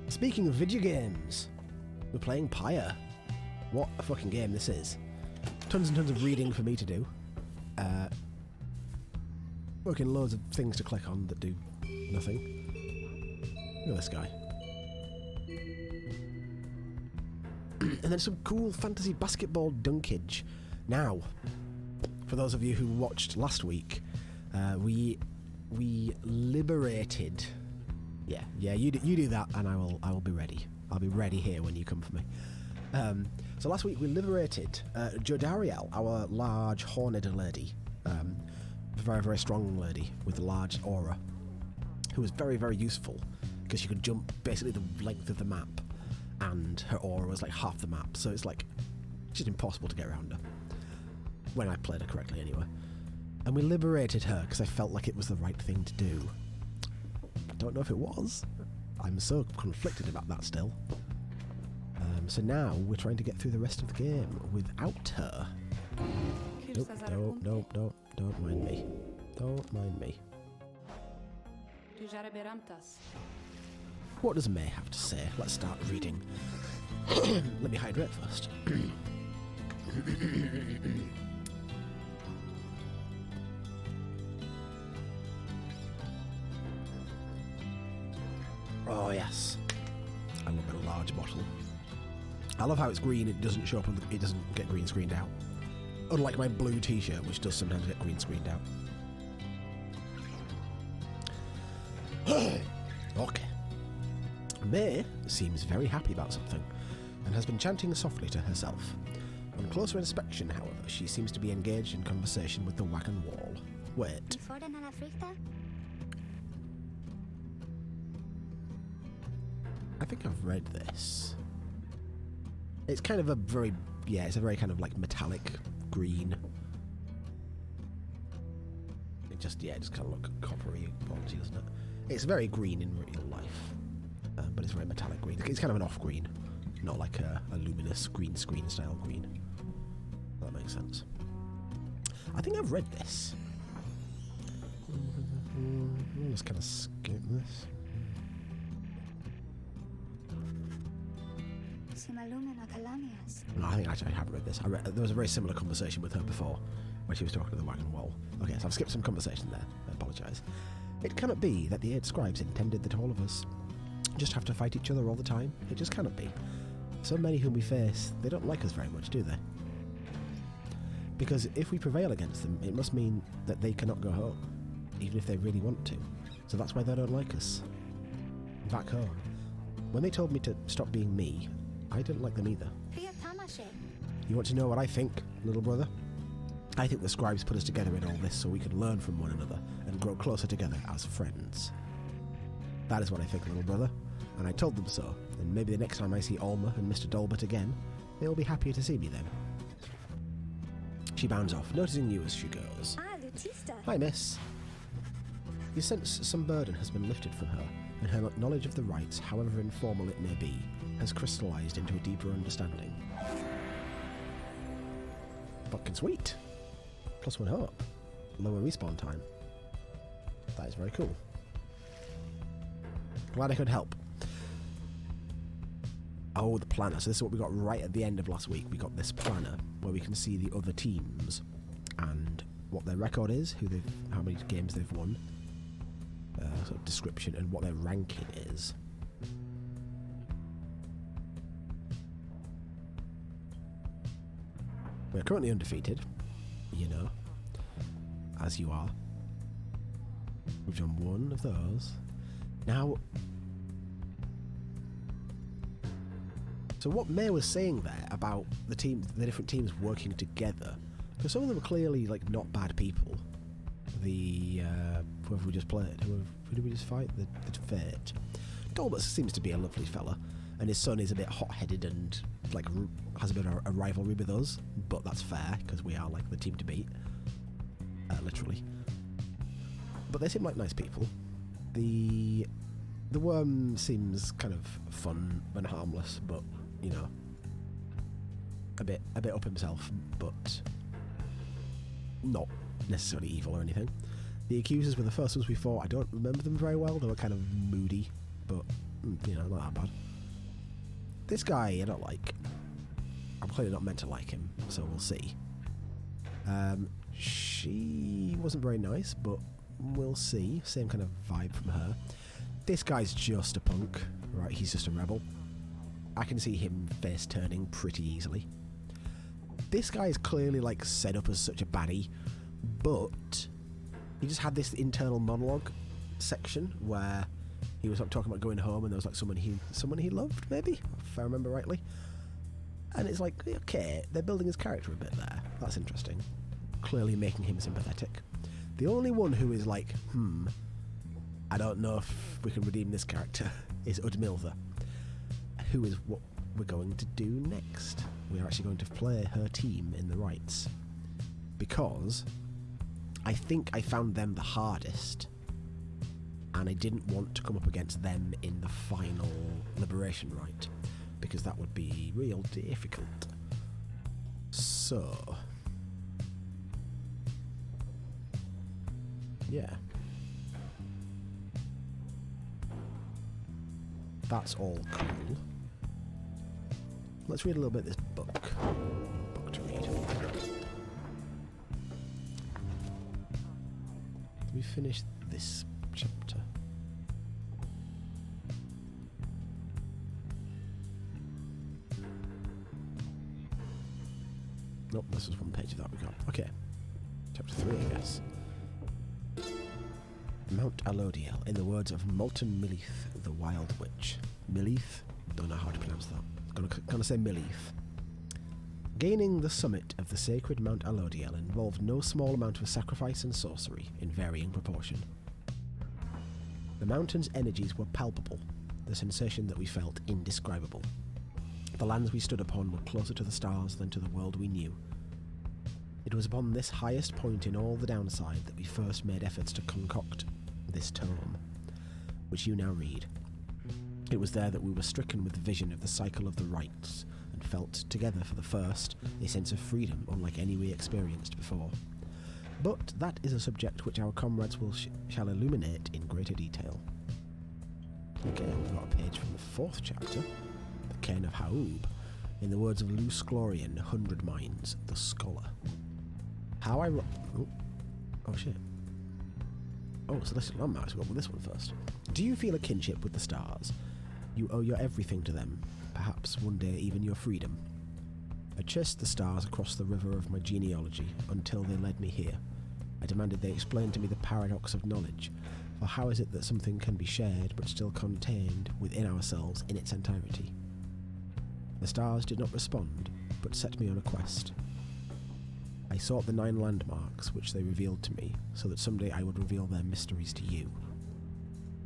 Speaking of video games, we're playing Pyre. What a fucking game this is. Tons and tons of reading for me to do. Fucking loads of things to click on that do nothing. Look at this guy. And then some cool fantasy basketball dunkage. Now, for those of you who watched last week, we liberated. Yeah, you do that, and I will be ready. I'll be ready here when you come for me. So last week we liberated Jodariel, our large horned lady, very very strong lady with a large aura, who was very very useful because she could jump basically the length of the map, and her aura was like half the map, so it's like just impossible to get around her. When I played her correctly, anyway. And we liberated her because I felt like it was the right thing to do. I don't know if it was. I'm so conflicted about that still. So now we're trying to get through the rest of the game without her. Nope, don't mind me. Don't mind me. What does May have to say? Let's start reading. Let me hydrate first. Oh yes, I love a large bottle. I love how it's green. It doesn't show up. It doesn't get green screened out. Unlike my blue T-shirt, which does sometimes get green screened out. Okay. May seems very happy about something, and has been chanting softly to herself. On closer inspection, however, she seems to be engaged in conversation with the wagon wall. Wait. I think I've read this. It's kind of a very, it's a very kind of like metallic green. It just kind of look coppery quality, doesn't it? It's very green in real life, but it's very metallic green. It's kind of an off green, not like a luminous green screen style green. That makes sense. I think I've read this. Let's kind of skip this. No, I think actually I have read this. There was a very similar conversation with her before, where she was talking to the wagon wall. Okay, so I've skipped some conversation there. I apologise. It cannot be that the 8 scribes intended that all of us just have to fight each other all the time. It just cannot be. So many whom we face, they don't like us very much, do they? Because if we prevail against them, it must mean that they cannot go home, even if they really want to. So that's why they don't like us. Back home, when they told me to stop being me, I didn't like them either. You want to know what I think, little brother? I think the scribes put us together in all this so we can learn from one another and grow closer together as friends. That is what I think, little brother, and I told them so, and maybe the next time I see Alma and Mr. Dolbert again, they will be happier to see me then. She bounds off, noticing you as she goes. Hi, miss. You sense some burden has been lifted from her, and her knowledge of the rites, however informal it may be, has crystallised into a deeper understanding. Fucking sweet. +1 hope. Lower respawn time. That is very cool. Glad I could help. Oh, the planner. So this is what we got right at the end of last week. We got this planner where we can see the other teams and what their record is, how many games they've won, sort of description, and what their ranking is. We're currently undefeated, you know, as you are. We've done one of those. Now, so what May was saying there about the different teams working together, because some of them are clearly like not bad people. Whoever we just played, who did we just fight? The Fate. Dolbert seems to be a lovely fella, and his son is a bit hot-headed and like has a bit of a rivalry with us, but that's fair because we are like the team to beat, literally. But they seem like nice people. The worm seems kind of fun and harmless, but you know, a bit up himself, but not necessarily evil or anything. The accusers were the first ones we fought. I don't remember them very well. They were kind of moody, but not that bad. This guy I don't like. I'm clearly not meant to like him, so we'll see. She wasn't very nice, but we'll see. Same kind of vibe from her. This guy's just a punk, right? He's just a rebel. I can see him face turning pretty easily. This guy is clearly like set up as such a baddie, but he just had this internal monologue section where he was talking about going home, and there was like someone he loved, maybe, if I remember rightly. And it's like, okay, they're building his character a bit there. That's interesting. Clearly making him sympathetic. The only one who is like, I don't know if we can redeem this character, is Udmiltha, who is what we're going to do next. We're actually going to play her team in the rights, because I think I found them the hardest, and I didn't want to come up against them in the final liberation rite, because that would be real difficult. So yeah, that's all cool. Let's read a little bit of this book. Book to read. We finished this chapter. Nope, this was one page of that we got. Okay. Chapter 3, I guess. Mount Alodiel, in the words of Molten Milith, the Wild Witch. Milith? Don't know how to pronounce that. Gonna say Milith. Gaining the summit of the sacred Mount Alodiel involved no small amount of sacrifice and sorcery in varying proportion. The mountain's energies were palpable, the sensation that we felt indescribable. The lands we stood upon were closer to the stars than to the world we knew. It was upon this highest point in all the downside that we first made efforts to concoct this tome, which you now read. It was there that we were stricken with the vision of the cycle of the rites, and felt, together for the first, a sense of freedom unlike any we experienced before. But that is a subject which our comrades shall illuminate in greater detail. Okay, we've got a page from the 4th chapter, the Cairn of Haub, in the words of Luce Glorian, 100 Minds, the Scholar. How I... Oh shit. Oh, Celestial Landmarks, we'll go with this one first. Do you feel a kinship with the stars? You owe your everything to them, perhaps one day even your freedom. I chased the stars across the river of my genealogy until they led me here. I demanded they explain to me the paradox of knowledge, for how is it that something can be shared but still contained within ourselves in its entirety? The stars did not respond, but set me on a quest. I sought the 9 landmarks which they revealed to me, so that someday I would reveal their mysteries to you.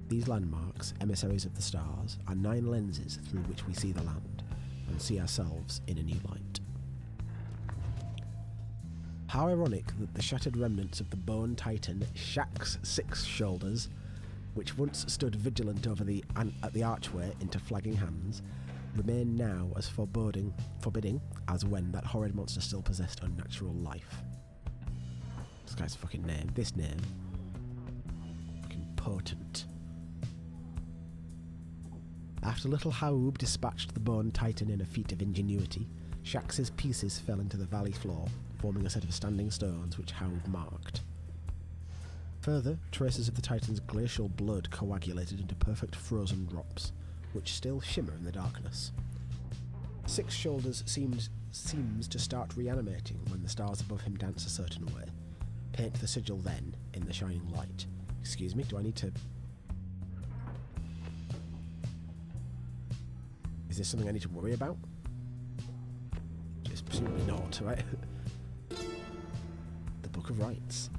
These landmarks, emissaries of the stars, are 9 lenses through which we see the land, and see ourselves in a new light. How ironic that the shattered remnants of the bone titan Shaq's 6 shoulders, which once stood vigilant over at the archway into flagging hands, remain now as forbidding as when that horrid monster still possessed unnatural life. This guy's fucking name. This name. Fucking potent. After little Haub dispatched the bone titan in a feat of ingenuity, Shax's pieces fell into the valley floor, forming a set of standing stones which Haub marked. Further, traces of the titan's glacial blood coagulated into perfect frozen drops, which still shimmer in the darkness. 6 shoulders seems to start reanimating when the stars above him dance a certain way. Paint the sigil then in the shining light. Excuse me, do I need to... Is this something I need to worry about? Just presumably not, right? The Book of Rites.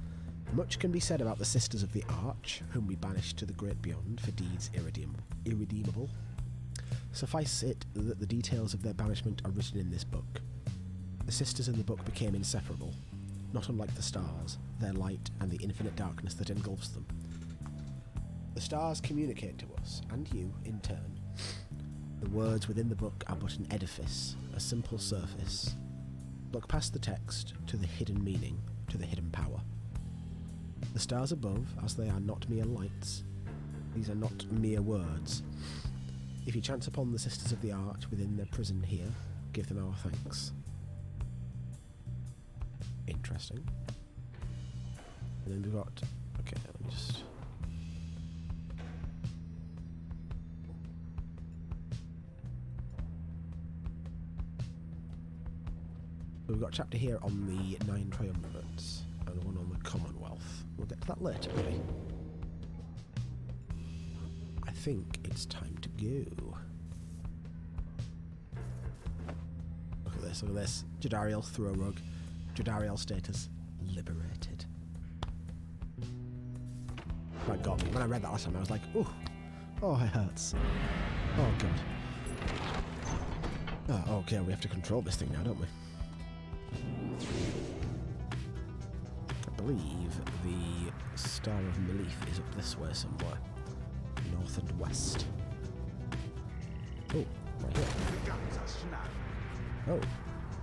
Much can be said about the Sisters of the Arch, whom we banished to the great beyond for deeds irredeemable. Suffice it that the details of their banishment are written in this book. The sisters in the book became inseparable, not unlike the stars, their light and the infinite darkness that engulfs them. The stars communicate to us, and you, in turn. The words within the book are but an edifice, a simple surface. Look past the text to the hidden meaning, to the hidden power. The stars above, as they are not mere lights, these are not mere words. If you chance upon the Sisters of the Arch within their prison here, give them our thanks. Interesting. And then we've got... Okay, let me just... We've got a chapter here on the 9 Triumvirates and one on the Commonwealth. We'll get to that later, maybe. I think it's time to go. Look at this, look at this. Jadariel through a rug. Jadariel status liberated. My god, when I read that last time I was like, ooh, oh it hurts. Oh god. Oh, okay, we have to control this thing now, don't we? I believe the Star of Malif is up this way somewhere. North and west. Oh, right here. Oh,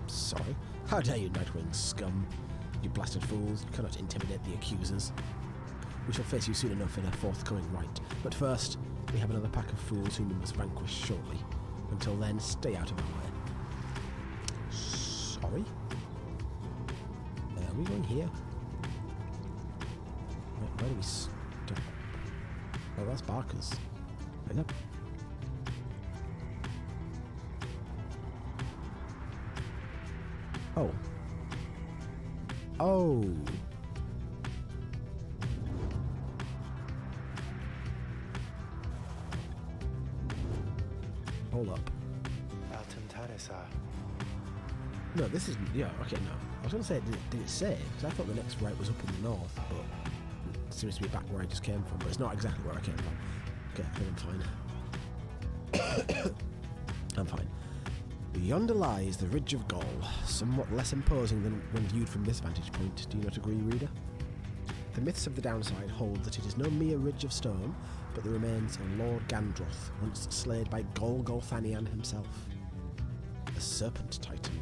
sorry. How dare you, Nightwing scum? You blasted fools, you cannot intimidate the accusers. We shall face you soon enough in a forthcoming right. But first, we have another pack of fools whom we must vanquish shortly. Until then, stay out of our way. Sorry? Are we going here? Where do we stop? Oh, that's Barker's. Is it? Oh. Oh. Hold up. No, this is... Yeah, okay, no. I was going to say, did it say? Because I thought the next right was up in the north, but it seems to be back where I just came from, but it's not exactly where I came from. Okay, I think I'm fine. I'm fine. Yonder lies the Ridge of Gaul, somewhat less imposing than when viewed from this vantage point. Do you not agree, reader? The myths of the downside hold that it is no mere ridge of stone, but the remains of Lord Gandroth, once slayed by Golgolthanian himself. The Serpent Titan.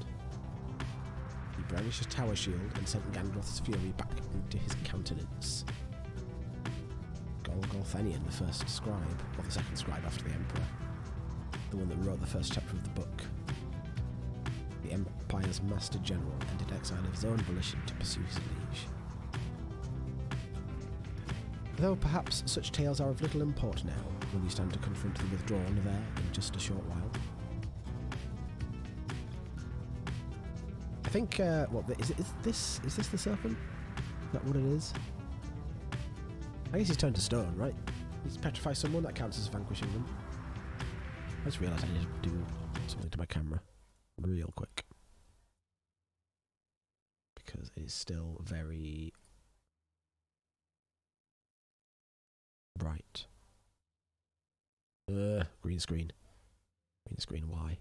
He brandished a tower shield and sent Gandroth's fury back into his countenance. Golgolthanian, the first scribe, or the second scribe after the Emperor. The one that wrote the first chapter of the book. The Empire's Master General entered exile of his own volition to pursue his liege. Though perhaps such tales are of little import now, when you stand to confront the withdrawn there in just a short while. I think, is this the serpent? Is that what it is? I guess he's turned to stone, right? He's petrified someone, that counts as vanquishing them. I just realised I need to do something to my camera real quick. Because it is still very bright. Green screen. Green screen, why?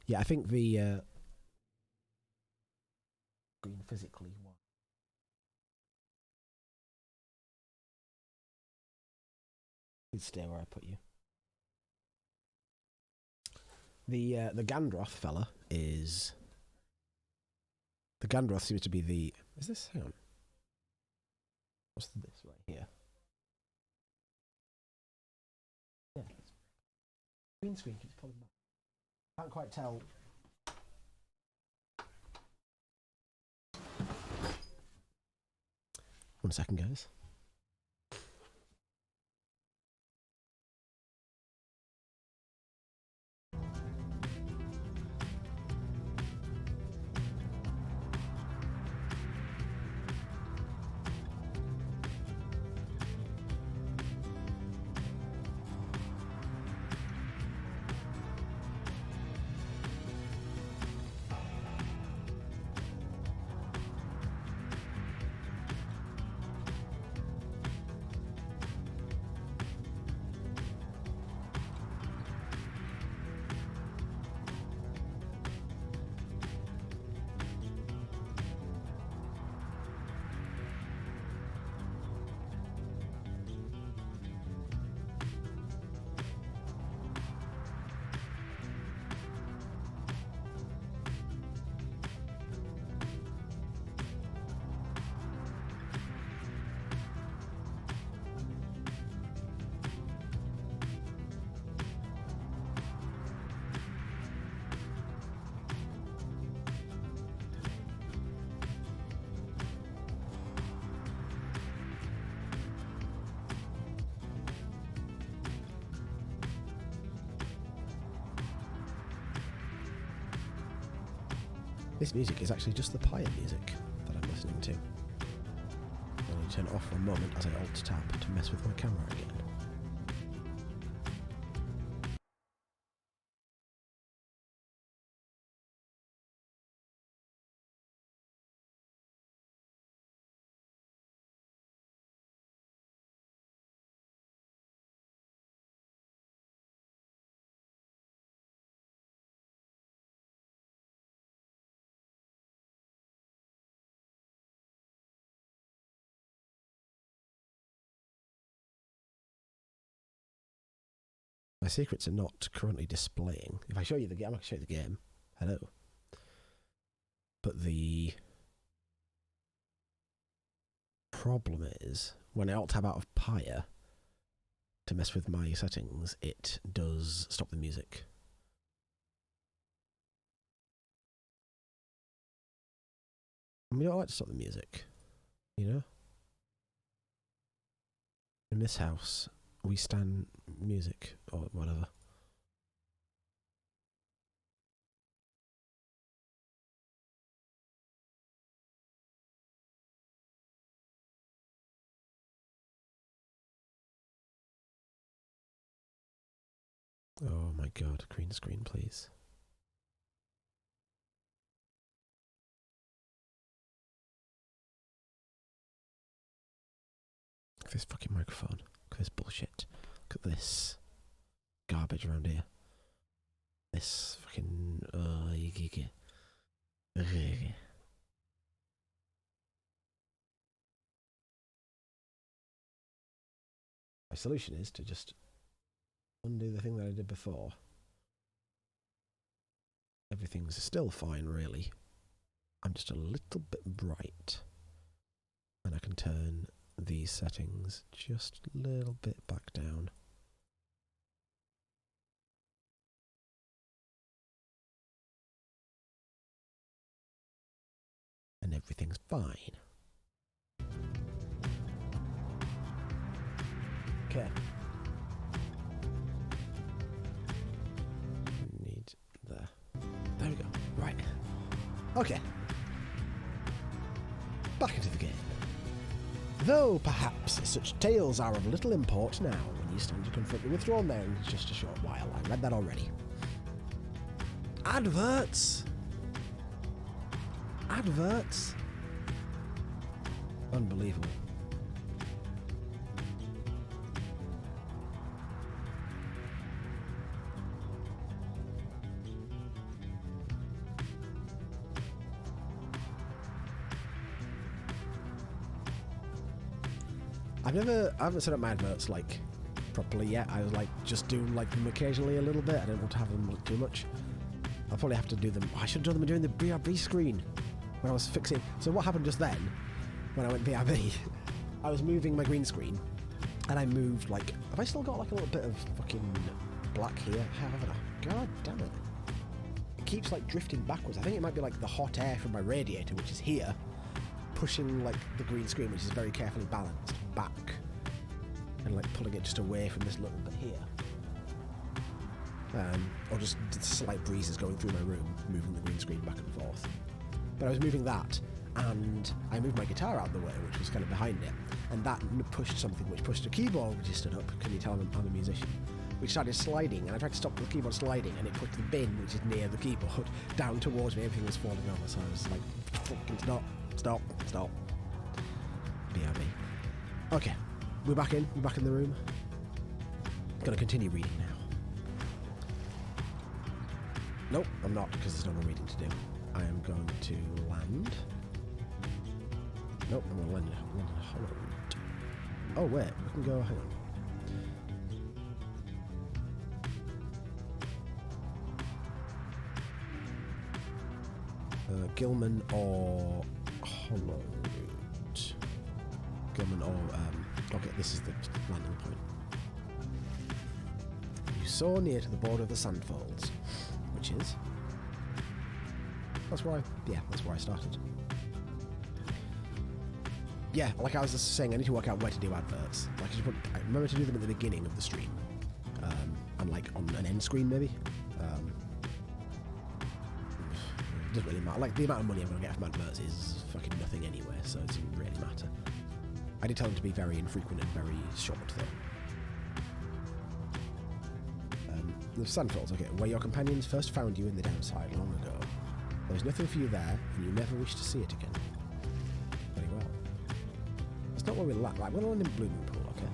Yeah, I think the green physically. You'd stay where I put you. The Gandroth fella is... The Gandroth seems to be the... Is this... Hang on. What's this right here? Yeah. Green screen keeps pulling back. Can't quite tell. One second, guys. This music is actually just the Pyre music that I'm listening to. I'm going to turn it off for a moment as I alt-tab to mess with my camera again. My secrets are not currently displaying. If I show you the game, I'm going to show you the game. Hello. But the problem is, when I alt-tab out of Pyre to mess with my settings, it does stop the music. I mean, I like to stop the music, you know? In this house, we stand music, or whatever. Oh my god, green screen, please. Look at this fucking microphone. Look at this bullshit. Look at this garbage around here. This fucking... My solution is to just undo the thing that I did before. Everything's still fine, really. I'm just a little bit bright. And I can turn these settings just a little bit back down. And everything's fine. Okay. Need there. There we go. Right. Okay. Back into the game. Though perhaps such tales are of little import now, when you stand to confront the withdrawn there in just a short while. I read that already. Adverts! Adverts! Unbelievable. I haven't set up my adverts like properly yet. I was like just doing like them occasionally a little bit. I don't want to have them look too much. I'll probably have to do them. I should have done them during the BRB screen when I was fixing. So what happened just then when I went BRB? I was moving my green screen and I moved like. Have I still got like a little bit of fucking black here? Haven't I? God damn it! It keeps like drifting backwards. I think it might be like the hot air from my radiator, which is here, pushing like the green screen, which is very carefully balanced, back, and like pulling it just away from this little bit here. Or just slight breezes going through my room, moving the green screen back and forth. But I was moving that, and I moved my guitar out of the way, which was kind of behind it, and that pushed something, which pushed a keyboard, which stood up. Can you tell I'm a musician? Which started sliding, and I tried to stop the keyboard sliding, and it put the bin, which is near the keyboard, down towards me. Everything was falling over, so I was like, fucking stop. BRB. Okay, we're back in the room. Gonna continue reading now. Nope, I'm not, because there's no more reading to do. I am going to land. Nope, I'm going to land in Holland. Oh, wait, we can go, hang on. Gilman or Holland. Gilman or, okay, this is the landing point. You soar near to the border of the sandfolds. Which is? That's where I started. Yeah, like I was just saying, I need to work out where to do adverts. Like I remember to do them at the beginning of the stream. And like on an end screen maybe. It doesn't really matter. Like, the amount of money I'm going to get from adverts is fucking nothing anyway, so it doesn't really matter. I did tell them to be very infrequent and very short, though. The Sandfalls, okay. Where your companions first found you in the downside long ago. There was nothing for you there, and you never wish to see it again. Very well. That's not where we land. Right, we're going to land in Blooming Pool, okay?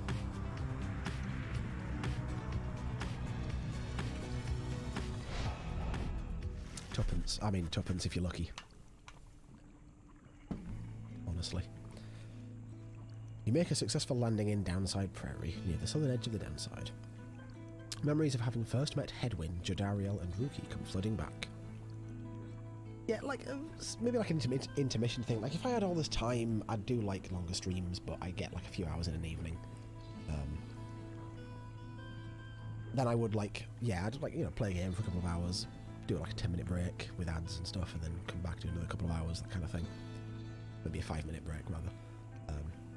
Tuppence. I mean, tuppence if you're lucky. Honestly. You make a successful landing in Downside Prairie, near the southern edge of the downside. Memories of having first met Headwind, Jodariel, and Rookie come flooding back. Yeah, like, maybe like an intermission thing. Like, if I had all this time, I'd do, like, longer streams, but I get, like, a few hours in an evening. Then I would, like, yeah, I'd, like, you know, play a game for a couple of hours, do, like, a 10-minute break with ads and stuff, and then come back, do another couple of hours, that kind of thing. Maybe a 5-minute break, rather.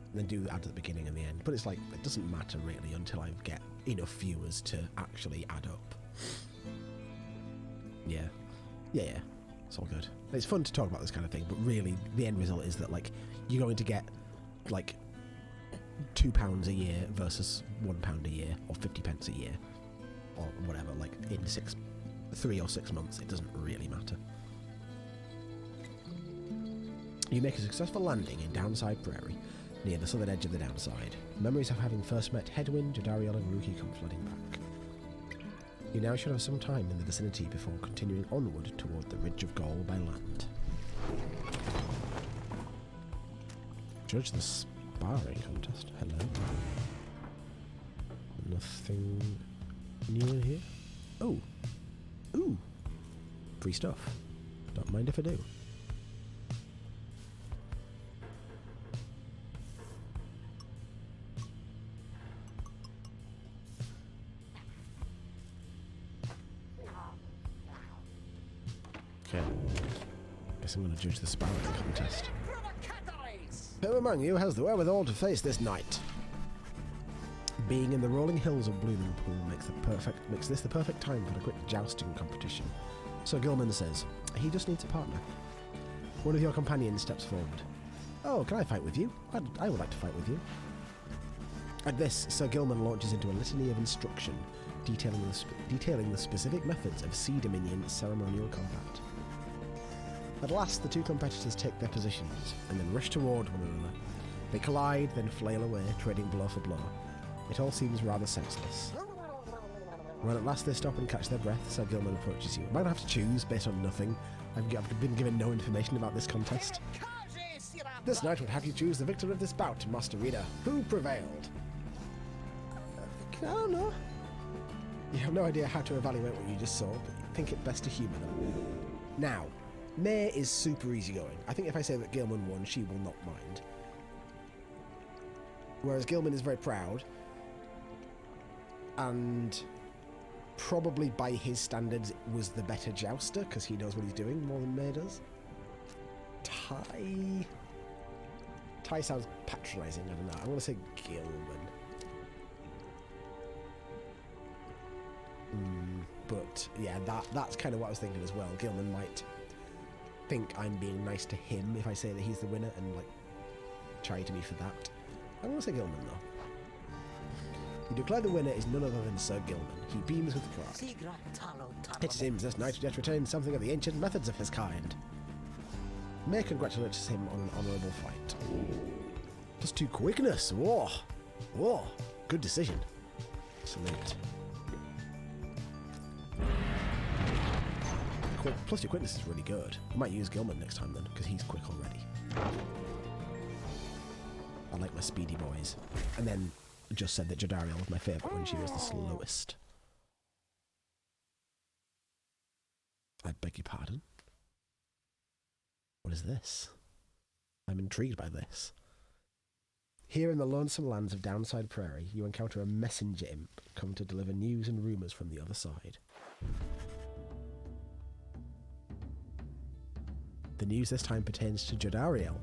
And then do the ads at the beginning and the end. But it's like, it doesn't matter, really, until I get enough viewers to actually add up. Yeah. Yeah. It's all good. It's fun to talk about this kind of thing, but really, the end result is that, like, you're going to get, like, £2 a year versus £1 a year, or 50 pence a year, or whatever, like, in 3 or 6 months. It doesn't really matter. You make a successful landing in Downside Prairie, near the southern edge of the downside. Memories of having first met Headwind, Jodariel, and Rookie come flooding back. You now should have some time in the vicinity before continuing onward toward the Ridge of Gaul by land. Judge the sparring contest. Hello. Nothing new in here? Oh. Ooh. Free stuff. Don't mind if I do. Okay. Guess I'm going to judge the sparring contest. Who among you has the wherewithal to face this knight? Being in the rolling hills of Blooming Pool makes this the perfect time for a quick jousting competition. Sir Gilman says, he just needs a partner. One of your companions steps forward. Oh, can I fight with you? I would like to fight with you. At this, Sir Gilman launches into a litany of instruction, detailing the specific methods of Sea Dominion ceremonial combat. At last, the two competitors take their positions, and then rush toward one another. They collide, then flail away, trading blow for blow. It all seems rather senseless. When at last they stop and catch their breath, Sir Gilman approaches you. I might have to choose based on nothing. I've been given no information about this contest. This night would have you choose the victor of this bout, Master Reader. Who prevailed? I don't know. You have no idea how to evaluate what you just saw, but you think it best to humour them. Now, May is super easygoing. I think if I say that Gilman won, she will not mind. Whereas Gilman is very proud, and probably by his standards was the better jouster, because he knows what he's doing more than May does. Ty sounds patronising, I don't know. I want to say Gilman. But yeah, that's kind of what I was thinking as well. Gilman might think I'm being nice to him if I say that he's the winner and like chide me for that. I want to say Gilman though. You declare the winner is none other than Sir Gilman. He beams with pride. It seems this knight yet retains something of the ancient methods of his kind. May congratulates him on an honourable fight. +2 quickness. Whoa. Whoa. Good decision. Salute. +2 quickness is really good. I might use Gilman next time then, because he's quick already. I like my speedy boys. And then just said that Jodariel was my favourite when she was the slowest. I beg your pardon? What is this? I'm intrigued by this. Here in the lonesome lands of Downside Prairie, you encounter a messenger imp come to deliver news and rumours from the other side. The news this time pertains to Jodariel,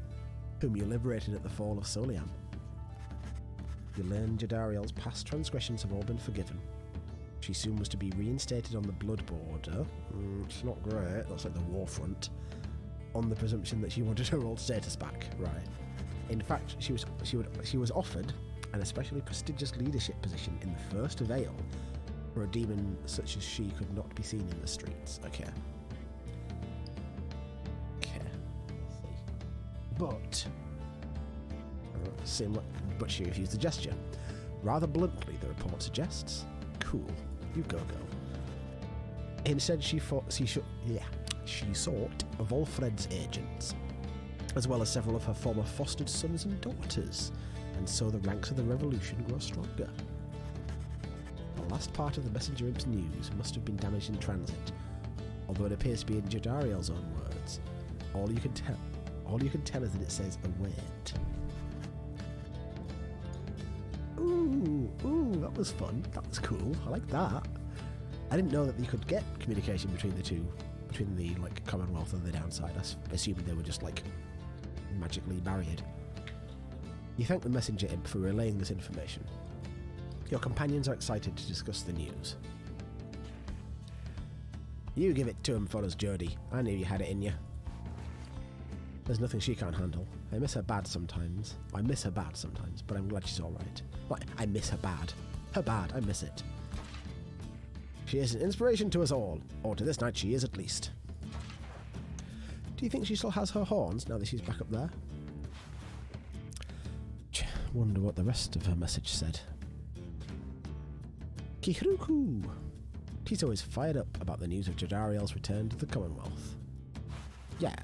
whom you liberated at the fall of Soliam. You learn Jodariel's past transgressions have all been forgiven. She soon was to be reinstated on the blood border. It's not great. That's like the war front. On the presumption that she wanted her old status back. Right. In fact, she was offered an especially prestigious leadership position in the First Vale, where a demon such as she could not be seen in the streets. Okay. But she refused the gesture. Rather bluntly, the report suggests. Cool, you go. Instead, she sought Volfred's agents, as well as several of her former fostered sons and daughters, and so the ranks of the revolution grow stronger. The last part of the messenger imp's news must have been damaged in transit, although it appears to be in Jadariel's own words. All you can tell is that it says await. Ooh, that was fun. That was cool. I like that. I didn't know that you could get communication between the two, between the Commonwealth and the downside. I assumed they were just magically married. You thank the messenger imp for relaying this information. Your companions are excited to discuss the news. You give it to him for us, Jodie. I knew you had it in you. There's nothing she can't handle. I miss her bad sometimes, but I'm glad she's alright. I miss her bad. I miss it. She is an inspiration to us all, or to this night she is at least. Do you think she still has her horns now that she's back up there? Wonder what the rest of her message said. Kihruku! Tiso is fired up about the news of Jadariel's return to the Commonwealth. Yeah.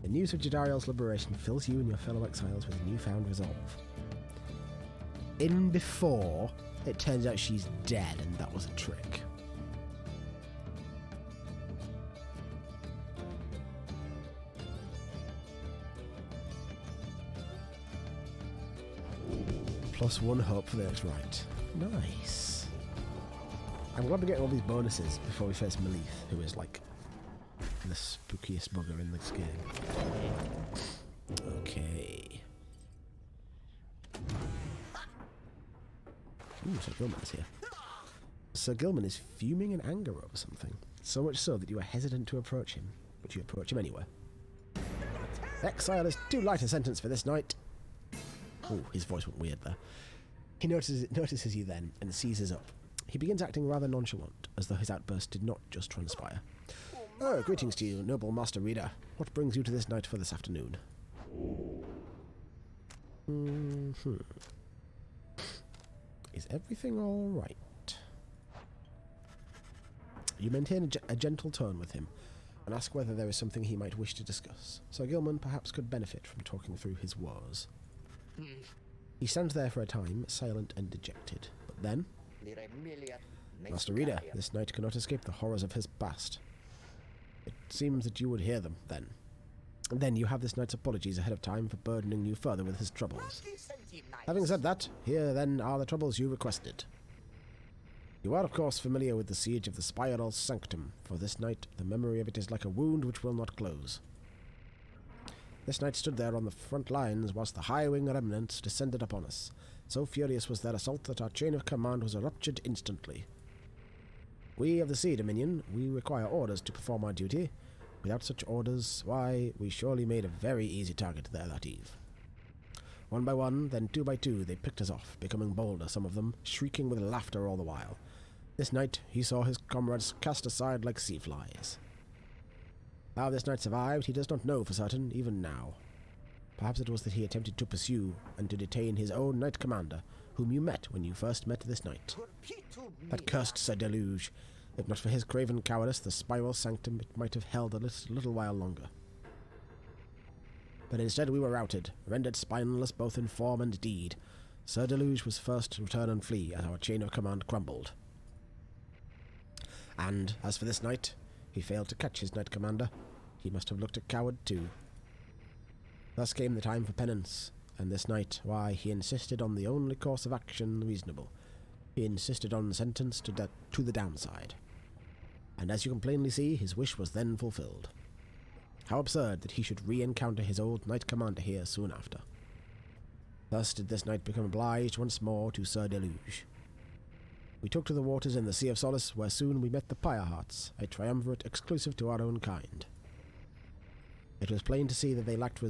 The news of Jadariel's liberation fills you and your fellow exiles with newfound resolve. In before, it turns out she's dead and that was a trick. +1 hope for the next right. Nice. I'm glad we're getting all these bonuses before we face Melith, who is the spookiest bugger in this game. Okay. Ooh, Sir Gilman is here. Sir Gilman is fuming in anger over something, so much so that you are hesitant to approach him, but you approach him anyway. Exile is too light a sentence for this night. Ooh, his voice went weird there. He notices you then and seizes up. He begins acting rather nonchalant, as though his outburst did not just transpire. Oh, greetings to you, noble Master Reader. What brings you to this night for this afternoon? Is everything all right? You maintain a gentle tone with him, and ask whether there is something he might wish to discuss. Sir Gilman perhaps could benefit from talking through his woes. He stands there for a time, silent and dejected. But then... Master Reader, this knight cannot escape the horrors of his past. It seems that you would hear them, then. And then you have this knight's apologies ahead of time for burdening you further with his troubles. Having said that, here then are the troubles you requested. You are of course familiar with the siege of the Spiral Sanctum. For this night, the memory of it is like a wound which will not close. This knight stood there on the front lines whilst the high-wing remnants descended upon us. So furious was their assault that our chain of command was ruptured instantly. We of the Sea Dominion, we require orders to perform our duty. Without such orders, why, we surely made a very easy target there that eve. One by one, then 2 by 2, they picked us off, becoming bolder, some of them, shrieking with laughter all the while. This night, he saw his comrades cast aside like sea flies. How this knight survived, he does not know for certain, even now. Perhaps it was that he attempted to pursue and to detain his own knight commander, whom you met when you first met this knight. That cursed Sir Deluge. If not for his craven cowardice, the Spiral Sanctum it might have held a little while longer. But instead we were routed, rendered spineless both in form and deed. Sir Deluge was first to return and flee as our chain of command crumbled. And, as for this knight, he failed to catch his knight commander. He must have looked a coward too. Thus came the time for penance, and this night, why, he insisted on the only course of action reasonable. He insisted on sentence to the downside. And as you can plainly see, his wish was then fulfilled. How absurd that he should re-encounter his old knight commander here soon after. Thus did this knight become obliged once more to Sir Deluge. We took to the waters in the Sea of Solace, where soon we met the Pyre Hearts, a triumvirate exclusive to our own kind. It was plain to see that they lacked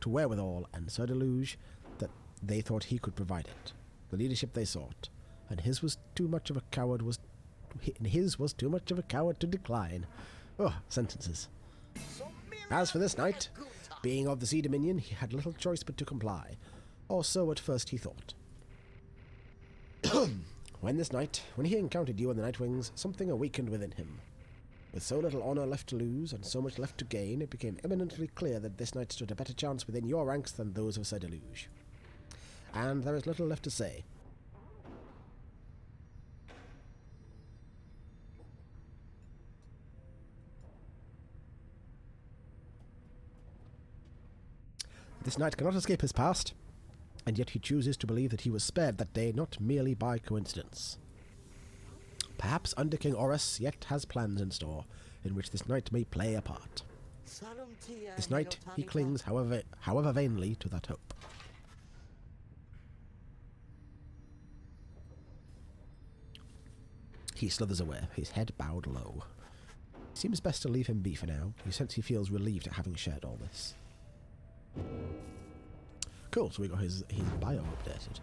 wherewithal and so deluge that they thought he could provide it, the leadership they sought, and his was too much of a coward to decline. Oh, sentences. As for this knight, being of the Sea Dominion, he had little choice but to comply, or so at first he thought. When he encountered you and the Nightwings, something awakened within him. With so little honour left to lose, and so much left to gain, it became eminently clear that this knight stood a better chance within your ranks than those of Sir Deluge. And there is little left to say. This knight cannot escape his past, and yet he chooses to believe that he was spared that day not merely by coincidence. Perhaps under King Horus yet has plans in store, in which this knight may play a part. This night he clings, however vainly, to that hope. He slithers away, his head bowed low. It seems best to leave him be for now. You sense he feels relieved at having shared all this. Cool, so we got his bio updated.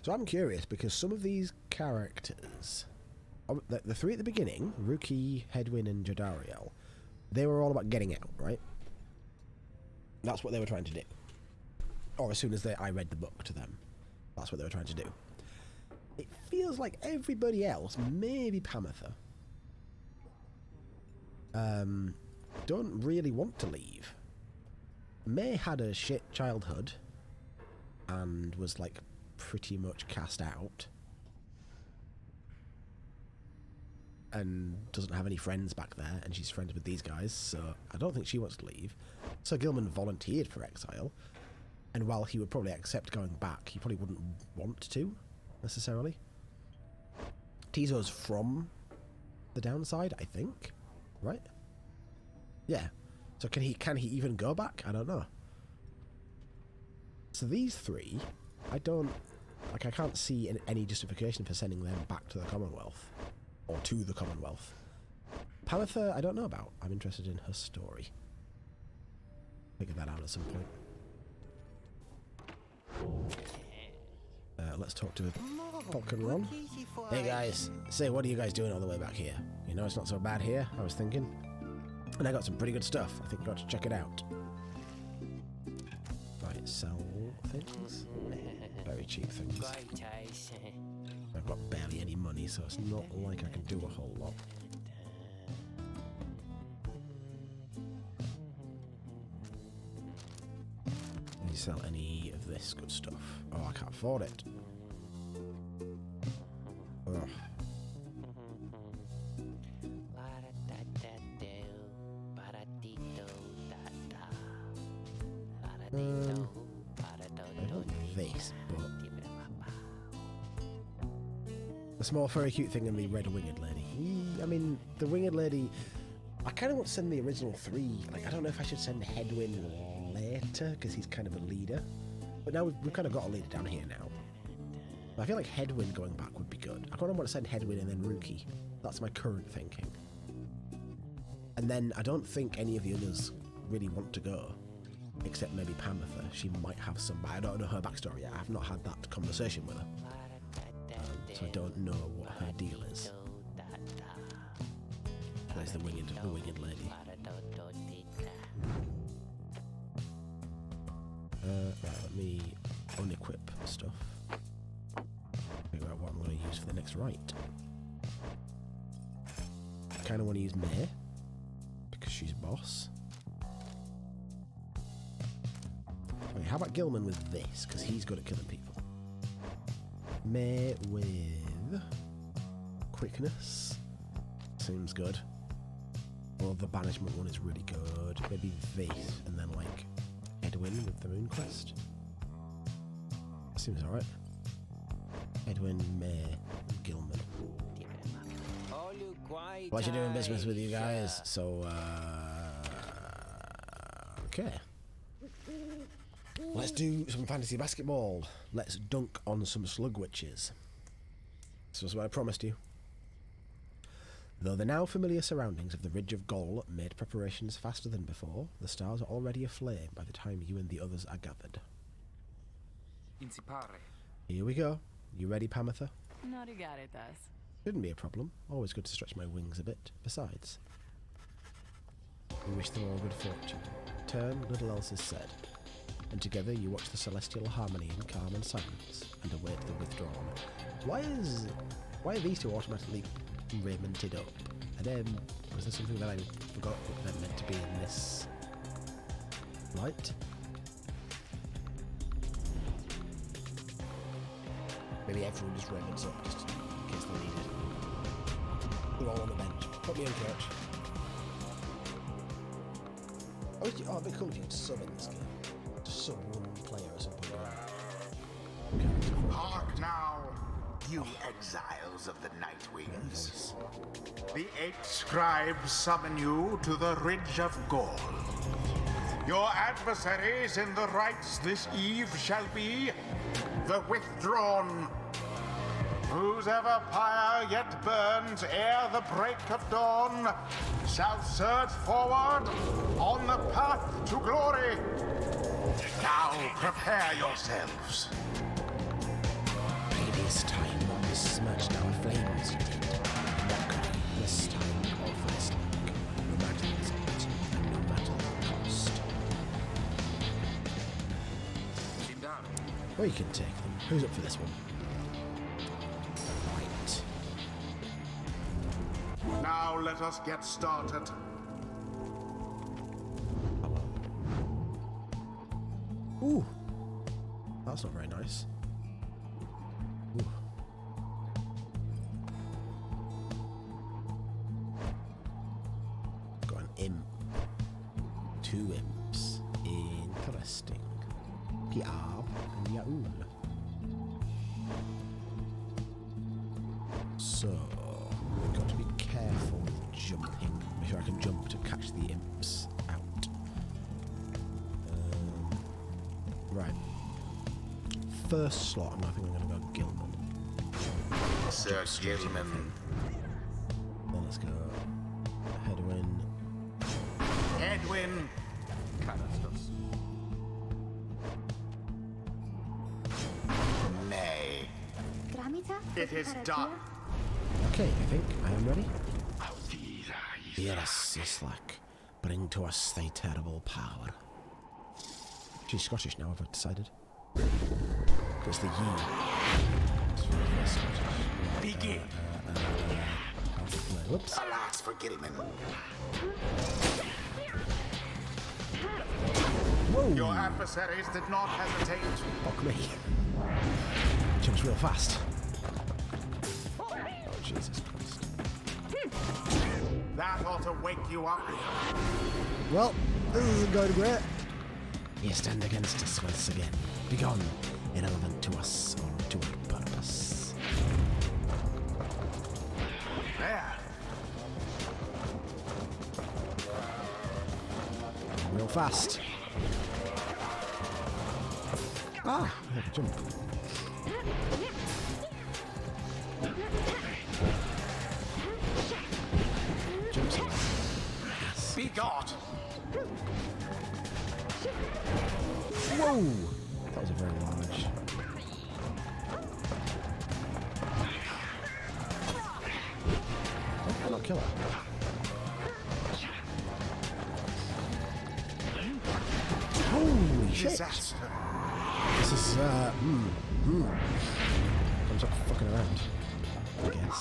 So I'm curious, because some of these characters, the three at the beginning, Rookie, Hedwyn and Jadariel, they were all about getting out, right? That's what they were trying to do. Or as soon as I read the book to them, that's what they were trying to do. It feels like everybody else, maybe Pamitha, don't really want to leave. May had a shit childhood and was like pretty much cast out and doesn't have any friends back there, and she's friends with these guys, so I don't think she wants to leave. Sir Gilman volunteered for exile, and while he would probably accept going back, he probably wouldn't want to necessarily. Tizo's from the downside, I think, right? Yeah. So can he even go back? I don't know. So these three, I can't see any justification for sending them back to the Commonwealth. Or to the Commonwealth. Pamitha, I don't know about. I'm interested in her story. Figure that out at some point. Let's talk to Falconron. Hey guys, say, what are you guys doing all the way back here? You know, it's not so bad here, I was thinking. And I got some pretty good stuff. I think we got to check it out. Right, sell things. Very cheap things. I've got barely any money, so it's not like I can do a whole lot. Can you sell any of this good stuff? Oh, I can't afford it. Ugh. I don't like this, but the small furry cute thing and the red winged lady. I mean, the winged lady, I kind of want to send the original three. Like, I don't know if I should send Hedwyn later, because he's kind of a leader. But now we've kind of got a leader down here now. I feel like Hedwyn going back would be good. I kind of want to send Hedwyn and then Rookie. That's my current thinking. And then I don't think any of the others really want to go. Except maybe Pamitha. She might have some, but I don't know her backstory yet. I have not had that conversation with her. So I don't know what her deal is. There's the winged lady. Right, let me unequip stuff. Figure out what I'm going to use for the next rite. I kind of want to use May, because she's boss. Okay, how about Gilman with this, because he's good at killing people. May with quickness. Seems good. Well, the banishment one is really good. Maybe this, and then like Edwin with the Moon Quest. seems alright. Edwin, May, Gilman. Pleasure doing business with you guys. So, okay. Let's do some fantasy basketball. Let's dunk on some slug witches. This was what I promised you. Though the now familiar surroundings of the Ridge of Gol made preparations faster than before, the stars are already aflame by the time you and the others are gathered. Here we go. You ready, Pamatha? Shouldn't be a problem. Always good to stretch my wings a bit. Besides, we wish them all good fortune. Turn, little else is said. And together you watch the celestial harmony in calm and silence, and await the withdrawn. Why are these two automatically raimented up? And then, was there something that I forgot that they're meant to be in this light? Maybe everyone just raiments up just in case they need it. They're all on the bench. Put me in, coach. Oh, it'd be cool if you could sub in this game. Just sub one player or something. Hark now, you exiles of the Night Wings. The 8 scribes summon you to the Ridge of Gol. Your adversaries in the rites this eve shall be the Withdrawn. Whose ever pyre yet burns ere the break of dawn shall surge forward on the path to glory. Now prepare yourselves. Previous time on this smirch now flames mockery, this time all for this like, no matter the result, and no matter the cost. Or you can take them. Who's up for this one? Right. Now let us get started. Ooh, that's not very nice. Ooh. Got an imp. 2 imps. Interesting. Piab and Yaul. So, we've got to be careful with jumping. Make sure I can jump to catch the imps out. Right. First slot, I think I'm going to go Gilman. Sir Gilman. Then let's go Edwin. Edwin. Nay. It is done. Okay, I think I am ready. Yes, Islak. Bring to us thy terrible power. She's Scottish now, I've decided. It's the ye. Begin. Whoops. Alas for Gilman. Whoa! Your adversaries did not hesitate. Fuck me. Jumps real fast. Oh, Jesus Christ. That ought to wake you up. Well, this isn't going great. You stand against us once again. Begone, irrelevant to us or to our purpose. There. Real fast. Ah, I had to jump. Jump somewhere. Yes. Be God. Whoa! That was a very large. Oh, not kill her. Holy shit! Disaster. This is, I'm just fucking around, I guess.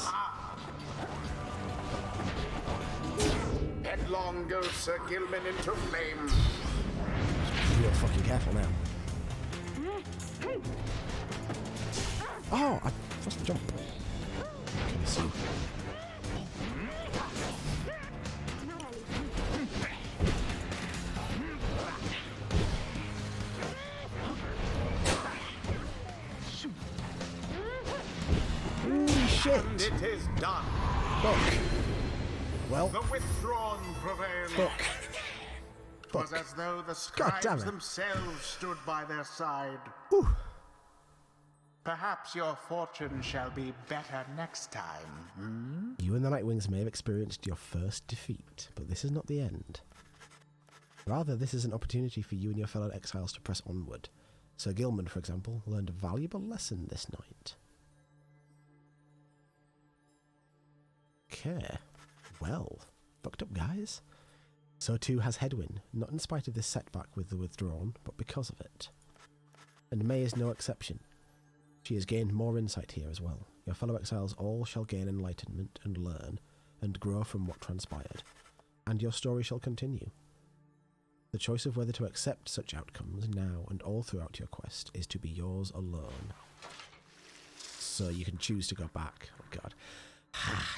Headlong goes Sir Gilman into flame. Real fucking careful now. Oh, I pressed the jump. Can you see? shit! And it is done. Fuck. Well, The withdrawn prevailed. fuck. It was as though the God damn scribes it. themselves stood by their side. Whew. Perhaps your fortune shall be better next time. You and the Nightwings may have experienced your first defeat, but this is not the end. Rather, this is an opportunity for you and your fellow exiles to press onward. Sir Gilman, for example, learned a valuable lesson this night. Okay. Well, fucked up, guys. So too has Hedwyn, not in spite of this setback with the Withdrawn, but because of it. And May is no exception. She has gained more insight here as well. Your fellow exiles all shall gain enlightenment and learn, and grow from what transpired. And your story shall continue. The choice of whether to accept such outcomes now and all throughout your quest is to be yours alone. So you can choose to go back. Oh God.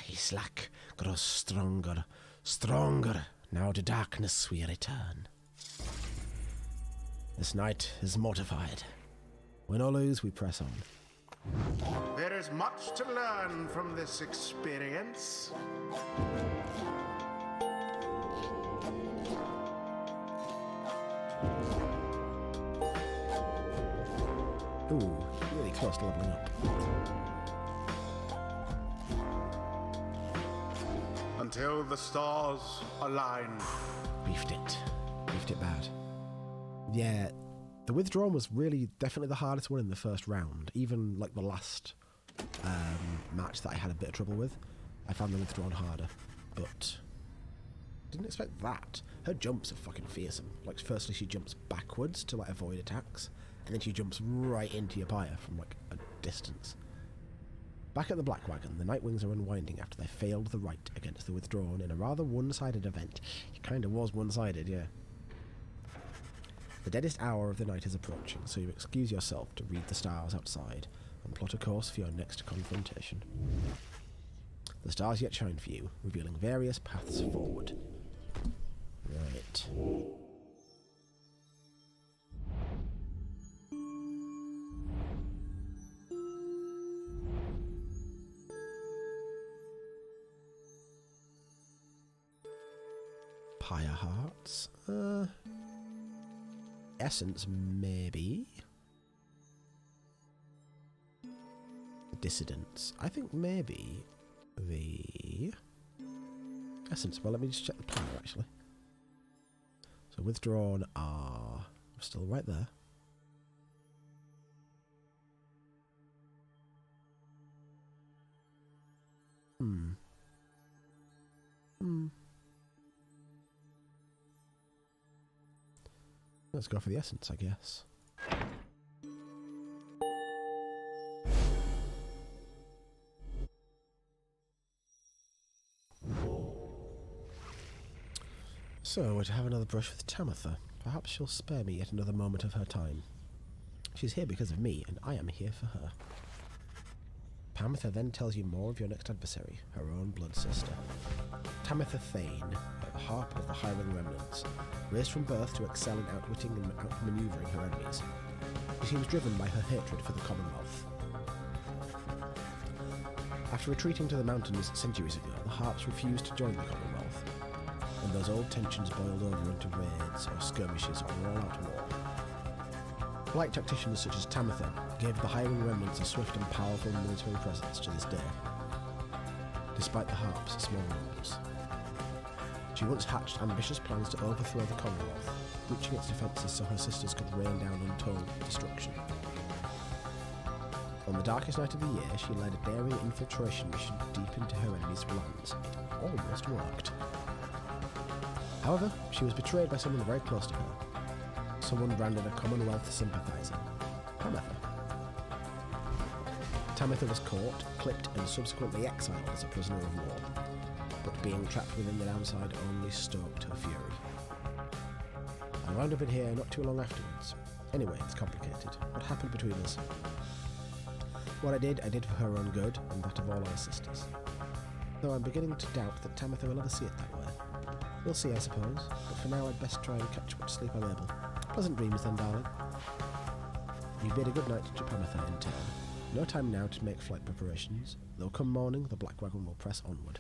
Islak grows stronger, stronger. Now to darkness we return. This night is mortified. Win or lose, we press on. There is much to learn from this experience. Ooh, really close to leveling up. Until the stars align. Beefed it. Beefed it bad. Yeah, the Withdrawn was really definitely the hardest one in the first round. Even like the last match that I had a bit of trouble with, I found the Withdrawn harder. But didn't expect that. Her jumps are fucking fearsome. Like, firstly she jumps backwards to like avoid attacks, and then she jumps right into your pyre from like a distance. Back at the Black Wagon, the Nightwings are unwinding after they failed the right against the Withdrawn in a rather one-sided event. It kind of was one-sided, yeah. The deadest hour of the night is approaching, so you excuse yourself to read the stars outside and plot a course for your next confrontation. The stars yet shine for you, revealing various paths forward. Right. Pyre Hearts. Essence, maybe. Dissidents. I think maybe the Essence. Well, let me just check the Pyre, actually. So Withdrawn are still right there. Let's go for the Essence, I guess. So, to have another brush with Tamitha. Perhaps she'll spare me yet another moment of her time. She's here because of me, and I am here for her. Tamitha then tells you more of your next adversary, her own blood sister. Tamitha Thane, the harp of the Highwing Remnants, raised from birth to excel in outwitting and outmaneuvering her enemies. She seems driven by her hatred for the Commonwealth. After retreating to the mountains centuries ago, the harps refused to join the Commonwealth, and those old tensions boiled over into raids or skirmishes or all-out war. Light tacticians such as Tamitha gave the Highwing Remnants a swift and powerful military presence to this day, despite the harp's small numbers. She once hatched ambitious plans to overthrow the Commonwealth, breaching its defences so her sisters could rain down untold destruction. On the darkest night of the year, she led a daring infiltration mission deep into her enemy's lands. It almost worked. However, she was betrayed by someone very close to her. Someone branded a Commonwealth sympathiser, Tamitha. Tamitha was caught, clipped, and subsequently exiled as a prisoner of war, but being trapped within the downside only stoked her fury. I wound up in here not too long afterwards. Anyway, it's complicated. What happened between us? What I did for her own good, and that of all our sisters. Though I'm beginning to doubt that Tamitha will ever see it that way. We'll see, I suppose, but for now I'd best try and catch what sleep I'm able. Pleasant dreams then, darling. You bid a good night to Tamitha in turn. no time now to make flight preparations, though come morning the Black Wagon will press onward.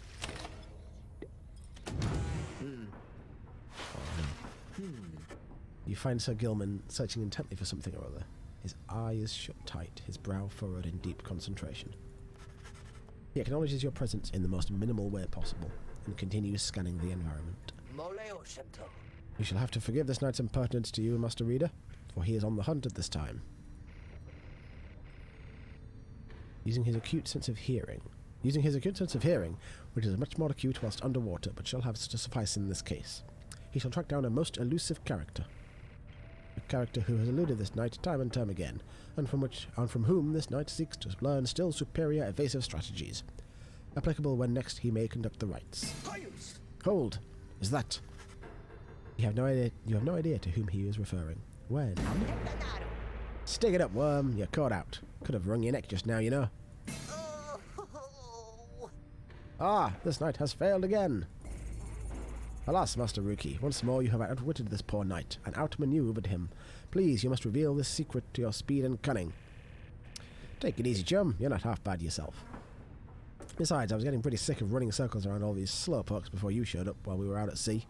You find Sir Gilman searching intently for something or other. His eyes shut tight, his brow furrowed in deep concentration. He acknowledges your presence in the most minimal way possible, and continues scanning the environment. You shall have to forgive this knight's impertinence to you, Master Reader, for he is on the hunt at this time. Using his acute sense of hearing, which is much more acute whilst underwater, but shall have to suffice in this case, he shall track down a most elusive character. A character who has eluded this knight time and time again, and from whom this knight seeks to learn still superior evasive strategies, applicable when next he may conduct the rites. Hold! Is that? You have no idea to whom he is referring. When? Stick it up, worm. You're caught out. Could have wrung your neck just now, you know. Ah, this knight has failed again. Alas, Master Rookie, once more you have outwitted this poor knight, and outmaneuvered him. Please, you must reveal this secret to your speed and cunning. Take it easy, chum. You're not half bad yourself. Besides, I was getting pretty sick of running circles around all these slowpokes before you showed up while we were out at sea.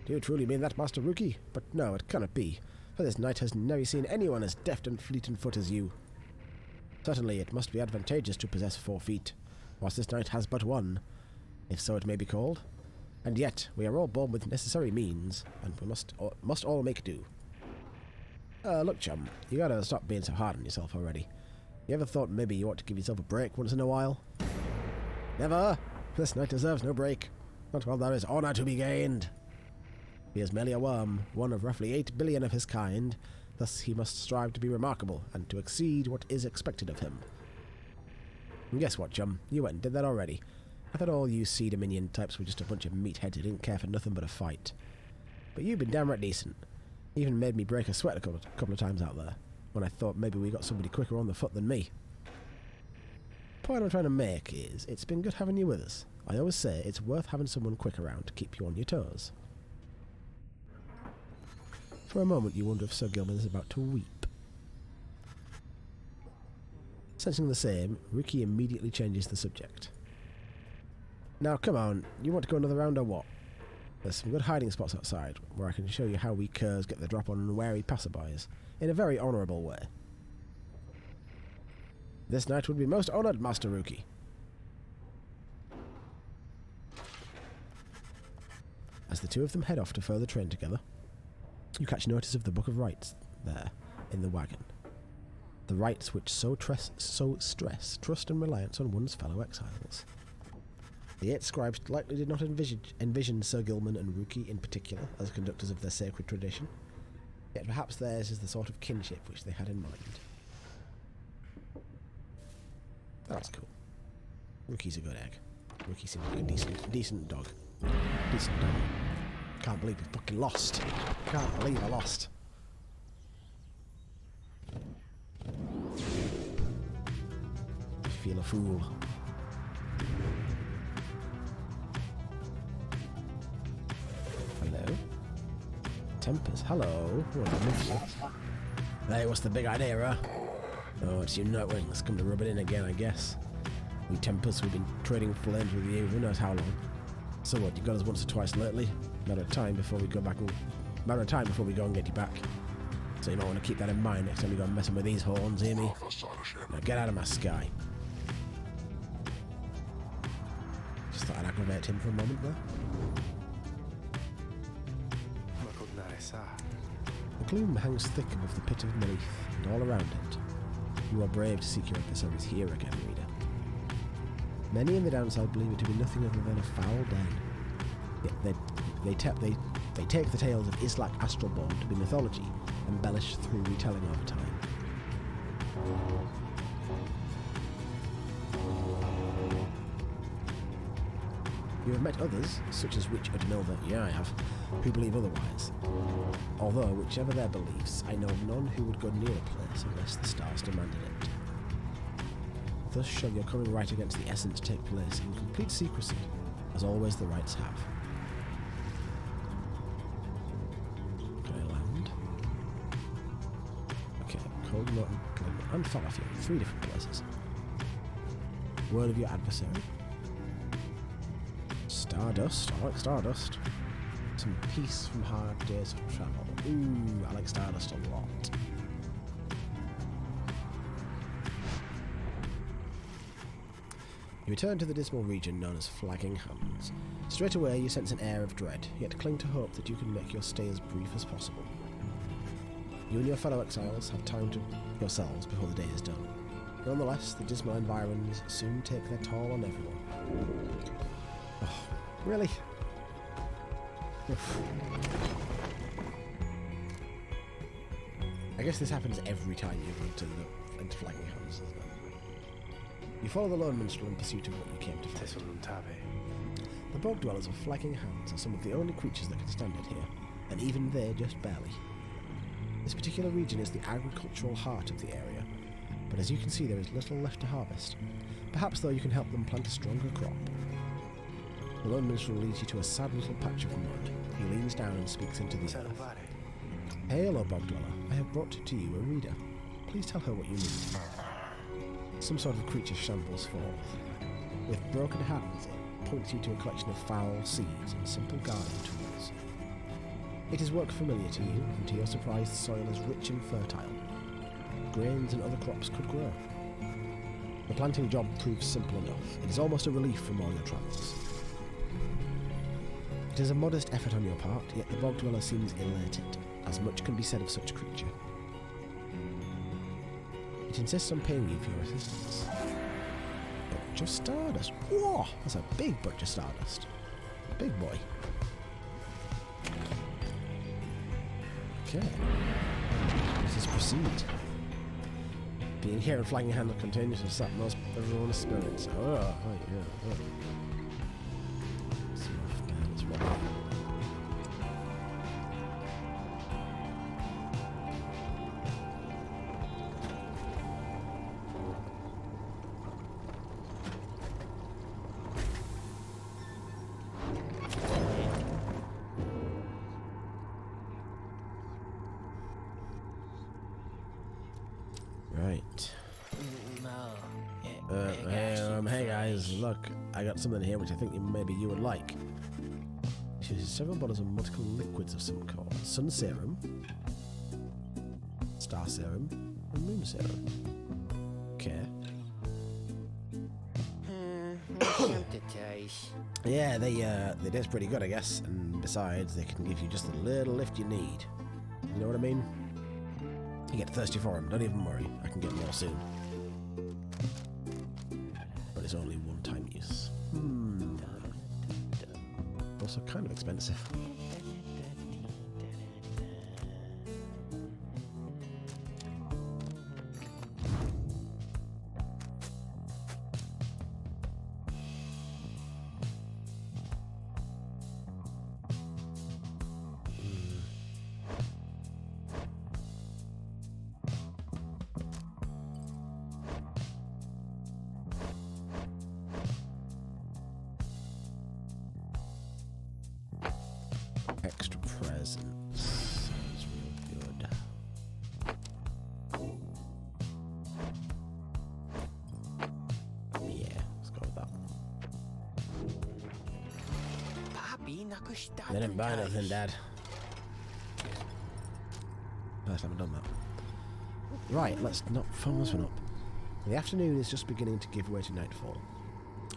Do you truly mean that, Master Rookie? But no, it cannot be, for this knight has never seen anyone as deft and fleet in foot as you. Certainly, it must be advantageous to possess 4 feet, whilst this knight has but 1, if so it may be called. And yet, we are all born with necessary means, and we must all make do. Look, chum, you gotta stop being so hard on yourself already. You ever thought maybe you ought to give yourself a break once in a while? Never! This knight deserves no break, not while there is honour to be gained. He is merely a worm, one of roughly 8 billion of his kind, thus he must strive to be remarkable, and to exceed what is expected of him. And guess what, chum? You went and did that already. I thought all you Sea Dominion types were just a bunch of meatheads who didn't care for nothing but a fight. But you've been downright decent. Even made me break a sweat a couple of times out there, when I thought maybe we got somebody quicker on the foot than me. The point I'm trying to make is, it's been good having you with us. I always say it's worth having someone quick around to keep you on your toes. For a moment you wonder if Sir Gilman is about to weep. Sensing the same, Ricky immediately changes the subject. Now, come on, you want to go another round or what? There's some good hiding spots outside, where I can show you how we curs get the drop on unwary passerbys, in a very honourable way. This knight would be most honoured, Master Rookie. As the two of them head off to further train together, you catch notice of the Book of Rites there, in the wagon. The rites which so stress trust and reliance on one's fellow exiles. The 8 scribes likely did not envision Sir Gilman and Rookie in particular as conductors of their sacred tradition, yet perhaps theirs is the sort of kinship which they had in mind. That's cool. Rookie's a good egg. Rookie seems like a decent dog. Decent dog. Can't believe we fucking lost. Can't believe I lost. I feel a fool. Hello? Tempest, hello. Oh, hey, what's the big idea, huh? Oh, it's you Nightwings come to rub it in again, I guess. We Tempests, we've been trading flames with you who knows how long. So what, you got us once or twice lately? Matter of time before we go and get you back. So you might want to keep that in mind next time you go messing with these horns, hear me? Now get out of my sky. Just thought I'd aggravate him for a moment there. The gloom hangs thick above the pit of Melith, and all around it. You are brave to seek your adversaries here again, reader. Many in the downside believe it to be nothing other than a foul den. Yet they take the tales of Islak Astralborn to be mythology, embellished through retelling over time. You have met others, such as Witch Udmilda, yeah I have, who believe otherwise. Although, whichever their beliefs, I know of none who would go near a place unless the stars demanded it. Thus shall your coming right against the essence take place in complete secrecy, as always the rites have. Can I land? Okay, Cold Mountain, and Fallowfield, 3 different places. Word of your adversary. Stardust. I like Stardust. Some peace from hard days of travel. Ooh, I like Stardust a lot. You return to the dismal region known as Flagging Hands. Straight away you sense an air of dread, yet cling to hope that you can make your stay as brief as possible. You and your fellow exiles have time to yourselves before the day is done. Nonetheless, the dismal environs soon take their toll on everyone. Oh, really? Oof. I guess this happens every time you go into Flagging Hands, doesn't it? You follow the lone minstrel in pursuit of what you came to find. The bog dwellers of Flagging Hands are some of the only creatures that can stand it here, and even they just barely. This particular region is the agricultural heart of the area, but as you can see there is little left to harvest. Perhaps though you can help them plant a stronger crop. The lone minstrel leads you to a sad little patch of mud. He leans down and speaks into the earth. Hail, O bog dweller, I have brought to you a reader. Please tell her what you need. Some sort of creature shambles forth. With broken hands, it points you to a collection of foul seeds and simple garden tools. It is work familiar to you, and to your surprise the soil is rich and fertile. Grains and other crops could grow. The planting job proves simple enough. It is almost a relief from all your travels. It is a modest effort on your part, yet the bog dweller seems elated, as much can be said of such a creature. It insists on paying you for your assistance. Bunch of stardust. Whoa! That's a big bunch of stardust. Big boy. Okay. Let us proceed. Being here and Flagging Hand continues to sap most everyone's spirits. Oh, right, yeah. Let's see if man's right. Right. Hey guys, look, I got something here which I think maybe you would like. It uses several bottles of multiple liquids of some kind. Sun serum, star serum, and moon serum. Okay. Yeah, they taste pretty good, I guess. And besides, they can give you just the little lift you need. You know what I mean? You get thirsty for them, don't even worry. I can get more soon. But it's only one-time use. Also kind of expensive. Extra presents. Sounds real good. Yeah, let's go with that. They didn't buy nothing, Dad. First time I've done that. Right, let's not phone this one up. The afternoon is just beginning to give way to nightfall,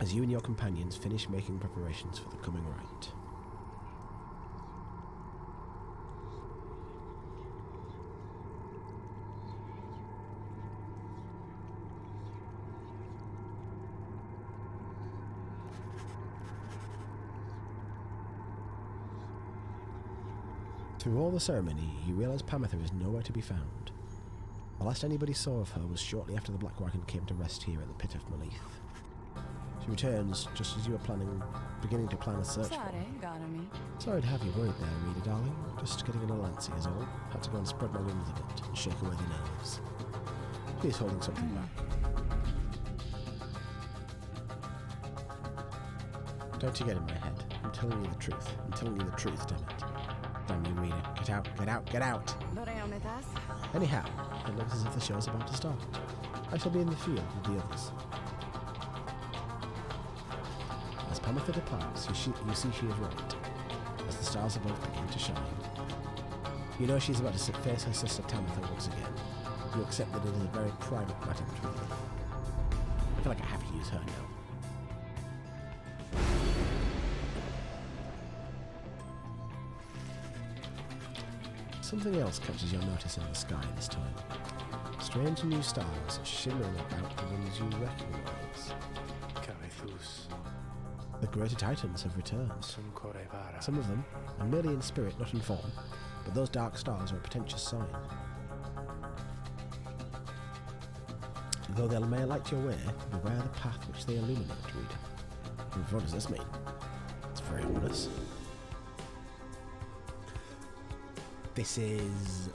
as you and your companions finish making preparations for the coming rite. Through all the ceremony, you realise Pamitha is nowhere to be found. The last anybody saw of her was shortly after the Black Wagon came to rest here at the Pit of Malith. She returns just as you are beginning to plan a search for her. Sorry to have you worried there, Rita, darling. Just getting a little antsy is all. Had to go and spread my wings a bit and shake away the nerves. She's holding something back. Don't you get in my head. I'm telling you the truth. I'm telling you the truth, damn it. Damn you, reader. Get out, get out, get out! Anyhow, it looks as if the show's about to start. I shall be in the field with the others. As Pamitha departs, you see she is right. As the stars above begin to shine, you know she's about to face her sister Tamitha once again. You accept that it is a very private matter between them. I feel like I have to use her now. Something else catches your notice in the sky this time. Strange new stars shimmering about the ones you recognise. The greater titans have returned. Some of them are merely in spirit, not in form, but those dark stars are a portentous sign. Though they may light your way, beware the path which they illuminate, reader. What does this mean? It's very ominous. This is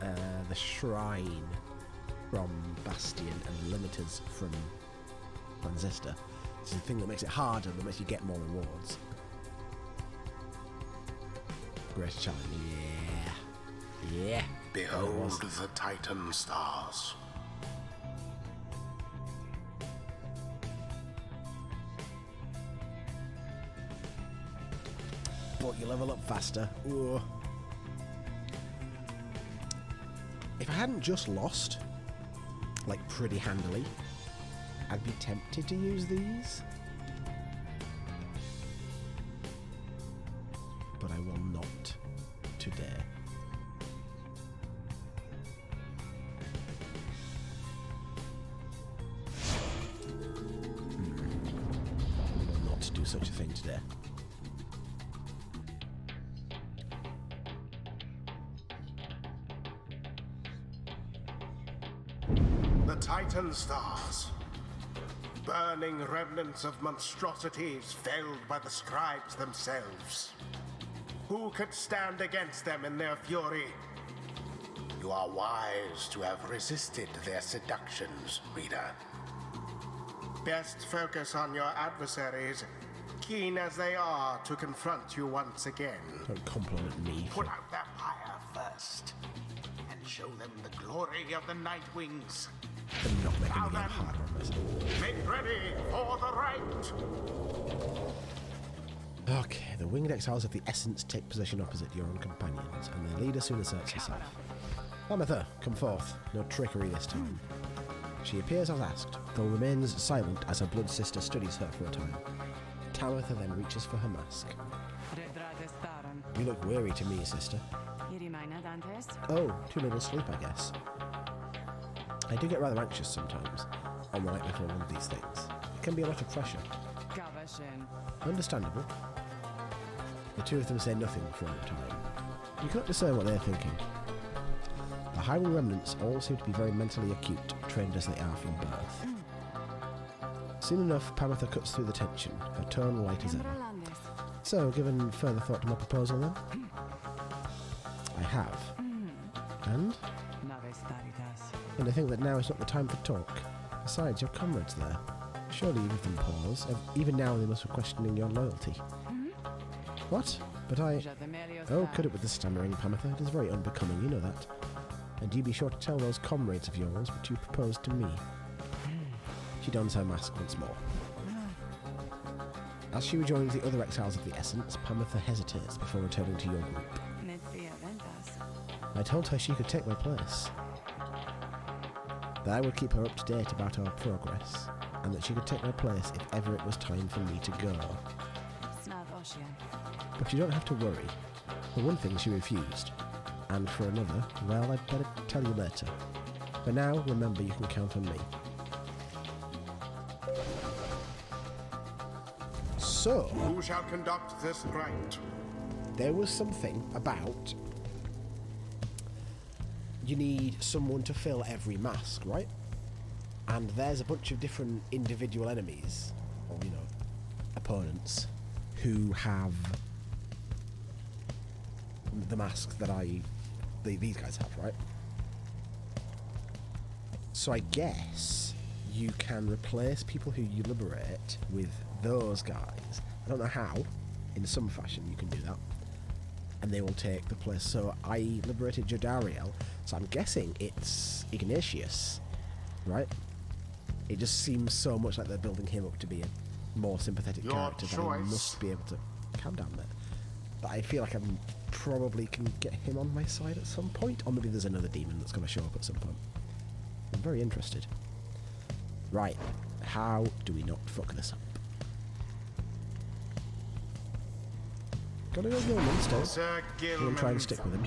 the shrine from Bastion and limiters from Transistor. It's the thing that makes it harder, that makes you get more rewards. Great challenge, yeah. Yeah. Behold the Titan stars. But you level up faster. Ooh. If I hadn't just lost, like pretty handily, I'd be tempted to use these. But I will not today. I will not do such a thing today. The Titan stars. Burning remnants of monstrosities felled by the scribes themselves. Who could stand against them in their fury? You are wise to have resisted their seductions, reader. Best focus on your adversaries, keen as they are to confront you once again. Don't compliment me. Put out their fire first, and show them the glory of the Night Wings. I'm not making the game harder on myself. Make ready for the right! Okay, the winged exiles of the Essence take position opposite your own companions, and their leader soon asserts herself. Pamitha, come forth. No trickery this time. She appears as asked, though remains silent as her blood sister studies her for a time. Tamitha then reaches for her mask. You look weary to me, sister. Oh, too little sleep, I guess. I do get rather anxious sometimes, on the night before one of these things. It can be a lot of pressure. Understandable. The two of them say nothing for a time. You cannot discern what they're thinking. The Highwing remnants all seem to be very mentally acute, trained as they are from birth. Soon enough, Pamitha cuts through the tension, her tone light as ever. So, given further thought to my proposal then? I have. And I think that now is not the time for talk. Besides, your comrades there. Surely you give them pause. Even now they must be questioning your loyalty. What? But I... Oh, cut it with the stammering, Pamitha. It is very unbecoming, you know that. And you be sure to tell those comrades of yours what you proposed to me. She dons her mask once more. As she rejoins the other exiles of the Essence, Pamitha hesitates before returning to your group. I told her she could take my place. That I would keep her up to date about our progress, and that she could take my place if ever it was time for me to go. But you don't have to worry. For one thing, she refused. And for another, well, I'd better tell you later. For now, remember you can count on me. So... Who shall conduct this rite? There was something about... You need someone to fill every mask, right? And there's a bunch of different individual enemies, or, you know, opponents, who have the mask that these guys have, right? So I guess you can replace people who you liberate with those guys. I don't know how. In some fashion you can do that. and they will take the place. So I liberated Jodariel, so I'm guessing it's Ignatius, right? It just seems so much like they're building him up to be a more sympathetic character that I must be able to calm down there. But I feel like I probably can get him on my side at some point, or maybe there's another demon that's going to show up at some point. I'm very interested. Right, how do we not fuck this up? Gotta go Gilman still. Sir I'm gonna try and stick with him.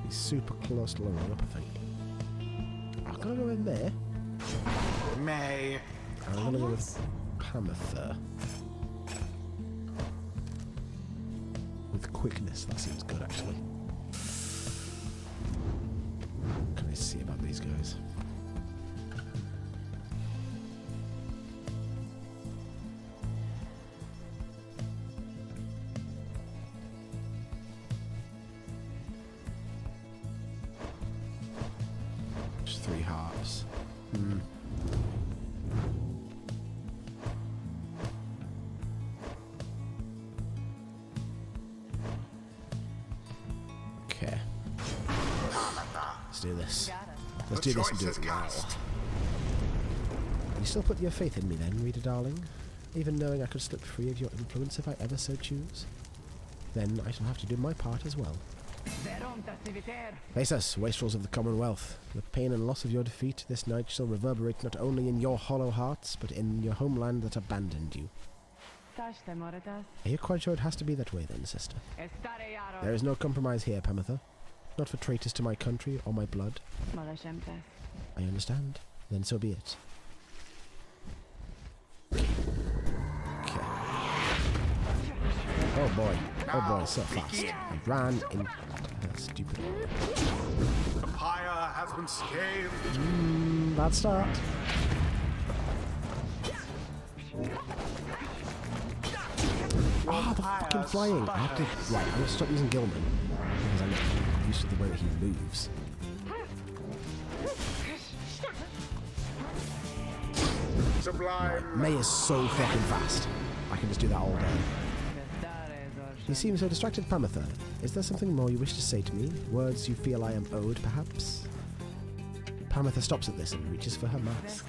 He's super close to leveling up, I think. I'm gonna go in there. May. I'm gonna go with Pamather. With quickness, that seems good actually. What can I see about these guys? Just 3 hearts. Okay. Let's do this. Let's do this and do it well. You still put your faith in me then, reader darling? Even knowing I could slip free of your influence if I ever so choose? Then I shall have to do my part as well. Face us, wastrels of the Commonwealth. The pain and loss of your defeat this night shall reverberate not only in your hollow hearts, but in your homeland that abandoned you. Are you quite sure it has to be that way then, sister? There is no compromise here, Pamather. Not for traitors to my country or my blood. I understand. Then so be it. Okay. Oh boy, so fast. I ran in that stupid... The pyre has been scaled. Bad start. Oh, the fucking flying. I have to... Right, I'm going to stop using Gilman. Because I'm used to the way that he moves. Sublime. Right, May is so fucking fast. I can just do that all day. You seem so distracted, Pamather. Is there something more you wish to say to me? Words you feel I am owed, perhaps? Pamather stops at this and reaches for her mask.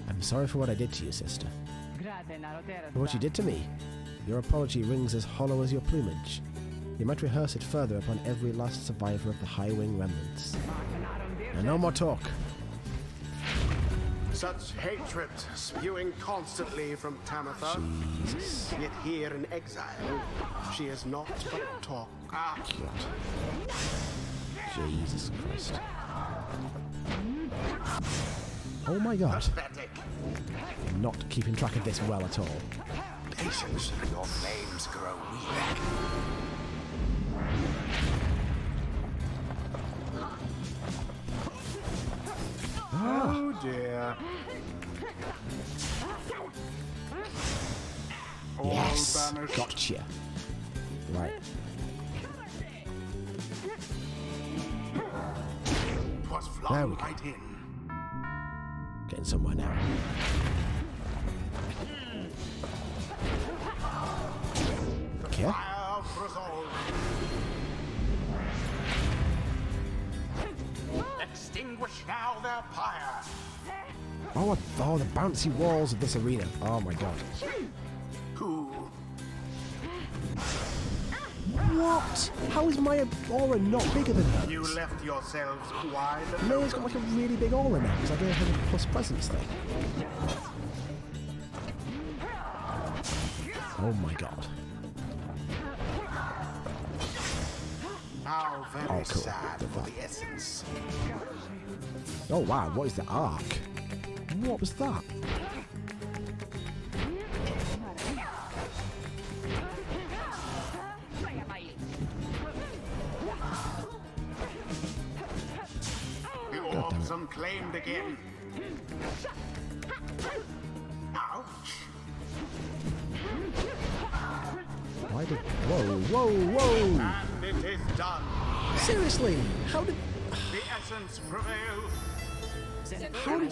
I'm sorry for what I did to you, sister. For what you did to me. Your apology rings as hollow as your plumage. You might rehearse it further upon every last survivor of the High Wing remnants. Now no more talk. Such hatred spewing constantly from Tamatha. Jesus. Yet here in exile, she is not but talk. God. Jesus Christ. Oh my God. Pathetic. I'm not keeping track of this well at all. Patience, your flames grow weak. Oh dear. Yes! Gotcha. Right. Was There flung we go. right in. Getting somewhere now. Okay. Fire of resolve. Extinguish now their pyre. Oh, the bouncy walls of this arena. Oh my God. Who? What? How is my aura not bigger than hers? You left yourselves wide Maya's got like a really big aura now because I gave her the plus presence thing. Oh my God. How very Oh, cool. sad for the essence. Oh wow, what is the arc? What was that? The orbs unclaimed again. Ouch. Why did... Whoa! And it is done. Seriously? How did The essence prevails.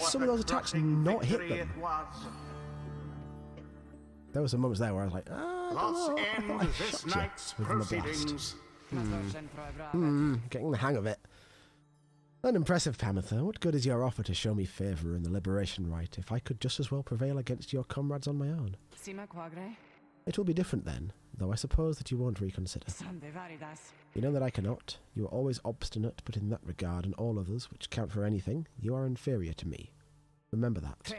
some of those attacks not hit them? It was. There were some moments there where I was like, I don't Thus know. end this night's with my blast. proceedings. Getting the hang of it. Unimpressive, Pamitha. What good is your offer to show me favour in the liberation rite if I could just as well prevail against your comrades on my own? It will be different then, though I suppose that you won't reconsider. You know that I cannot. You are always obstinate, but in that regard and all others, which count for anything, you are inferior to me. Remember that.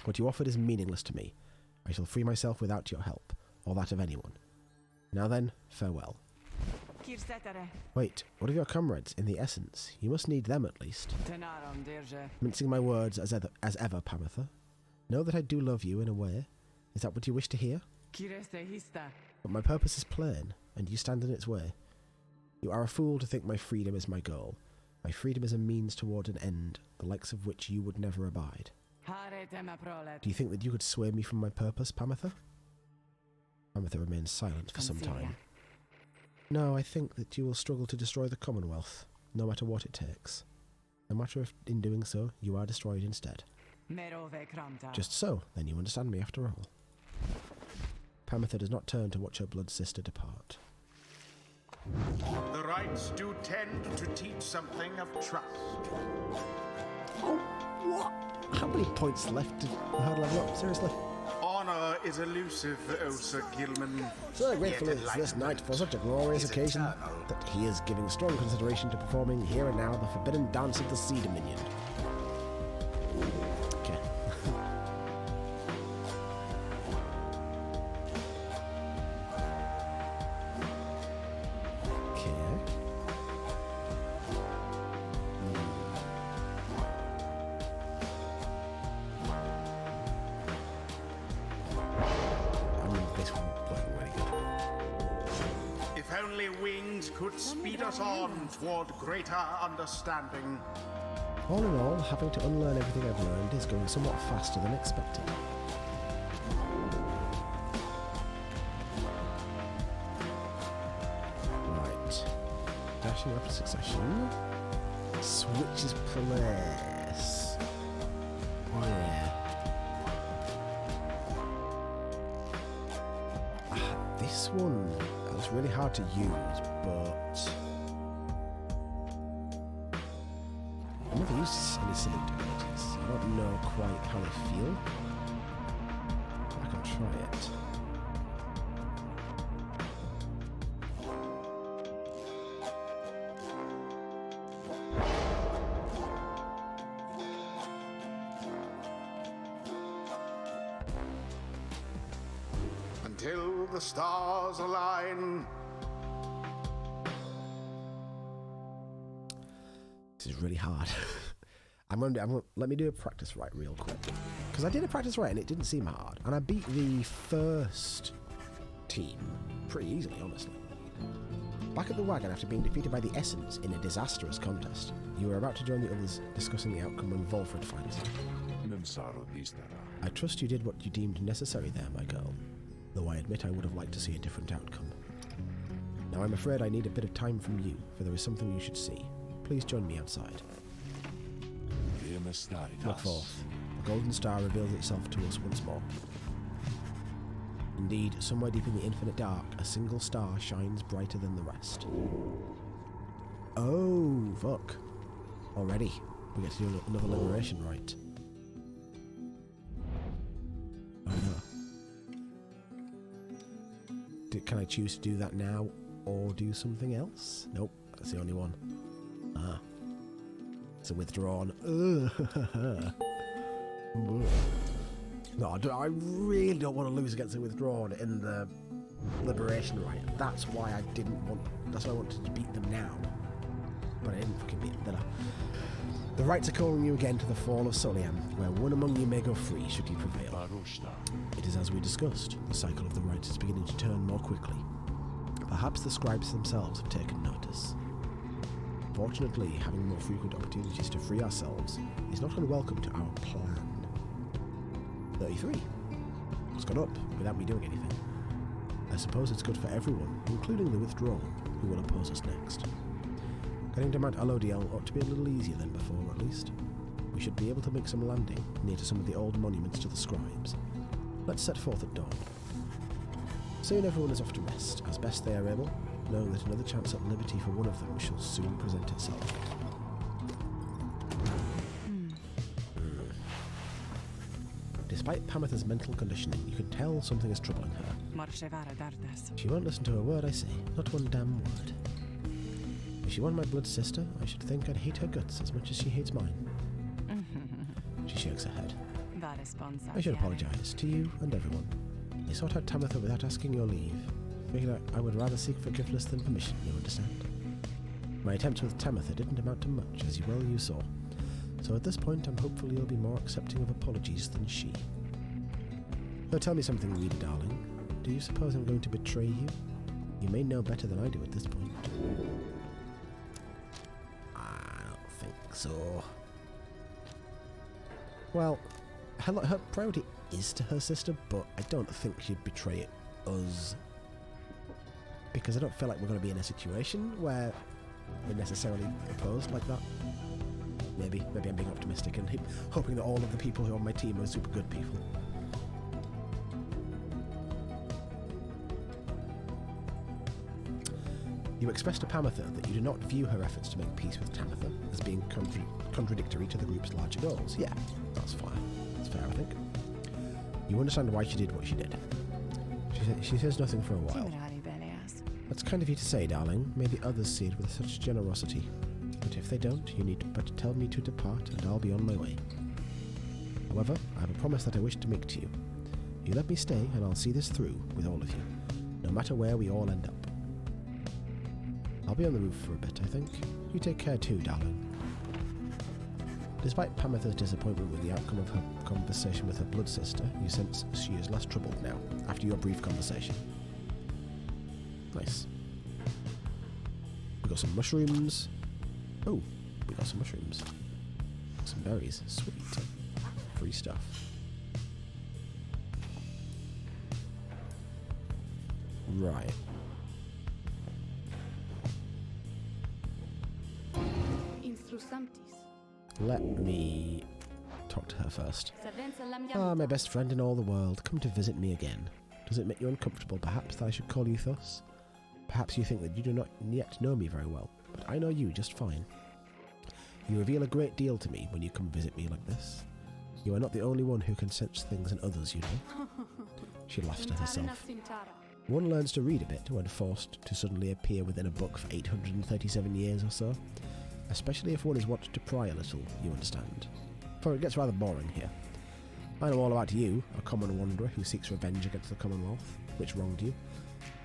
What you offered is meaningless to me. I shall free myself without your help, or that of anyone. Now then, farewell. Wait, what of your comrades, in the essence? You must need them at least. Mincing my words as ever, Pamitha. Know that I do love you in a way. Is that what you wish to hear? But my purpose is plain, and you stand in its way. You are a fool to think my freedom is my goal. My freedom is a means toward an end, the likes of which you would never abide. Do you think that you could sway me from my purpose, Pamitha? Pamitha remains silent for some time. No, I think that you will struggle to destroy the Commonwealth, no matter what it takes. No matter if, in doing so, you are destroyed instead. Just so, then you understand me after all. Pamitha does not turn to watch her blood sister depart. The rites do tend to teach something of trust. Oh, what? How many points left to hard level up? Seriously? Honor is elusive, O Sir Gilman. So grateful is this night for such a glorious occasion that he is giving strong consideration to performing here and now the forbidden dance of the Sea Dominion. Okay. If only wings could speed us on toward greater understanding. All in all, having to unlearn everything I've learned is going somewhat faster than expected. Right. Dashing after succession. Switches place. Yeah. This one is really hard to use, but I've never used any salute abilities. I don't know quite how they feel. I can try it. Until the stars align. This is really hard. Let me do a practice right real quick. Because I did a practice right and it didn't seem hard. And I beat the first team pretty easily, honestly. Back at the wagon after being defeated by the Essence in a disastrous contest, you were about to join the others discussing the outcome when Volfred finds you. I trust you did what you deemed necessary there, my girl. Though I admit I would have liked to see a different outcome. Now I'm afraid I need a bit of time from you, for there is something you should see. Please join me outside. Look forth. The golden star reveals itself to us once more. Indeed, somewhere deep in the infinite dark, a single star shines brighter than the rest. Oh, fuck. Already, we get to do another liberation rite. Oh no. Can I choose to do that now, or do something else? Nope, that's the only one. Ah. It's a withdrawn. No, I really don't want to lose against a withdrawn in the liberation rite. That's why I didn't want. That's why I wanted to beat them now. But I didn't fucking beat them, did I? The rites are calling you again to the fall of Soliam, where one among you may go free should you prevail. It is as we discussed. The cycle of the rites is beginning to turn more quickly. Perhaps the scribes themselves have taken notice. Fortunately, having more frequent opportunities to free ourselves is not unwelcome to our plan. 33. It's gone up without me doing anything. I suppose it's good for everyone, including the withdrawn, who will oppose us next. Getting to Mount Alodiel ought to be a little easier than before, at least. We should be able to make some landing near to some of the old monuments to the scribes. Let's set forth at dawn. Soon everyone is off to rest, as best they are able, knowing that another chance at liberty for one of them shall soon present itself. Despite Pamitha's mental conditioning, you can tell something is troubling her. She won't listen to a word I say, not one damn word. If she were my blood sister, I should think I'd hate her guts as much as she hates mine. She shakes her head. I should apologise to you and everyone. I sought out Tamitha without asking your leave. Figured I would rather seek forgiveness than permission, you understand? My attempts with Tamitha didn't amount to much, as you saw. So at this point, I'm hopeful you'll be more accepting of apologies than she. So tell me something, Reader darling. Do you suppose I'm going to betray you? You may know better than I do at this point. I don't think so. Well, her priority is to her sister, but I don't think she'd betray us. Because I don't feel like we're going to be in a situation where we're necessarily opposed like that. Maybe I'm being optimistic and hoping that all of the people who are on my team are super good people. You express to Pamitha that you do not view her efforts to make peace with Tamitha as being contradictory to the group's larger goals. Yeah, that's fine. That's fair, I think. You understand why she did what she did. She says nothing for a while. That's kind of you to say, darling. May the others see it with such generosity. But if they don't, you need but tell me to depart, and I'll be on my way. However, I have a promise that I wish to make to you. You let me stay, and I'll see this through with all of you, no matter where we all end up. I'll be on the roof for a bit, I think. You take care too, darling. Despite Pamitha's disappointment with the outcome of her conversation with her blood sister, you sense she is less troubled now, after your brief conversation. Nice. We got some mushrooms. Oh, we got some mushrooms. Some berries. Sweet. Free stuff. Right. Let me talk to her first. Ah, my best friend in all the world, come to visit me again. Does it make you uncomfortable, perhaps, that I should call you thus? Perhaps you think that you do not yet know me very well, but I know you just fine. You reveal a great deal to me when you come visit me like this. You are not the only one who can sense things in others, you know. She laughs to herself. One learns to read a bit when forced to suddenly appear within a book for 837 years or so. Especially if one is wont to pry a little, you understand. For it gets rather boring here. I know all about you, a common wanderer who seeks revenge against the Commonwealth, which wronged you,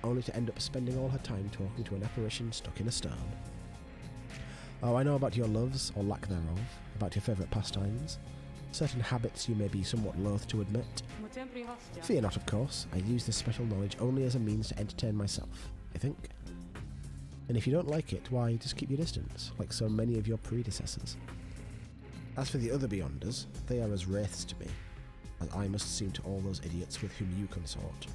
only to end up spending all her time talking to an apparition stuck in a stone. Oh, I know about your loves, or lack thereof, about your favourite pastimes, certain habits you may be somewhat loath to admit. Fear not, of course, I use this special knowledge only as a means to entertain myself, I think. And if you don't like it, why, just keep your distance, like so many of your predecessors. As for the other Beyonders, they are as wraiths to me, as I must seem to all those idiots with whom you consort.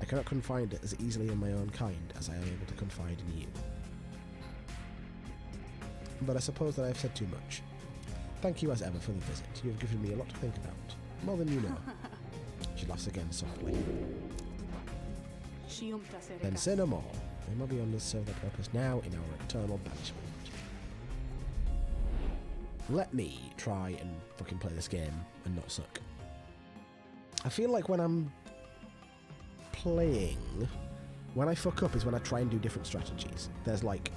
I cannot confide as easily in my own kind as I am able to confide in you. But I suppose that I have said too much. Thank you as ever for the visit. You have given me a lot to think about, more than you know. She laughs again softly. Then say no more. May my Beyonders serve their purpose now in our eternal banishment. Let me try and fucking play this game and not suck. I feel like when I'm playing, when I fuck up is when I try and do different strategies. There's like,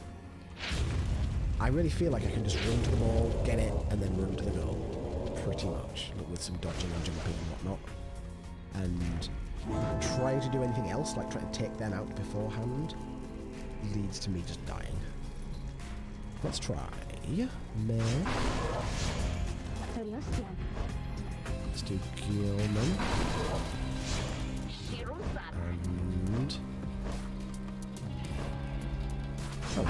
I really feel like I can just run to the ball, get it, and then run to the goal. Pretty much, with some dodging and jumping and whatnot. And trying to do anything else, like trying to take them out beforehand, leads to me just dying. Let's try. Meh. Let's do Gilman. And... oh.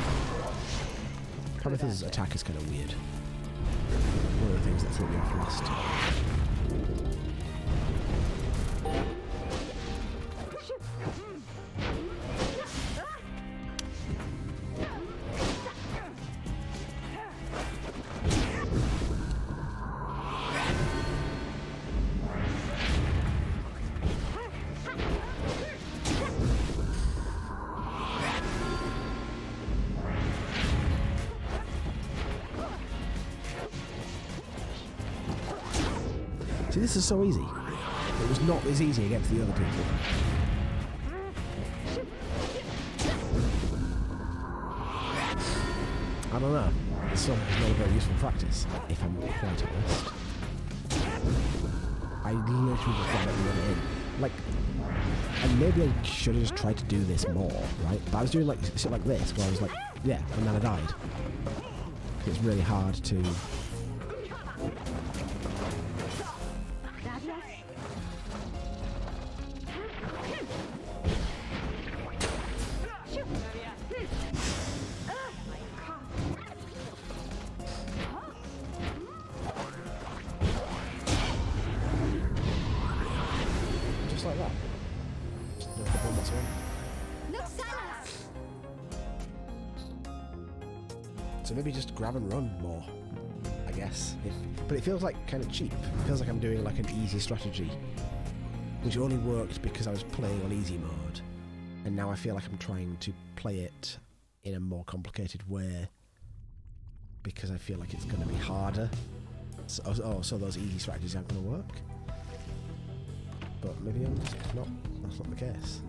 Pamitha's attack is kind of weird. One of the things that threw me off last. See, this is so easy. It was not as easy against the other people. I don't know. It's still not a very useful practice, if I'm quite honest. I literally just got it run in. Like, and maybe I should have just tried to do this more, right? But I was doing like shit like this, where I was like, yeah, and then I died. It's really hard to... Just like that. No problem whatsoever. So maybe just grab and run more, I guess. But it feels like kind of cheap. It feels like I'm doing like an easy strategy, which only worked because I was playing on easy mode, and now I feel like I'm trying to play it in a more complicated way because I feel like it's going to be harder. So those easy strategies aren't going to work. But maybe I'm just not. That's not the case.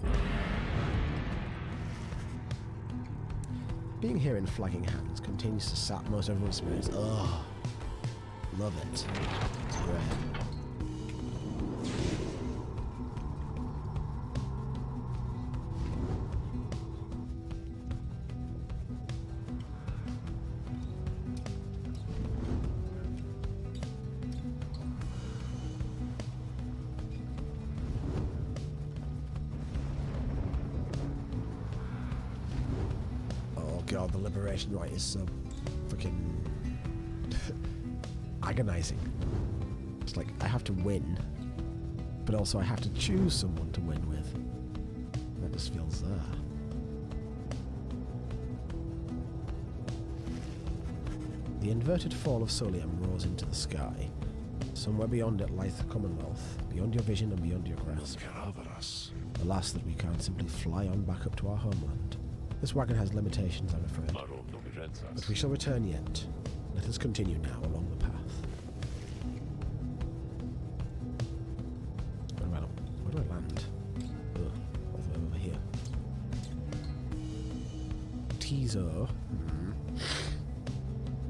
Being here in Flagging Hands continues to sap most everyone's spirits. Oh, love it. It's great. God, the liberation rite is so freaking agonizing. It's like I have to win, but also I have to choose someone to win with. That just feels The inverted fall of Solium roars into the sky. Somewhere beyond it lies the Commonwealth, beyond your vision and beyond your grasp. Alas, that we can't simply fly on back up to our homeland. This wagon has limitations, I'm afraid. But we shall return yet. Let us continue now along the path. Where do I land? All the way over here. Tizo.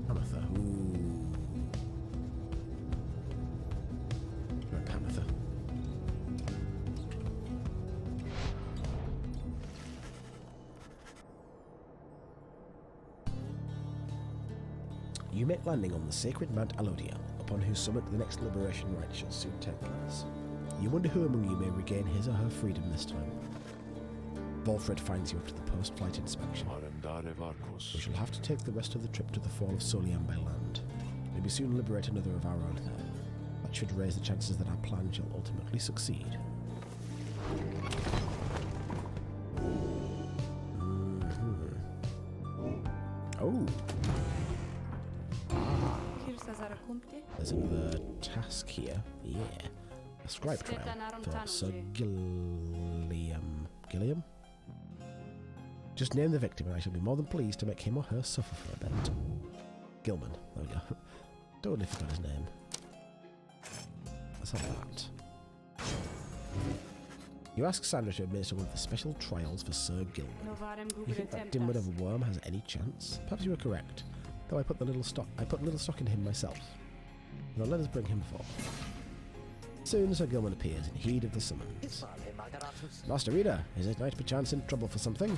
Pamatha. Ooh. Right, Pamatha. You make landing on the sacred Mount Alodia, upon whose summit the next liberation rite shall soon take place. You wonder who among you may regain his or her freedom this time. Volfred finds you after the post-flight inspection. We shall have to take the rest of the trip to the fall of Soliam by land. Maybe soon liberate another of our own there. That should raise the chances that our plan shall ultimately succeed. Oh! There's another task here. Yeah. A scribe trial for Sir Gilliam. Gilliam? Just name the victim and I shall be more than pleased to make him or her suffer for a bit. Gilman. There we go. Totally forgot his name. Let's have that. You ask Sandra to administer one of the special trials for Sir Gilman. You think that dimwit of a worm has any chance? Perhaps you are correct. Though I put little stock in him myself. Now let us bring him forth. Soon Sir Gilman appears in heed of the summons. Master Reader, is it knight perchance in trouble for something?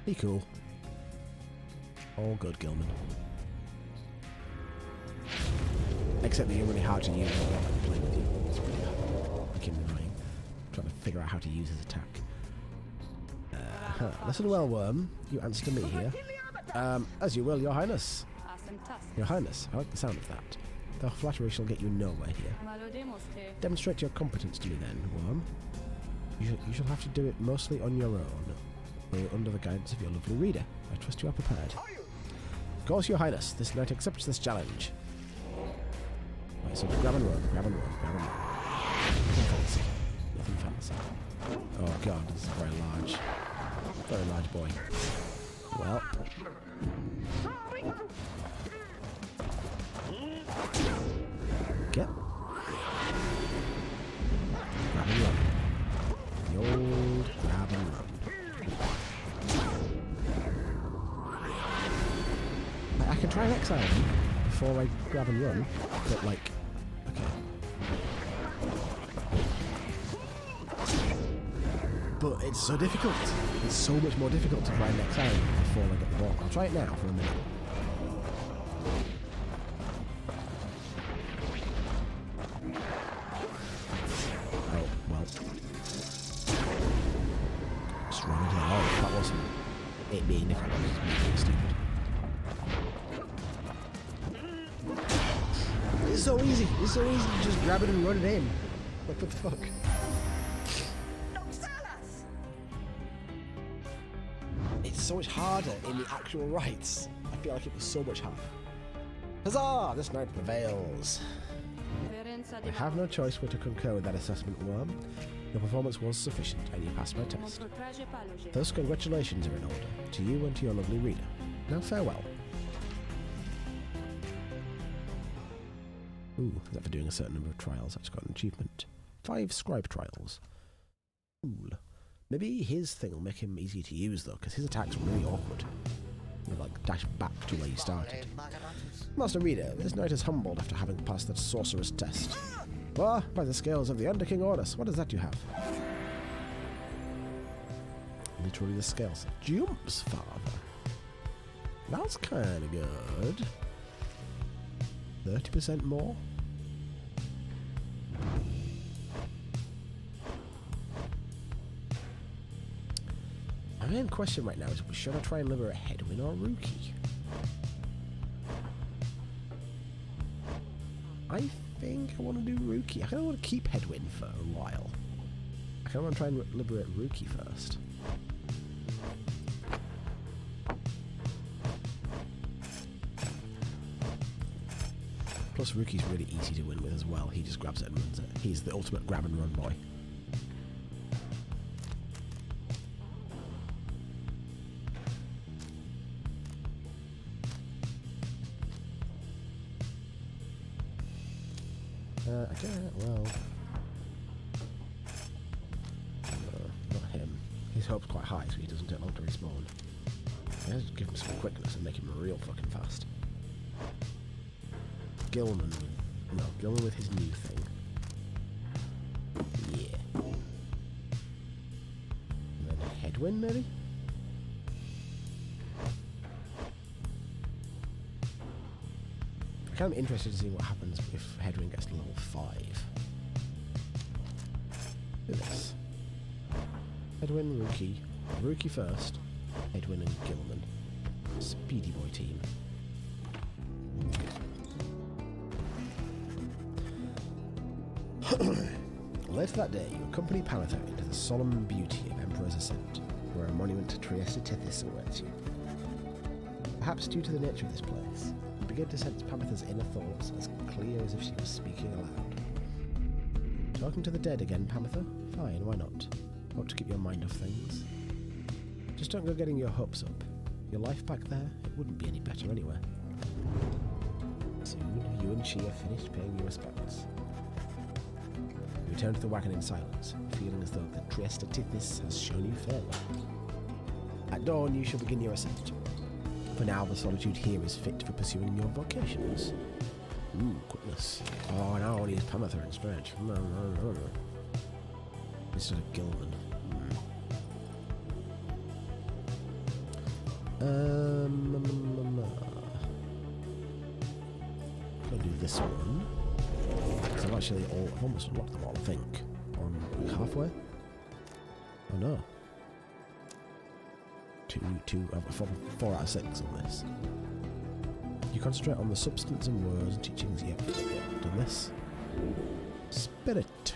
Be cool. All good, Gilman. Except that you're really hard to use while I'm playing with you. It's really hard. Like annoying. Trying to figure out how to use his attack. Listen well, Worm. You answer to me here. As you will, Your Highness. Your Highness, I like the sound of that. Though flattery shall get you nowhere here. Demonstrate your competence to me then, Worm. You shall have to do it mostly on your own, though under the guidance of your lovely reader. I trust you are prepared. Of course, Your Highness, this knight accepts this challenge. Right, so grab and run, grab and run, grab and run. Nothing fancy. Nothing fancy. Oh god, this is very large boy. Well, Get. Grab and run. The old grab and run. I can try and exile him before I grab and run, but like, okay. But it's so difficult. It's so much more difficult to try and exile him before I get the ball. I'll try it now for a minute. Oh, well. Just run into the hole. That wasn't it being difficult. It was being stupid. It's so easy. It's so easy to just grab it and run it in. Like, what the fuck? It's so much harder in the actual rights. I feel like it was so much harder. Huzzah! This knight prevails. I have no choice but to concur with that assessment, Worm. Your performance was sufficient, and you passed my test. Thus, congratulations are in order, to you and to your lovely reader. Now farewell. Ooh, is that for doing a certain number of trials? I've just got an achievement. 5 scribe trials. Cool. Maybe his thing will make him easy to use, though, because his attack's really awkward. You like dash back to where you started. Master Reader, this knight is humbled after having passed that sorcerer's test. Ah, by the scales of the Under King Orders, what is that you have? Literally the scales. Jumps, father. That's kind of good. 30% more? My main question right now is, should I try and liberate Hedwyn or Rookie? I think I want to do Rookie. I kind of want to keep Hedwyn for a while. I kind of want to try and liberate Rookie first. Plus, Rookie's really easy to win with as well. He just grabs it and runs it. He's the ultimate grab and run boy. Well... not him. His hope's quite high, so he doesn't take long to respawn. I have to give him some quickness and make him real fucking fast. Gilman. No, Gilman with his new thing. Yeah. And then Hedwyn, maybe? I'm kind of interested to see what happens if Hedwyn gets to level 5. Do this. Hedwyn, Rookie. Rookie first. Hedwyn and Gilman. Speedy boy team. Later that day, you accompany Panther into the solemn beauty of Emperor's Ascent, where a monument to Trieste Tithys awaits you. Perhaps due to the nature of this place, you begin to sense Panther's inner thoughts as clear as if she was speaking aloud. Talking to the dead again, Panther? Fine, why not? Want to keep your mind off things? Just don't go getting your hopes up. Your life back there, it wouldn't be any better anyway. Soon, you and she have finished paying your respects. You return to the wagon in silence, feeling as though the Trieste Tithys has shown you favour. At dawn, you shall begin your ascent. For now, the solitude here is fit for pursuing your vocations. Ooh, quickness. Oh, now I need Panther and Stretch. Instead of Gilman. I'll do this one. So I've actually I've almost unlocked them all, I think. On halfway? Oh no. Four out of 6 on this. You concentrate on the substance and words and teachings. Yep, done this. Spirit.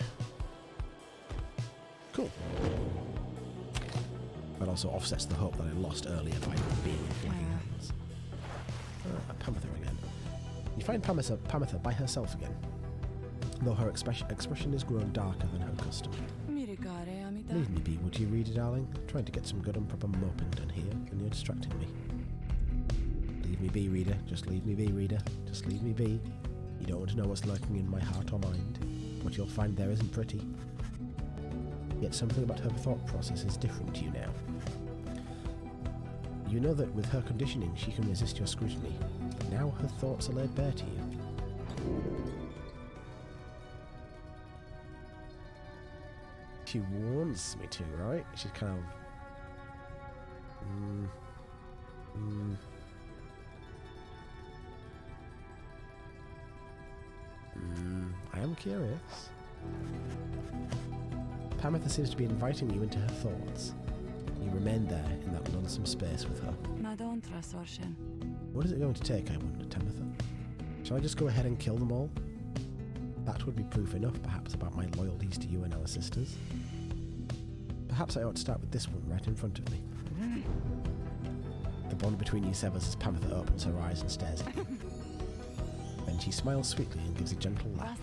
Cool. That also offsets the hope that I lost earlier by being in flying hands. Panther again. You find Panther by herself again, though her expression is grown darker than her custom. Leave me be, would you, reader darling? I'm trying to get some good and proper moping done here, and you're distracting me. Leave me be, reader. Just leave me be, reader. Just leave me be. You don't want to know what's lurking in my heart or mind. What you'll find there isn't pretty. Yet something about her thought process is different to you now. You know that with her conditioning she can resist your scrutiny, but now her thoughts are laid bare to you. She wants me to, right? She's kind of... I am curious. Pamitha seems to be inviting you into her thoughts. You remain there in that lonesome space with her. What is it going to take, I wonder, Tamitha? Shall I just go ahead and kill them all? That would be proof enough, perhaps, about my loyalties to you and our sisters. Perhaps I ought to start with this one right in front of me. The bond between you severs as Pamitha opens her eyes and stares at you. Then she smiles sweetly and gives a gentle laugh.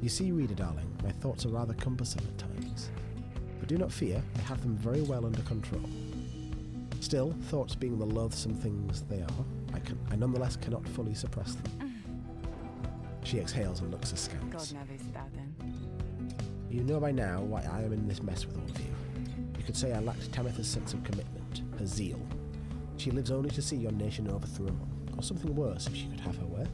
You see, reader darling, my thoughts are rather cumbersome at times. But do not fear, I have them very well under control. Still, thoughts being the loathsome things they are, I nonetheless cannot fully suppress them. She exhales and looks askance. You know by now why I am in this mess with all of you. You could say I lacked Tamitha's sense of commitment, her zeal. She lives only to see your nation overthrown, or something worse if she could have her way.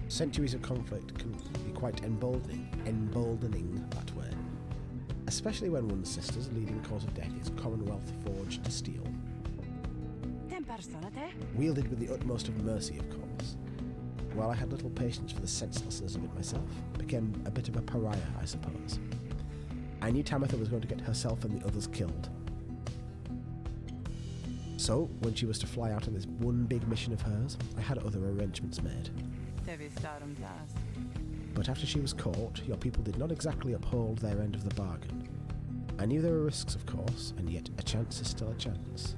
Centuries of conflict can be quite emboldening that way, especially when one's sister's leading cause of death is Commonwealth forged steel. Wielded with the utmost of mercy, of course. While I had little patience for the senselessness of it myself, became a bit of a pariah, I suppose. I knew Tamitha was going to get herself and the others killed. So, when she was to fly out on this one big mission of hers, I had other arrangements made. But after she was caught, your people did not exactly uphold their end of the bargain. I knew there were risks, of course, and yet a chance is still a chance.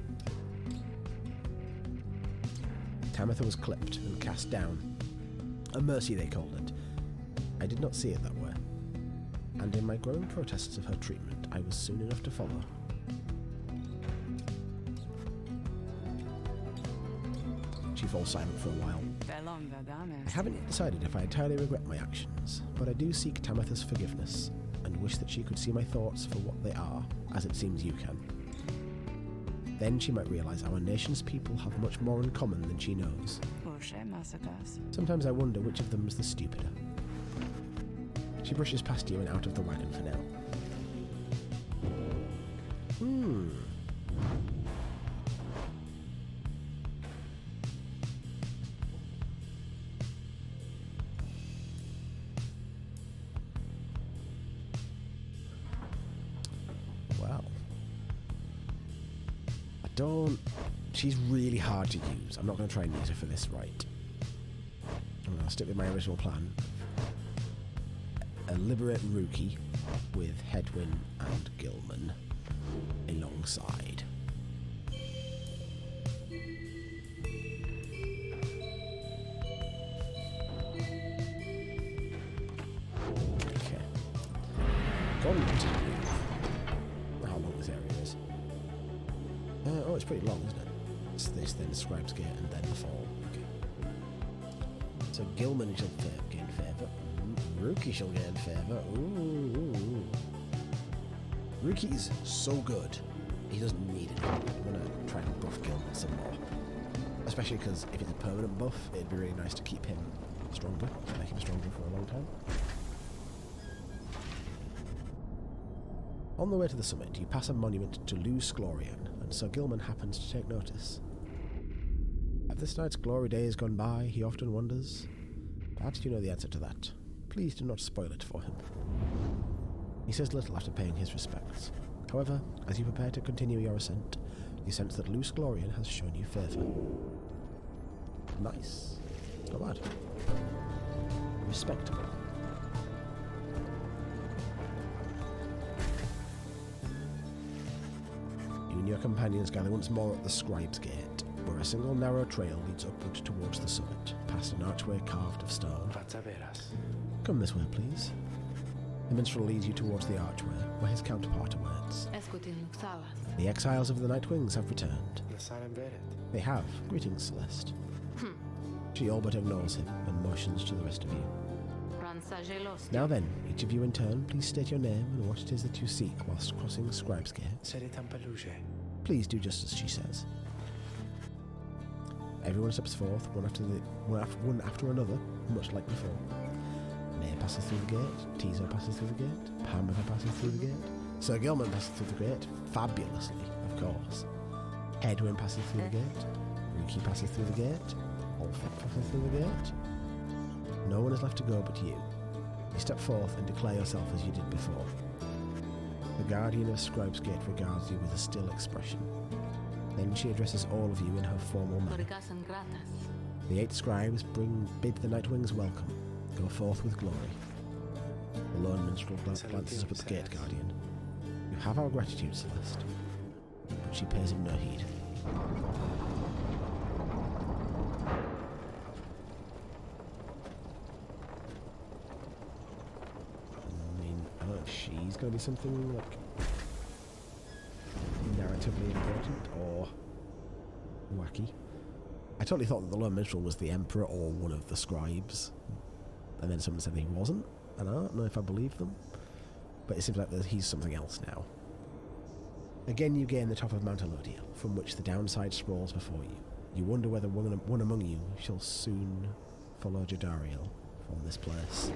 Tamitha was clipped and cast down. A mercy, they called it. I did not see it that way. And in my growing protests of her treatment, I was soon enough to follow. She falls silent for a while. I haven't yet decided if I entirely regret my actions, but I do seek Tamitha's forgiveness, and wish that she could see my thoughts for what they are, as it seems you can. Then she might realize our nation's people have much more in common than she knows. Sometimes I wonder which of them is the stupider. She brushes past you and out of the wagon for now. Well. She's really hard to use. I'm not going to try and use her for this, right? I'll stick with my original plan. Liberate Rookie with Hedwyn and Gilman alongside. Okay. Gone to how long this area is. Oh, it's pretty long, isn't it? It's this, then Scribe's Gate, and then the Fall. Okay. So Gilman shall gain favour. Rookie shall gain favour. Ooh. Rookie's so good, he doesn't need it. I'm going to try and buff Gilman some more. Especially because if it's a permanent buff, it'd be really nice to keep him stronger, make him stronger for a long time. On the way to the summit, you pass a monument to Luz Glorian, and Sir Gilman happens to take notice. Have this night's glory days gone by, he often wonders. Perhaps you know the answer to that. Please do not spoil it for him. He says little after paying his respects. However, as you prepare to continue your ascent, you sense that Luz Glorian has shown you favour. Nice. Not bad. Respectable. You and your companions gather once more at the Scribe's Gate, where a single narrow trail leads upward towards the summit, past an archway carved of stone. Come this way, please. The minstrel leads you towards the archway, where his counterpart awaits. The exiles of the Nightwings have returned. They have. Greetings, Celeste. She all but ignores him and motions to the rest of you. Now then, each of you in turn, please state your name and what it is that you seek whilst crossing Scribe's Gate. Please do just as she says. Everyone steps forth, one after another, much like before. May passes through the gate, Tizo passes through the gate, Pamela passes through the gate, Sir Gilman passes through the gate, fabulously, of course. Edwin passes through the gate, Ruki passes through the gate, Alfred passes through the gate. No one is left to go but you. You step forth and declare yourself as you did before. The Guardian of Scribe's Gate regards you with a still expression. Then she addresses all of you in her formal manner. The 8 scribes bid the Nightwings welcome. Go forth with glory. The lone minstrel glances up at the Gate Guardian. You have our gratitude, Celeste. But she pays him no heed. She's going to be something like narratively important or wacky. I totally thought that the lone minstrel was the emperor or one of the scribes, and then someone said that he wasn't, and I don't know if I believe them, but it seems like he's something else now. Again you gain the top of Mount Elodiel, from which the downside sprawls before you. You wonder whether one among you shall soon follow Jadariel from this place.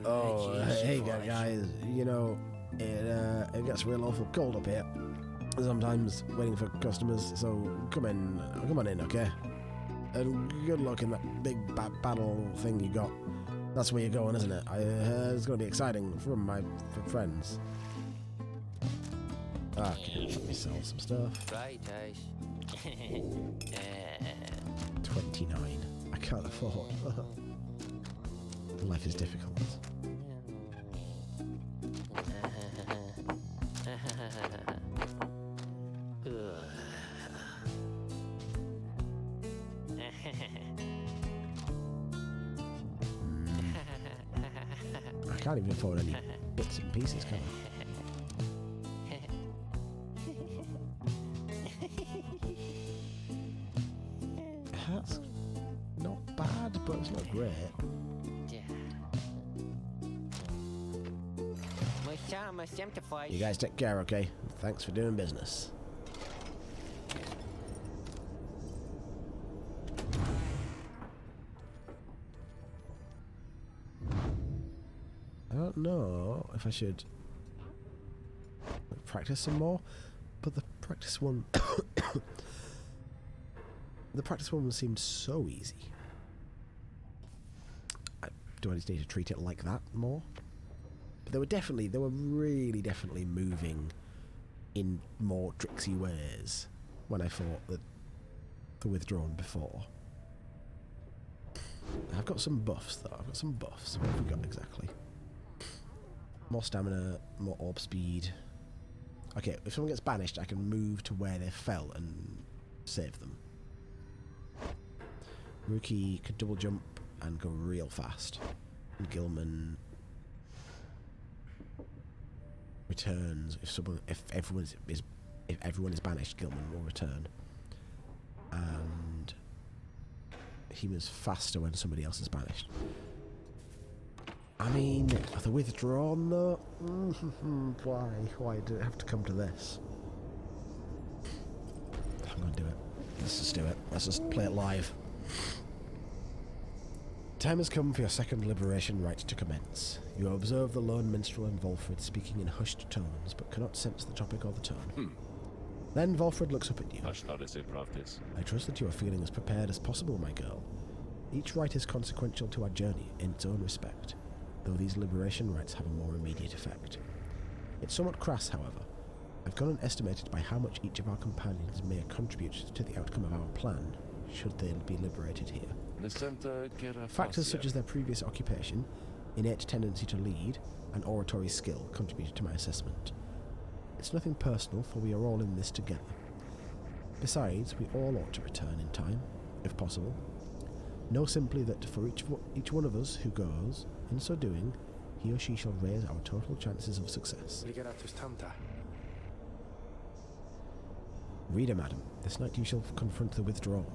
Oh, hey guys, you know, it gets real awful cold up here. Sometimes waiting for customers, so come on in, okay? And good luck in that big battle thing you got. That's where you're going, isn't it? It's going to be exciting for my friends. Okay, let me sell some stuff. 29. I can't afford. Life is difficult. I can't even afford any bits and pieces, can I? That's not bad, but it's not great. You guys take care, okay? Thanks for doing business. I don't know if I should practice some more, but the practice one seemed so easy. Do I just need to treat it like that more? But they were really definitely moving in more tricksy ways when I fought the Withdrawn before. I've got some buffs though. I've got some buffs. What have we got exactly? More stamina, more orb speed. Okay, if someone gets banished, I can move to where they fell and save them. Rookie could double jump and go real fast. And Gilman returns if everyone is banished. Gilman will return, and he moves faster when somebody else is banished. I mean, the Withdrawn though. Why did it have to come to this? I'm gonna do it. Let's just do it. Let's just play it live. Time has come for your second liberation rite to commence. You observe the lone minstrel and Volfred speaking in hushed tones, but cannot sense the topic or the tone. Then Volfred looks up at you. I trust that you are feeling as prepared as possible, my girl. Each rite is consequential to our journey in its own respect, though these liberation rites have a more immediate effect. It's somewhat crass, however. I've gone and estimated by how much each of our companions may contribute to the outcome of our plan, should they be liberated here. Factors such as their previous occupation, innate tendency to lead, and oratory skill contributed to my assessment. It's nothing personal, for we are all in this together. Besides, we all ought to return in time, if possible. Know simply that for each one of us who goes, in so doing, he or she shall raise our total chances of success. Reader, madam, this night you shall confront the withdrawn.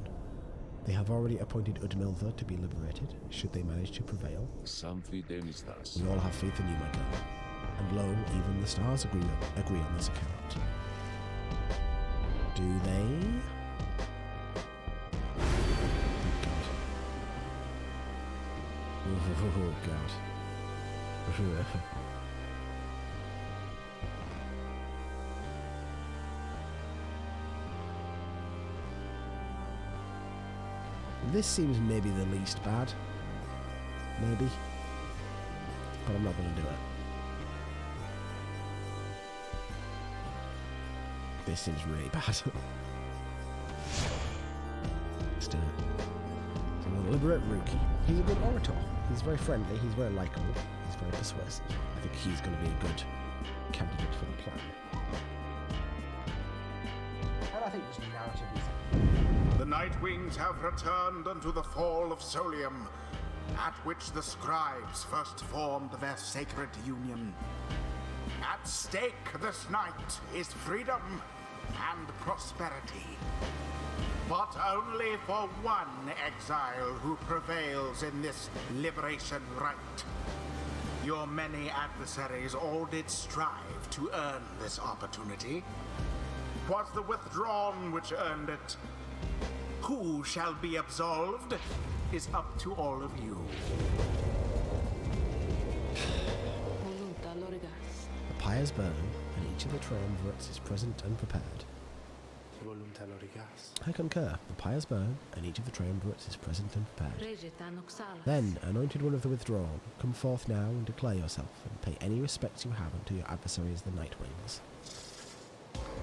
They have already appointed Udmiltha to be liberated, should they manage to prevail. We all have faith in you, my girl. And lo, even the stars agree on this account. Do they? Oh, God. This seems maybe the least bad. Maybe. But I'm not going to do it. This seems really bad. Let's do it. So we'll liberate Rookie. He's a good orator. He's very friendly. He's very likable. He's very persuasive. I think he's going to be a good candidate for the plan. And I think just narratively. The Nightwings have returned unto the fall of Solium, at which the scribes first formed their sacred union. At stake this night is freedom and prosperity. But only for one exile who prevails in this liberation rite. Your many adversaries all did strive to earn this opportunity. 'Twas the withdrawn which earned it. Who shall be absolved is up to all of you. The pyres burn, and each of the triumvirates is present and prepared. I concur. The pyres burn, and each of the triumvirates is present and prepared. Then, anointed one of the withdrawn, come forth now and declare yourself, and pay any respects you have unto your adversaries, the Nightwings.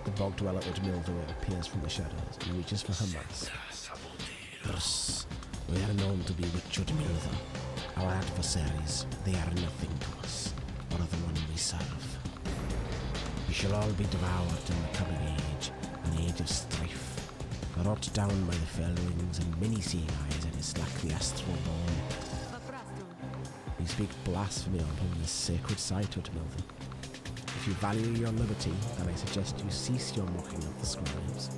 The bog dweller Udmiltha appears from the shadows and reaches for her mask. Thus, we are known to be witch Udmiltha. Our adversaries, they are nothing to us, or the one we serve. We shall all be devoured in the coming age, an age of strife, wrought down by the fellowings and many seeing eyes, and is like the astral bone. We speak blasphemy upon this sacred site, Udmiltha. If you value your liberty, then I suggest you cease your mocking of the scribes.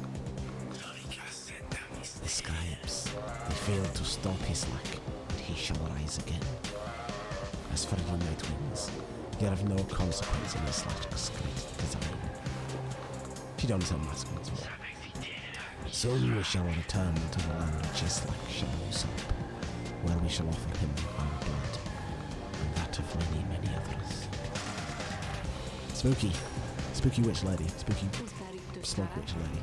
The scribes, they failed to stop his lack, but he shall rise again. As for you Nightwings, you have no consequence in this last great design. She dons her mask once more. Soon we shall return to the land which is like shallow soap, where we shall offer him our blood, and that of many, many others. Spooky. Spooky witch lady. Spooky smoke witch lady.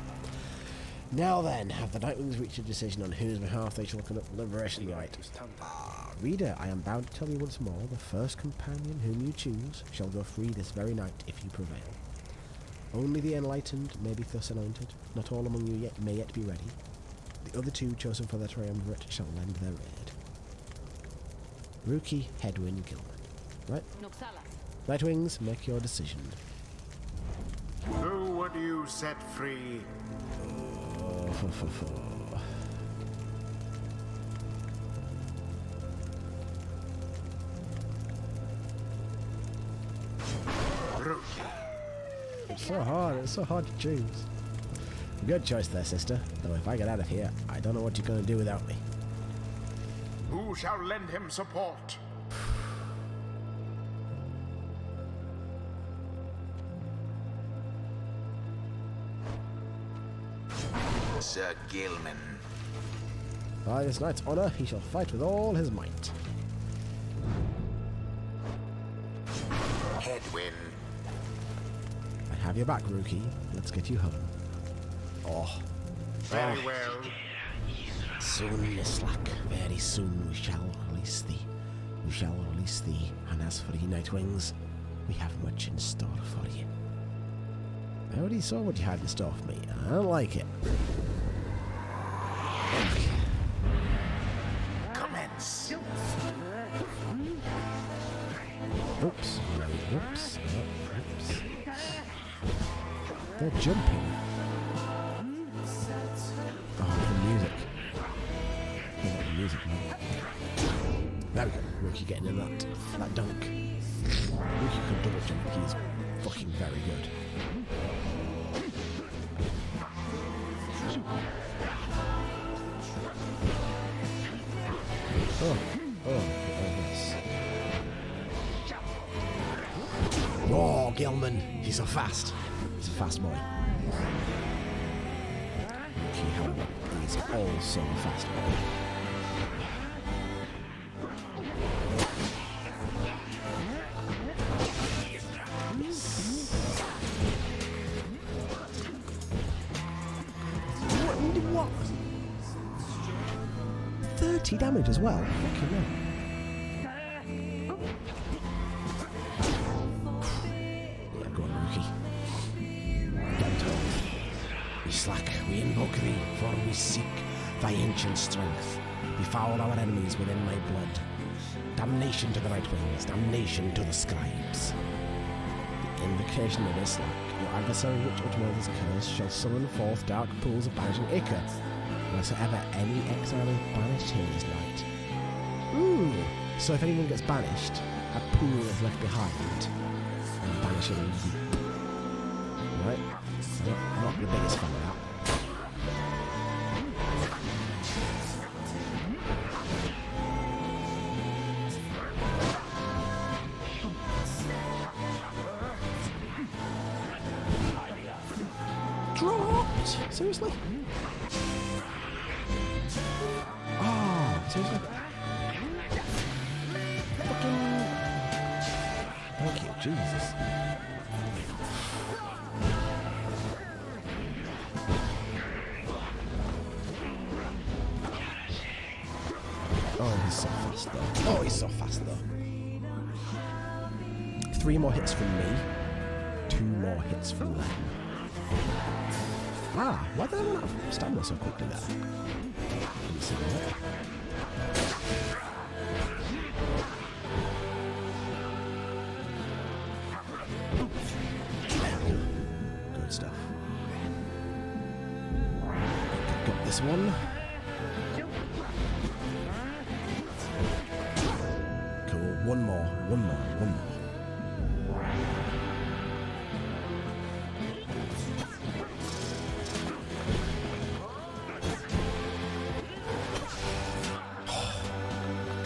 Now then, have the Nightwings reached a decision on whose behalf they shall conduct the liberation rite? Reader, I am bound to tell you once more, the first companion whom you choose shall go free this very night if you prevail. Only the enlightened may be thus anointed. Not all among you may yet be ready. The other two chosen for their triumvirate shall lend their aid. Rookie, Hedwyn, Gilman. Right? Nightwings, make your decision. Who would you set free? Rookie. It's so hard to choose. Good choice there, sister. Though if I get out of here, I don't know what you're going to do without me. Who shall lend him support? Sir Gilman. By this night's honour, he shall fight with all his might. Hedwyn. I have your back, Rookie. Let's get you home. Oh. Very well. Soon, Nislack, very soon we shall release thee. We shall release thee, and as for ye Nightwings, we have much in store for you. I already saw what you had in store for me, and I don't like it. Commence. Oops. Oops. Oops. They're jumping. Oh, the music. easy. There we go. Rookie getting in that dunk. Rookie could double jump. He's fucking very good. Yes. Oh, Gilman. He's so fast. He's a fast boy. Rookie, however, is also a fast boy. What? 30 damage as well. Fucking hell. Yeah, go on, Rookie. Don't hold. We slack, we invoke thee, for we seek thy ancient strength. Befoul our enemies within thy blood. Damnation to the Nightwings, damnation to the Scribes. The invocation of this, your adversary which utmost curse shall summon forth dark pools of banishing ichor, wheresoever any exile is banished here this night. Ooh! So if anyone gets banished, a pool is left behind, and banishing them deep. Right? I'm not the biggest fan of that. Dropped! Seriously? Oh, seriously? Fucking... Thank you, Jesus. Oh, he's so fast though. Oh, he's so fast though. 3 more hits from me. 2 more hits from them. Ah, why did I run out of stamina so quickly there? Didn't see that. Good stuff. Got this one. Cool. One more.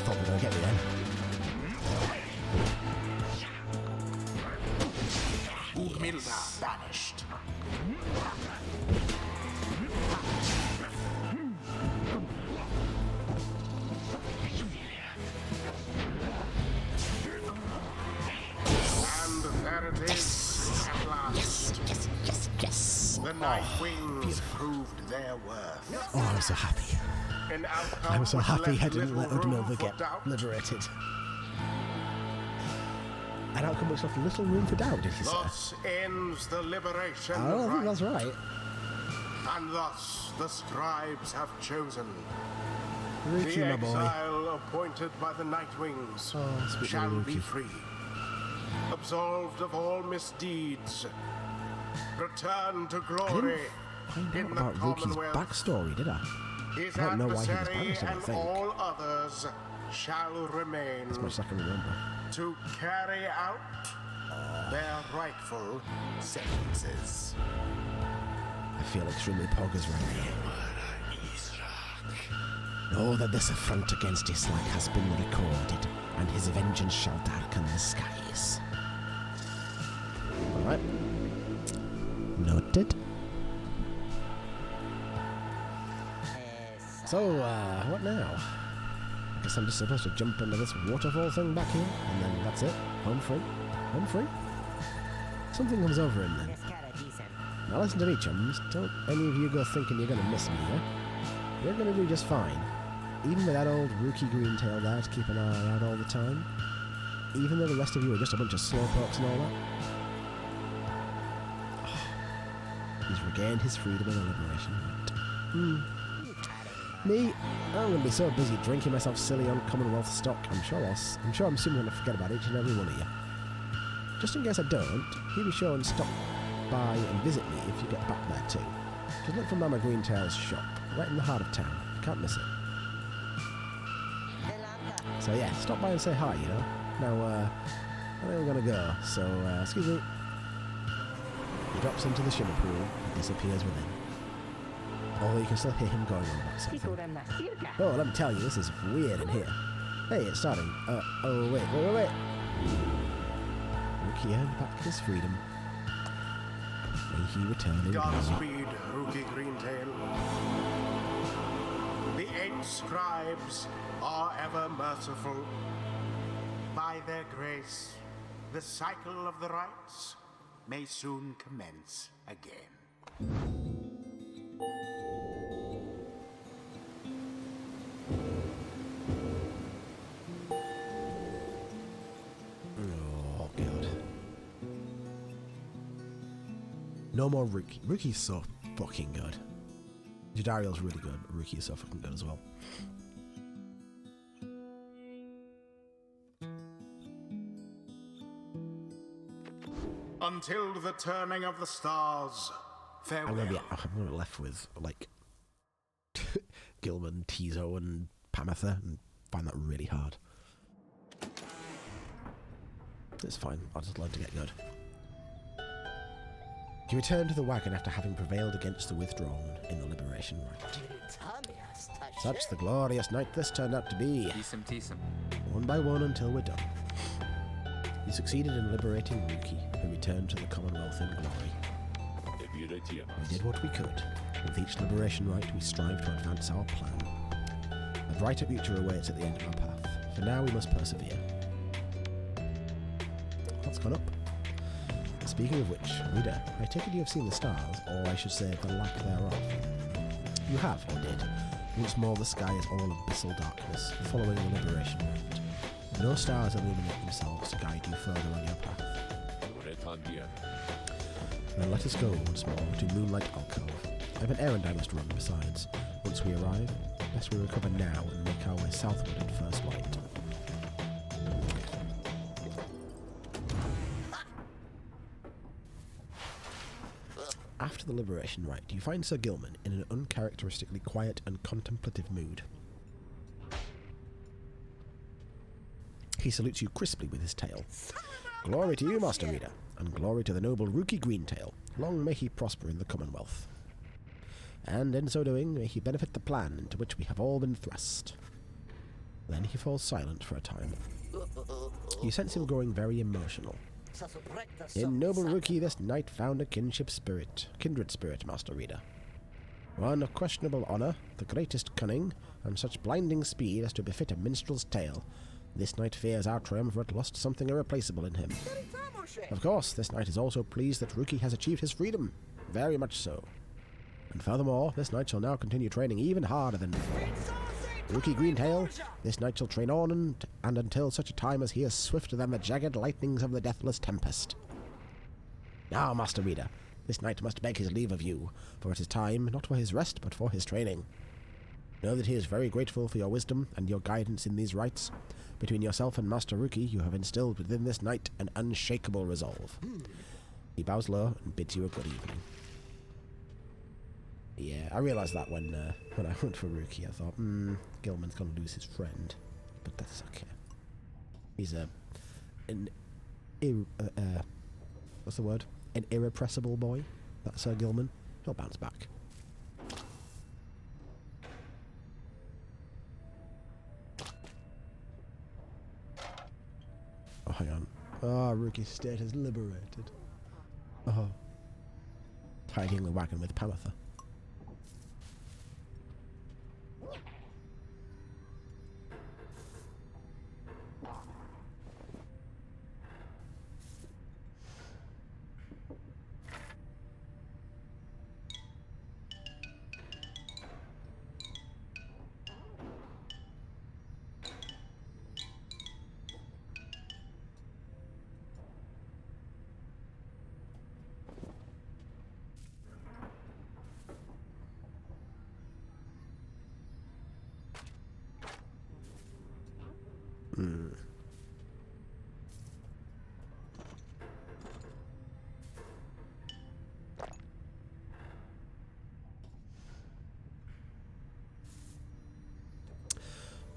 Thought we were going to get me then. Milda banished. And there it is at last. Yes. The Nightwings proved their worth. Oh, I'm so happy. An outcome I'm so which happy left I didn't let little room Udmilva for get doubt. liberated. An outcome which left little room for doubt, did he say? Thus ends the liberation I don't think rite. that's right. And thus the scribes have chosen. Rookie, The my boy. exile appointed by the Nightwings Oh, sweet shall little be Rookie. free, absolved of all misdeeds, return to glory Find out in the about Rookie's Commonwealth. backstory, did I? His I don't know why he was adversary banished, I don't and think. all others shall remain As much as I can remember. to carry out their rightful sentences. I feel extremely poggers right now. Know that this affront against Islak has been recorded, and his vengeance shall darken the skies. Alright. Noted. So, what now? I guess I'm just supposed to jump into this waterfall thing back here, and then that's it. Home free. Home free? Something comes over him then. Now listen to me, chums. Don't any of you go thinking you're going to miss me, yeah? You're going to do just fine. Even with that old rookie Greentail there to keep an eye out all the time. Even though the rest of you are just a bunch of slowpokes and all that. Oh, he's regained his freedom and liberation. Right. Me, I'm going to be so busy drinking myself silly on Commonwealth stock, I'm sure I'm soon going to forget about each and every one of you. Just in case I don't, you be sure and stop by and visit me if you get back there too. Just look for Mama Greentail's shop, right in the heart of town. You can't miss it. So yeah, stop by and say hi, you know. Now, I think we're gonna go, so, excuse me. He drops into the shimmer pool and disappears within. Although you can still hear him going on about something. Oh, let me tell you, this is weird in here. Hey, it's starting. Oh, wait. Rookie earned back his freedom. May he return in glory. Godspeed, Rookie Greentail. The 8 scribes are ever merciful. By their grace, the cycle of the rites may soon commence again. Oh, God. No more Rookie. Rookie's so fucking good. Jadariel's really good. Rookie is so fucking good as well. Until the turning of the stars, farewell. I'm gonna be left with, like, Gilman, Tizo, and Pamatha, and find that really hard. It's fine. I'll just learn to get good. He returned to the wagon after having prevailed against the withdrawn in the liberation rite. Such the glorious night this turned out to be. One by one until we're done. We succeeded in liberating Rookie, who returned to the Commonwealth in glory. We did what we could. With each liberation rite, we strive to advance our plan. A brighter future awaits at the end of our path. For now, we must persevere. What's gone up? Speaking of which, reader, I take it you have seen the stars, or I should say the lack thereof. You have, or did. Once more the sky is all abyssal darkness, following the liberation rite. No stars illuminate themselves to guide you further on your path. Then let us go once more to Moonlight Alcove. I have an errand I must run besides. Once we arrive, best we recover now and make our way southward at first light. After the liberation rite, you find Sir Gilman in an uncharacteristically quiet and contemplative mood. He salutes you crisply with his tail. Glory to you, Master Reader, and glory to the noble Rookie Greentail. Long may he prosper in the Commonwealth. And in so doing, may he benefit the plan into which we have all been thrust. Then he falls silent for a time. You sense him growing very emotional. In noble Rookie this knight found a kindred spirit, Master Reader. One of questionable honour, the greatest cunning, and such blinding speed as to befit a minstrel's tale. This knight fears our triumvirate lost something irreplaceable in him. Of course, this knight is also pleased that Rookie has achieved his freedom. Very much so. And furthermore, this knight shall now continue training even harder than before. Rookie Greentail, this knight shall train on and until such a time as he is swifter than the jagged lightnings of the deathless tempest. Now, Master Reader, this knight must beg his leave of you, for it is time, not for his rest, but for his training. Know that he is very grateful for your wisdom and your guidance in these rites. Between yourself and Master Rookie, you have instilled within this knight an unshakable resolve. He bows low and bids you a good evening. Yeah, I realised that when I went for Rookie, I thought, Gilman's going to lose his friend. But that's okay. He's what's the word? An irrepressible boy. That's Sir Gilman. He'll bounce back. Oh, hang on. Ah, Rookie's state is liberated. Oh. Tidying the wagon with Pamatha.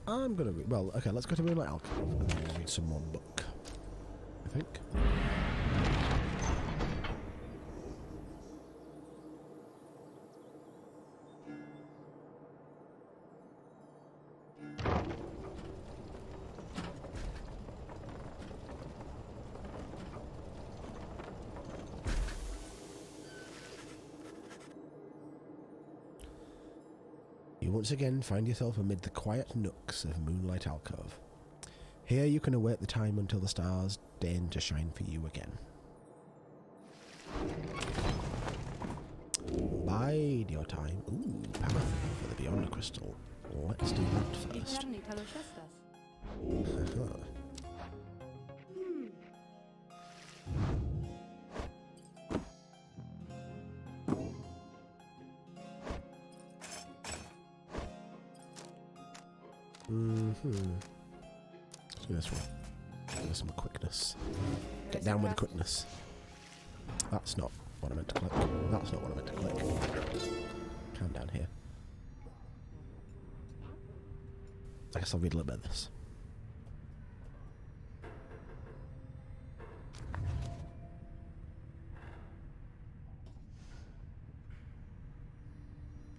I'm gonna read. Well, okay, let's go to Moonlight Alcove and then read some more book. I think. You once again find yourself amid the quiet nooks of Moonlight Alcove. Here you can await the time until the stars deign to shine for you again. Bide your time. Ooh, power for the Beyond Crystal. Let's do that first. Uh-huh. Let's do this one. Give us some quickness. Get down with the quickness. That's not what I meant to click. That's not what I meant to click. Calm down here. I guess I'll read a little bit of this.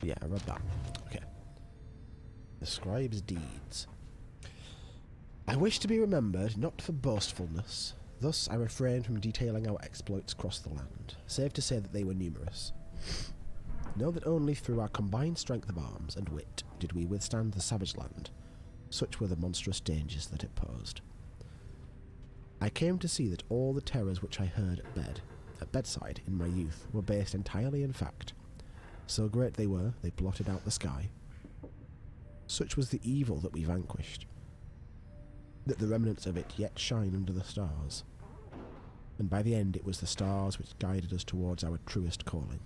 Yeah, I read that. Okay. The scribe's deeds. I wish to be remembered not for boastfulness. Thus I refrained from detailing our exploits across the land, save to say that they were numerous. Know that only through our combined strength of arms and wit did we withstand the savage land. Such were the monstrous dangers that it posed. I came to see that all the terrors which I heard at bedside in my youth, were based entirely in fact. So great they were, they blotted out the sky. Such was the evil that we vanquished, that the remnants of it yet shine under the stars. And by the end it was the stars which guided us towards our truest calling.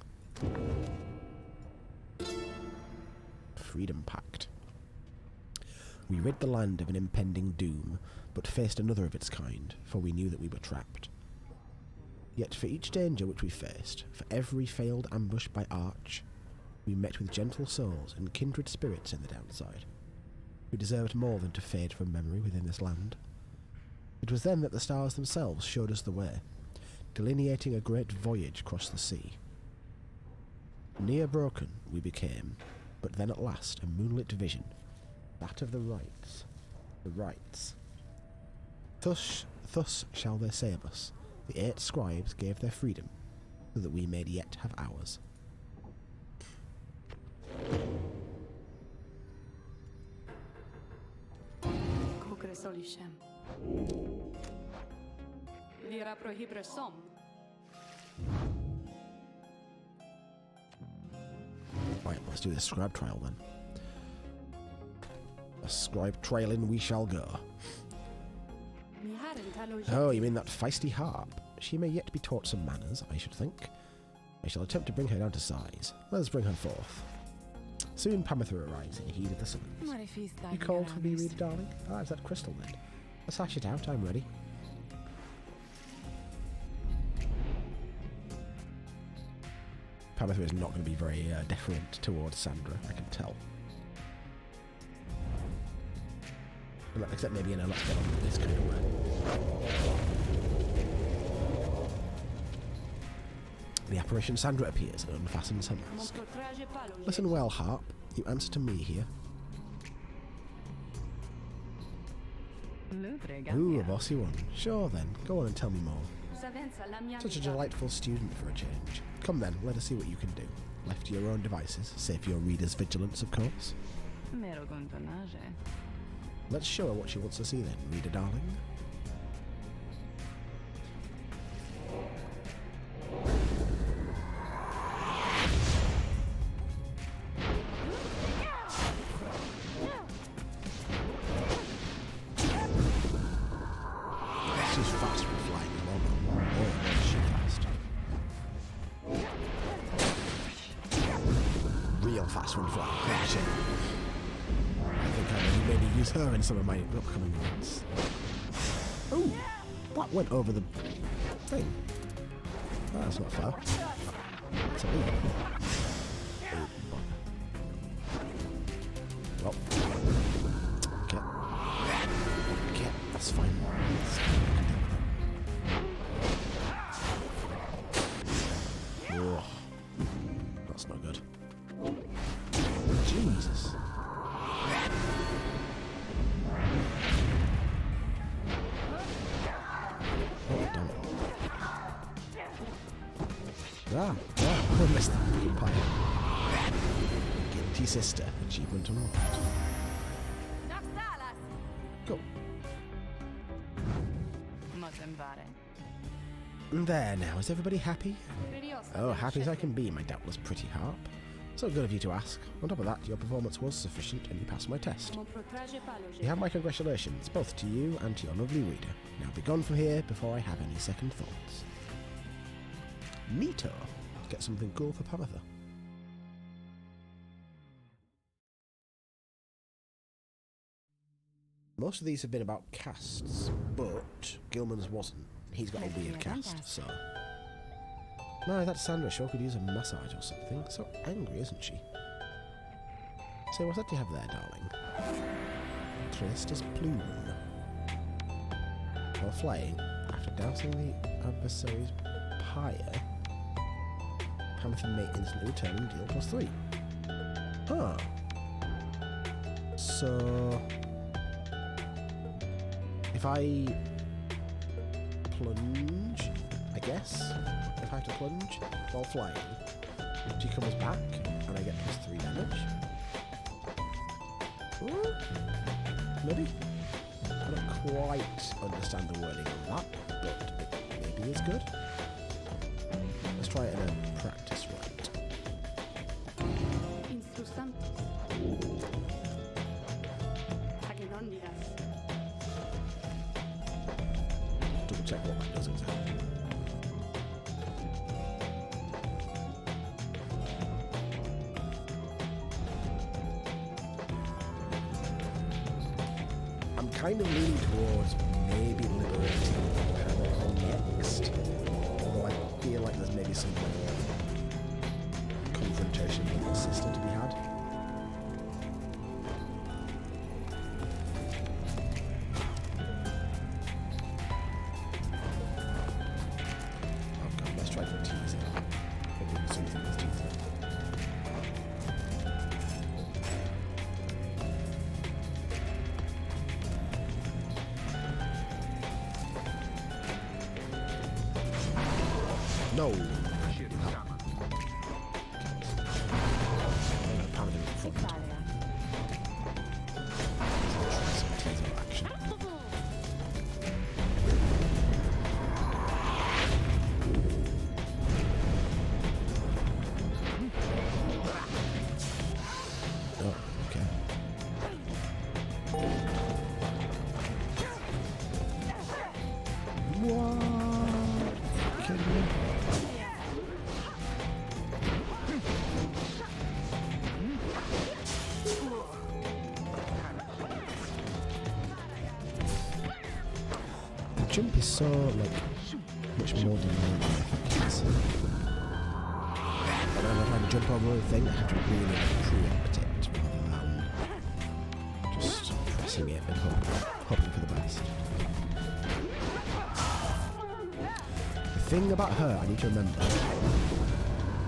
Freedom Pact. We rid the land of an impending doom, but faced another of its kind, for we knew that we were trapped. Yet for each danger which we faced, for every failed ambush by arch, we met with gentle souls and kindred spirits in the downside, who deserved more than to fade from memory within this land. It was then that the stars themselves showed us the way, delineating a great voyage across the sea. Near broken we became, but then at last a moonlit vision, that of the rights. The rights. Thus shall they say of us, the 8 scribes gave their freedom, so that we may yet have ours. Right, let's do this scribe trial then. A scribe trialing we shall go. Oh, you mean that feisty harp? She may yet be taught some manners, I should think. I shall attempt to bring her down to size. Let us bring her forth. Soon Pamitha arrives in heed of the summons. You called for me, reader darling? Ah, is that crystal then? Let's hash it out, I'm ready. Pamitha is not going to be very deferent towards Sandra, I can tell. Except maybe in a let's get on with this kind of way. The apparition Sandra appears and unfastens her mask. Listen well, harp. You answer to me here. Ooh, a bossy one. Sure then, go on and tell me more. Such a delightful student for a change. Come then, let us see what you can do. Left to your own devices, save for your reader's vigilance, of course. Let's show her what she wants to see then, reader darling. She's fast for flying along. Oh, is she fast? Real fast when flying. I think I may maybe use her in some of my upcoming ones. Oh, that went over the thing. Oh, that's not fair. That's a lead. Oh, well. Okay. that's not good. Jesus. Oh, damn it. Ah, I missed the fucking pyre. Guilty sister. Achievement unlocked. Go. There now, is everybody happy? Oh, happy as I can be, my doubtless pretty harp. So good of you to ask. On top of that, your performance was sufficient and you passed my test. You have my congratulations, both to you and to your lovely reader. Now be gone from here before I have any second thoughts. Neato. Get something cool for Paratha. Most of these have been about casts, but Gilman's wasn't. He's got a weird cast, so... No, that Sandra sure could use a massage or something. So angry, isn't she? So what's that you have there, darling? Trista's plume. While flying, after dousing the adversary's pyre, Panther may instantly return and deal +3. Huh. So... if I plunge, I guess, if I have to plunge while flying, she comes back and I get +3 damage. Ooh, maybe? I don't quite understand the wording on that, but it maybe is good. Let's try it in a practice run. Double check what that does exactly. I'm kind of leaning towards maybe liberating Hannah next, although I feel like there's maybe some confrontation with the sister to be had. No! Jump is so, like, much more demanding if it is. But when I'm trying to jump over a thing, I have to really preempt it rather than just pressing it and hoping for the best. The thing about her, I need to remember,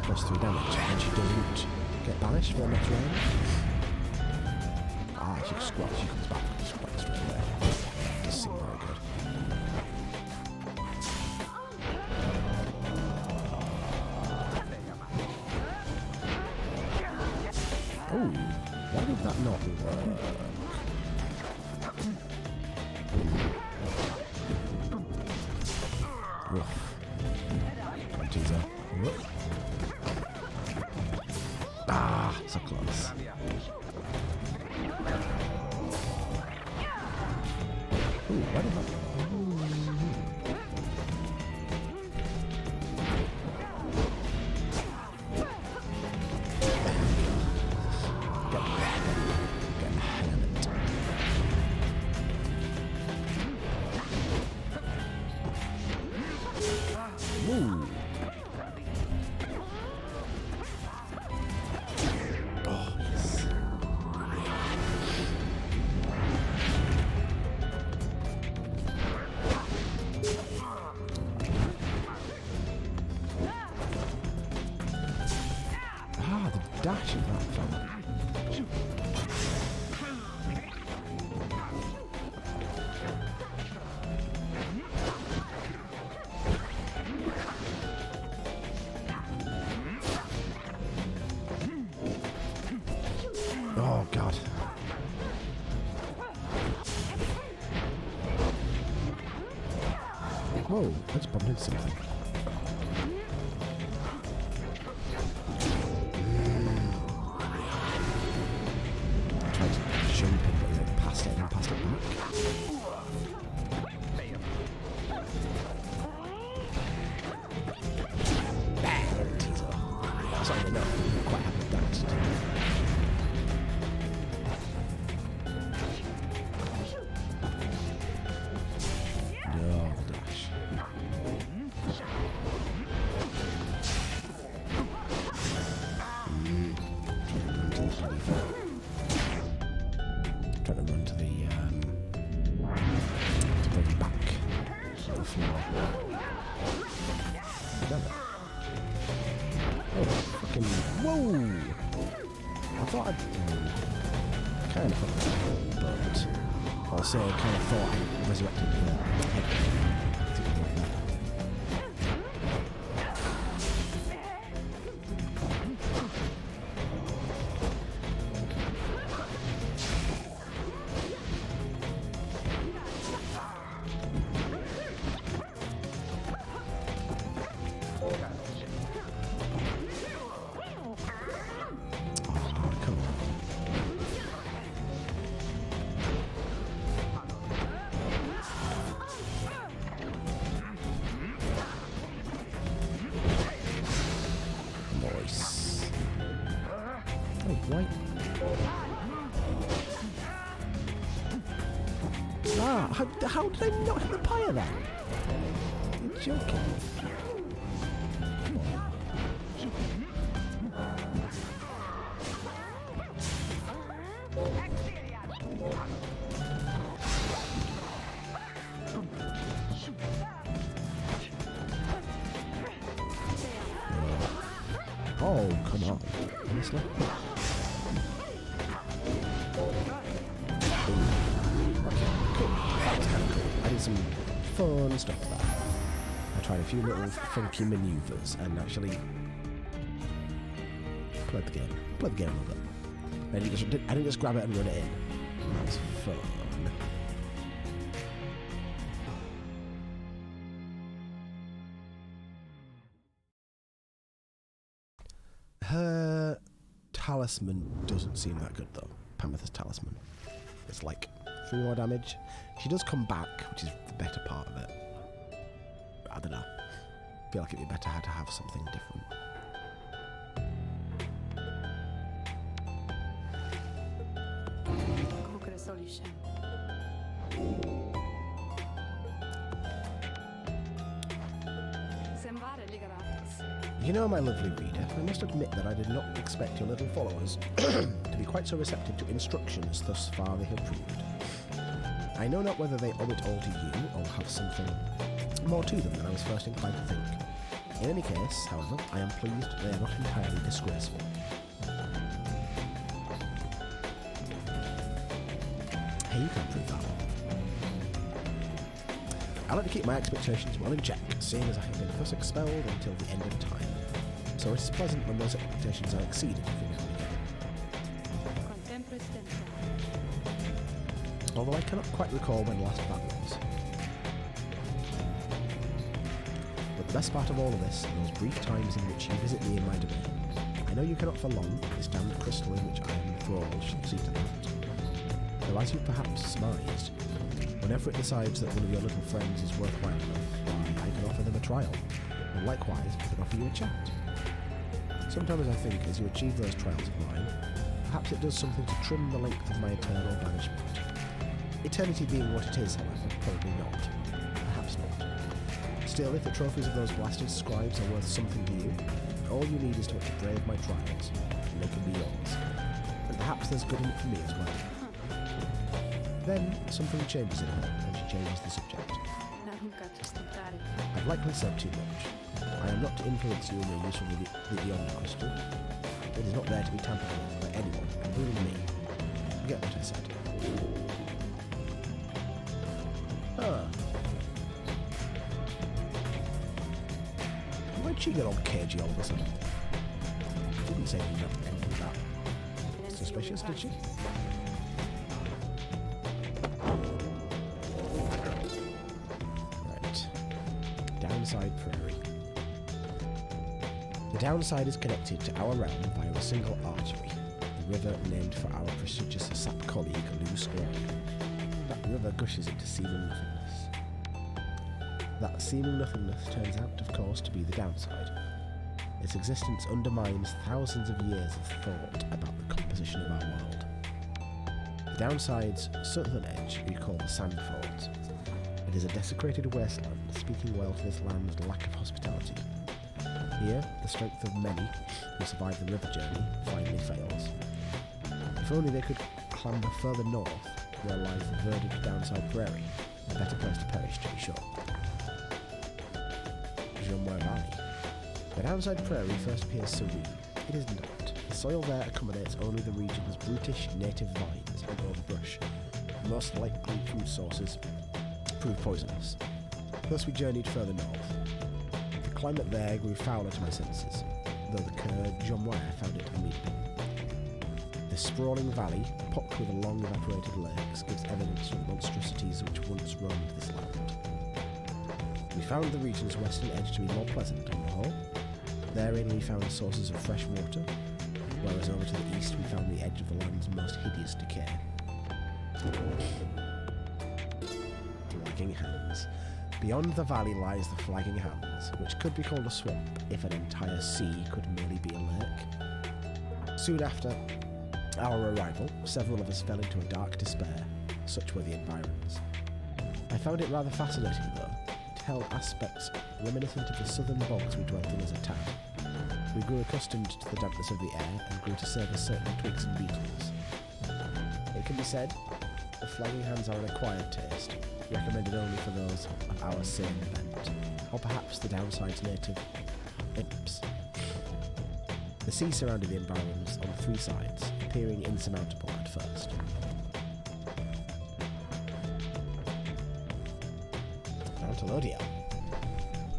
+3 damage, and she doesn't get banished for the next round. Ah, she squats, she comes back straight away. Does seem very good. Oh, why did that not work? Rough. Come on, teaser. Ah, so close. Ooh, why did that... Ooh. Oh, yes. Ah, the dash in that fella. Oh, God. Whoa, I just bumped into something. I tried to jump it, but I passed it and passed it back. Bang! Teaser. That's not enough. I'm quite happy with that. Trying to run to the back of the floor. Oh, fucking whoa! I thought I'd kind of fucked up, but I'll say I kind of thought I resurrected the head. Something like that. Right. Ah, how did I not hit the pyre then? You're joking. Oh, come on. Honestly. I did some fun stuff there. I tried a few little funky manoeuvres and actually played the game. Played the game a little bit. I didn't just grab it and run it in. That was fun. Her talisman doesn't seem that good though. Pamitha's talisman. It's like 3 more damage. She does come back, which is the better part of it. But I don't know. I feel like it'd be better to have something different. You know, my lovely reader, I must admit that I did not expect your little followers to be quite so receptive to instructions thus far they have proved. I know not whether they owe it all to you, or have something more to them than I was first inclined to think. In any case, however, I am pleased they are not entirely disgraceful. Hey, you can prove that. I like to keep my expectations well in check, seeing as I have been thus expelled until the end of time. So it is pleasant when those expectations are exceeded, if you know what I mean. Although I cannot quite recall when last that was. But the best part of all of this are those brief times in which you visit me in my domain. I know you cannot for long, this damned crystal in which I am enthralled shall see to that. Though as you perhaps surmised, whenever it decides that one of your little friends is worthwhile enough, why, I can offer them a trial, and likewise I can offer you a chat. Sometimes I think, as you achieve those trials of mine, perhaps it does something to trim the length of my eternal banishment. Eternity being what it is, however, probably not. Perhaps not. Still, if the trophies of those blasted scribes are worth something to you, all you need is to brave my trials, and they can be yours. And perhaps there's good in it for me as well. Then, something changes in her, and she changes the subject. I've likely said too much. I am not to influence you in your use of the beyond crystal. It is not there to be tampered with by anyone, including me. You get what I said. Why'd she get all cagey all of a sudden? Didn't say anything about suspicious, did she? Right. Downside Prairie. The downside is connected to our realm via a single artery, the river named for our prestigious sap colleague, Lou Squad. That river gushes into seeming nothingness. That seeming nothingness turns out, of course, to be the downside. Its existence undermines thousands of years of thought about the composition of our world. The downside's southern edge we call the Sandfords. It is a desecrated wasteland, speaking well to this land's lack of hospitality. Here, the strength of many who survive the river journey finally fails. If only they could clamber further north, where lies the verdant downside prairie, a better place to perish, to be sure. Jumware Valley. The downside prairie first appears serene. It is not. The soil there accommodates only the region's brutish native vines and overbrush. Most likely food sources prove poisonous. Thus we journeyed further north. The climate there grew fouler to my senses, though the cur Jomware found it amenable. The sprawling valley, pocked with long evaporated lakes, gives evidence of the monstrosities which once roamed this land. We found the region's western edge to be more pleasant on the whole. Therein we found sources of fresh water, whereas over to the east we found the edge of the land's most hideous decay. Flagging Hands. Beyond the valley lies the Flagging Hands, which could be called a swamp if an entire sea could merely be a lake. Soon after our arrival, several of us fell into a dark despair. Such were the environs. I found it rather fascinating though. It held aspects reminiscent of the southern bogs we dwelt in as a tad. We grew accustomed to the dampness of the air and grew to savour certain twigs and beetles. It can be said, the Flagging Hands are an acquired taste, recommended only for those of our sane bent, or perhaps the downside's native imps. The sea surrounded the environs on three sides, appearing insurmountable at first. Mount Elodiel.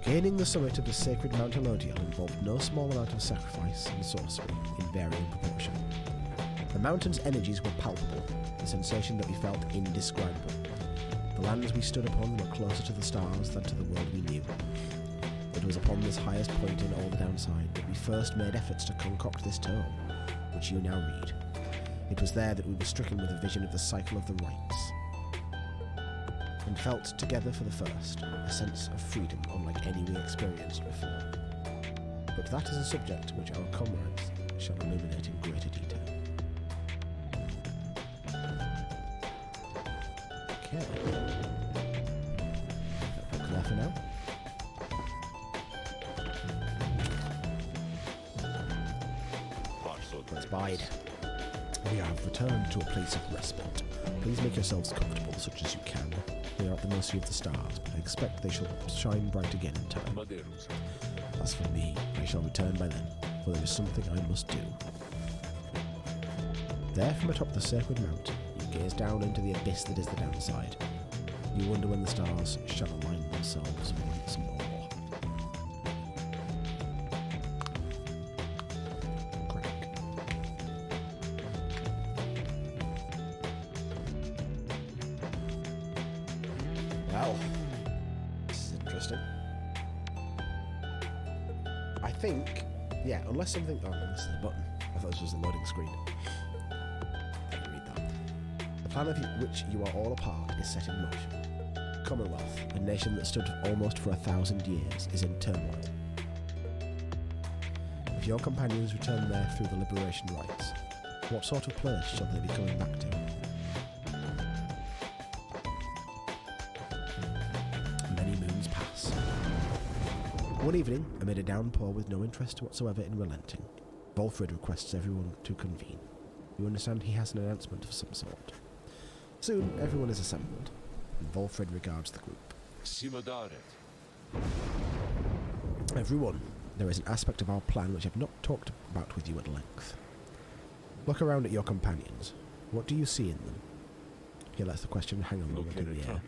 Gaining the summit of the sacred Mount Elodiel involved no small amount of sacrifice and sorcery in varying proportion. The mountain's energies were palpable, the sensation that we felt indescribable. The lands we stood upon were closer to the stars than to the world we knew. It was upon this highest point in all the downside that we first made efforts to concoct this tome, which you now read. It was there that we were stricken with a vision of the cycle of the rites, and felt together for the first a sense of freedom unlike any we experienced before. But that is a subject which our comrades shall illuminate in greater detail. Okay. That book there for now. Let's bide. We have returned to a place of respite. Please make yourselves comfortable such as you can. We are at the mercy of the stars, but I expect they shall shine bright again in time. As for me, I shall return by then, for there is something I must do. There from atop the sacred mountain, you gaze down into the abyss that is the downside. You wonder when the stars shall align themselves once more. Well, this is interesting. I think, yeah, unless something... Oh, no, this is a button. I thought this was a loading screen. Let me read that. The plan of which you are all a part is set in motion. Commonwealth, a nation that stood almost for 1,000 years, is in turmoil. If your companions return there through the liberation rites, what sort of place shall they be going back to? One evening, amid a downpour with no interest whatsoever in relenting, Volfred requests everyone to convene. You understand he has an announcement of some sort. Soon, everyone is assembled, and Volfred regards the group. Everyone, there is an aspect of our plan which I've not talked about with you at length. Look around at your companions. What do you see in them? He lets the question hang a moment in the air.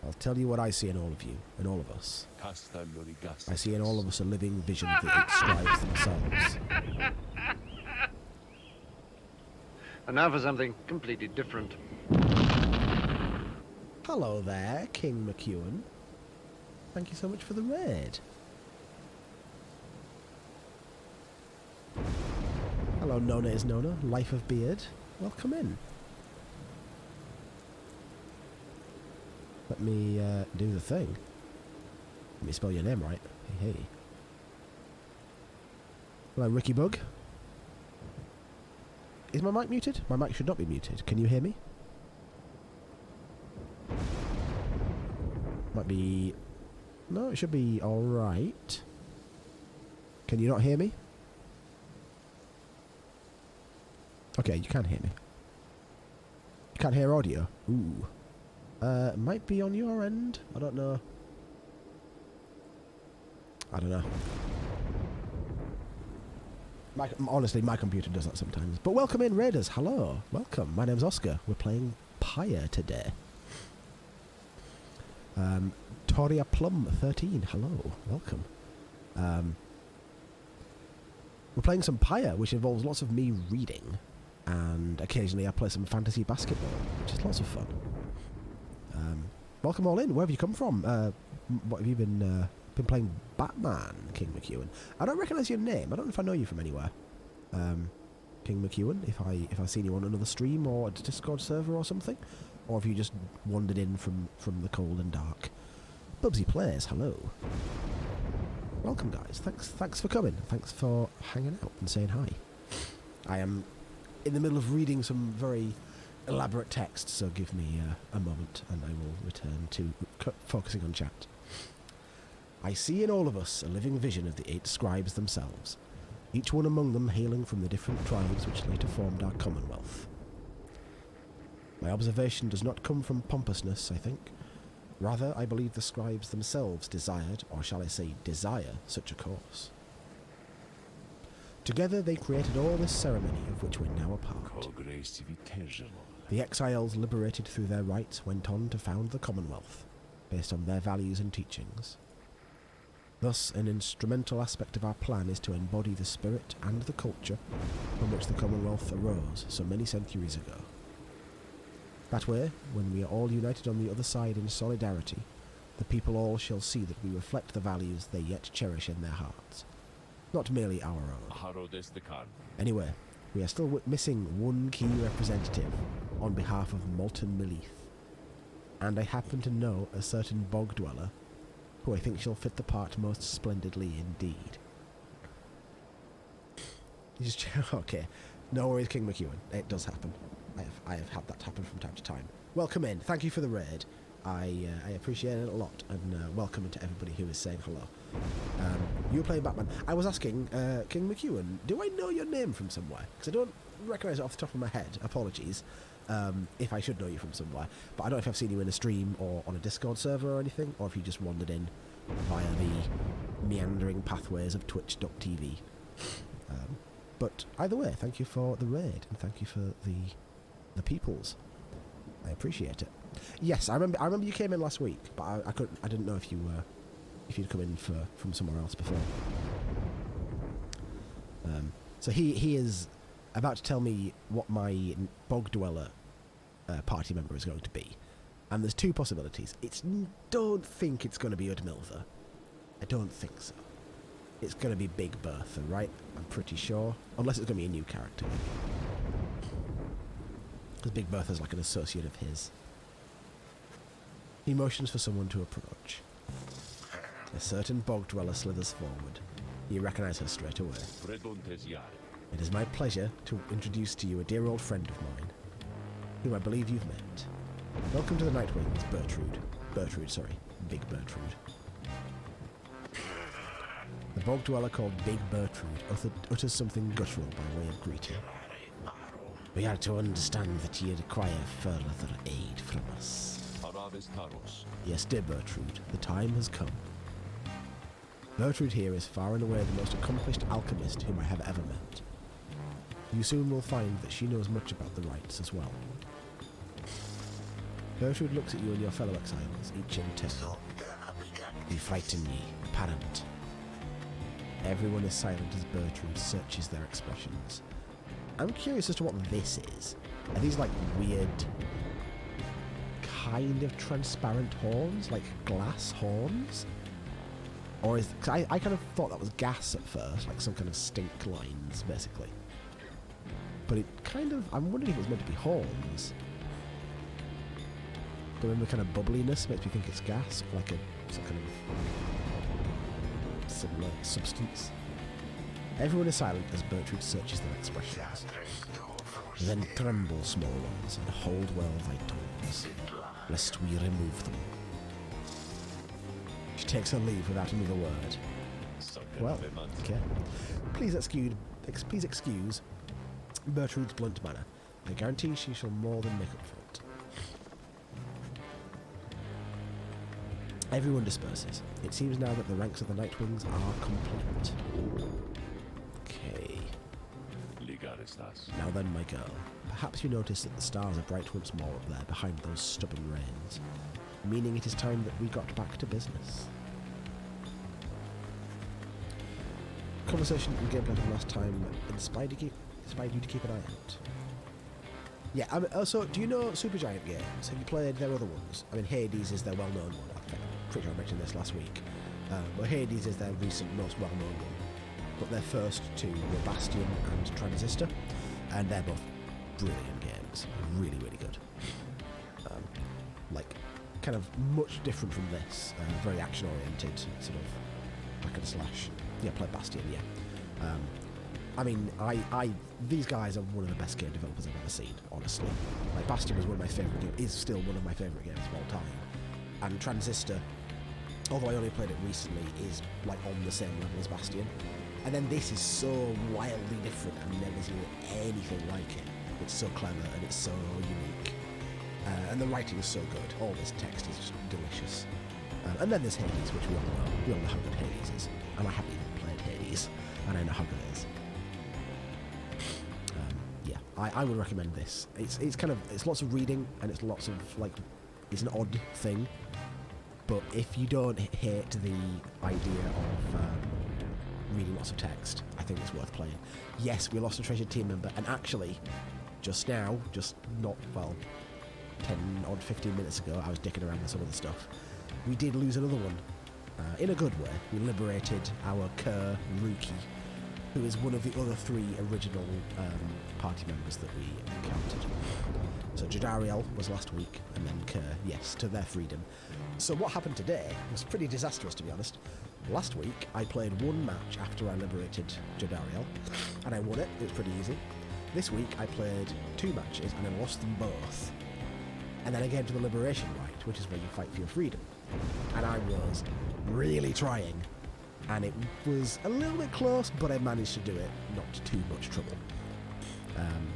I'll tell you what I see in all of you, in all of us. I see in all of us a living vision of the 8 scribes themselves. And now for something completely different. Hello there, King McEwen. Thank you so much for the raid. Hello, Nona is Nona, Life of Beard. Welcome in. Let me do the thing. Let me spell your name right. Hey, hey. Hello, Ricky Bug. Is my mic muted? My mic should not be muted. Can you hear me? Might be... No, it should be alright. Can you not hear me? Okay, you can hear me. You can't hear audio? Ooh. It might be on your end. I don't know. I don't know. Honestly, my computer does that sometimes. But welcome in, Raiders. Hello. Welcome. My name's Oscar. We're playing Pyre today. Toria Plum 13. Hello. Welcome. We're playing some Pyre, which involves lots of me reading. And occasionally I play some fantasy basketball, which is lots of fun. Welcome all in. Where have you come from? What have you been playing? Batman, King McEwen. I don't recognise your name. I don't know if I know you from anywhere. King McEwen. If I've seen you on another stream or a Discord server or something, or if you just wandered in from the cold and dark. Bubsy Plays. Hello. Welcome, guys. Thanks for coming. Thanks for hanging out and saying hi. I am in the middle of reading some very elaborate text, so give me a moment and I will return to focusing on chat. I see in all of us a living vision of the 8 scribes themselves, each one among them hailing from the different tribes which later formed our Commonwealth. My observation does not come from pompousness, I think. Rather, I believe the scribes themselves desired, or shall I say desire, such a course. Together they created all this ceremony of which we're now a part. The exiles liberated through their rights went on to found the Commonwealth, based on their values and teachings. Thus, an instrumental aspect of our plan is to embody the spirit and the culture from which the Commonwealth arose so many centuries ago. That way, when we are all united on the other side in solidarity, the people all shall see that we reflect the values they yet cherish in their hearts, not merely our own. Anyway, we are still missing one key representative on behalf of Molten Melith, and I happen to know a certain bog dweller who I think shall fit the part most splendidly indeed. Okay, no worries, King McEwen. It does happen. I have had that happen from time to time. Welcome in. Thank you for the raid. I appreciate it a lot, and welcome to everybody who is saying hello. You were playing Batman. I was asking, King McEwen, do I know your name from somewhere? Because I don't recognise it off the top of my head. Apologies. If I should know you from somewhere. But I don't know if I've seen you in a stream or on a Discord server or anything, or if you just wandered in via the meandering pathways of twitch.tv. But either way, thank you for the raid, and thank you for the peoples. I appreciate it. Yes, I remember you came in last week, but I didn't know if you'd come in from somewhere else before. So he is about to tell me what my bog dweller party member is going to be, and there's 2 possibilities. Don't think it's going to be Udmiltha. I don't think so. It's going to be Big Bertha, right? I'm pretty sure, unless it's going to be a new character. Because Big Bertha's like an associate of his. He motions for someone to approach. A certain bog dweller slithers forward. You recognise her straight away. It is my pleasure to introduce to you a dear old friend of mine, who I believe you've met. Welcome to the Nightwings, Big Bertrude. The bog dweller called Big Bertrude utters something guttural by way of greeting. We are to understand that ye require further aid from us. Yes, dear Bertrude, the time has come. Gertrude here is far and away the most accomplished alchemist whom I have ever met. You soon will find that she knows much about the rites as well. Gertrude looks at you and your fellow exiles, each in turn. They frighten ye, apparent. Everyone is silent as Gertrude searches their expressions. I'm curious as to what this is. Are these like weird, kind of transparent horns? Like glass horns? Or is... Cause I kind of thought that was gas at first, like some kind of stink lines, basically. But it kind of... I'm wondering if it was meant to be horns. But then the kind of bubbliness makes me think it's gas, or like some kind of similar substance. Everyone is silent as Gertrude searches their expressions. Then tremble, small ones, and hold well thy tongues, lest we remove them. She takes her leave without another word. Well, okay. Please excuse Gertrude's blunt manner. I guarantee she shall more than make up for it. Everyone disperses. It seems now that the ranks of the Nightwings are complete. Okay. Now then, my girl, perhaps you notice that the stars are bright once more up there behind those stubborn rains, meaning it is time that we got back to business. Conversation and gameplay from last time inspired you to keep an eye out. Yeah, so do you know Supergiant games? Have you played their other ones? I mean, Hades is their well-known one. I'm pretty sure I mentioned this last week. But Hades is their recent most well-known one. But their first two were Bastion and Transistor, and they're both brilliant games. Really, really good. Like, kind of much different from this. Very action-oriented, sort of hack and slash. Yeah, play Bastion, yeah. I mean, these guys are one of the best game developers I've ever seen, honestly. Like, Bastion was one of my favourite games, is still one of my favourite games of all time. And Transistor, although I only played it recently, is like on the same level as Bastion. And then this is so wildly different. I've never seen anything like it. It's so clever and it's so unique. And the writing is so good. All this text is just delicious. And then there's Hades, which we all know. We all know how good Hades is. And I haven't even played Hades, and I know how good it is. Yeah, I would recommend this. It's lots of reading, and it's lots of, like, it's an odd thing. But if you don't hate the idea of reading lots of text, I think it's worth playing. Yes, we lost a treasured team member, and actually, just now, just not, well, 10 odd 15 minutes ago, I was dicking around with some of the stuff. We did lose another one, in a good way. We liberated our Kerr Rookie, who is one of the other three original party members that we encountered. So Jadariel was last week, and then Kerr, yes, to their freedom. So what happened today was pretty disastrous, to be honest. Last week, I played one match after I liberated Jadariel, and I won it. It was pretty easy. This week, I played 2 matches, and I lost them both. And then I came to the Liberation Rite, which is where you fight for your freedom. And I was really trying, and it was a little bit close, but I managed to do it, not too much trouble.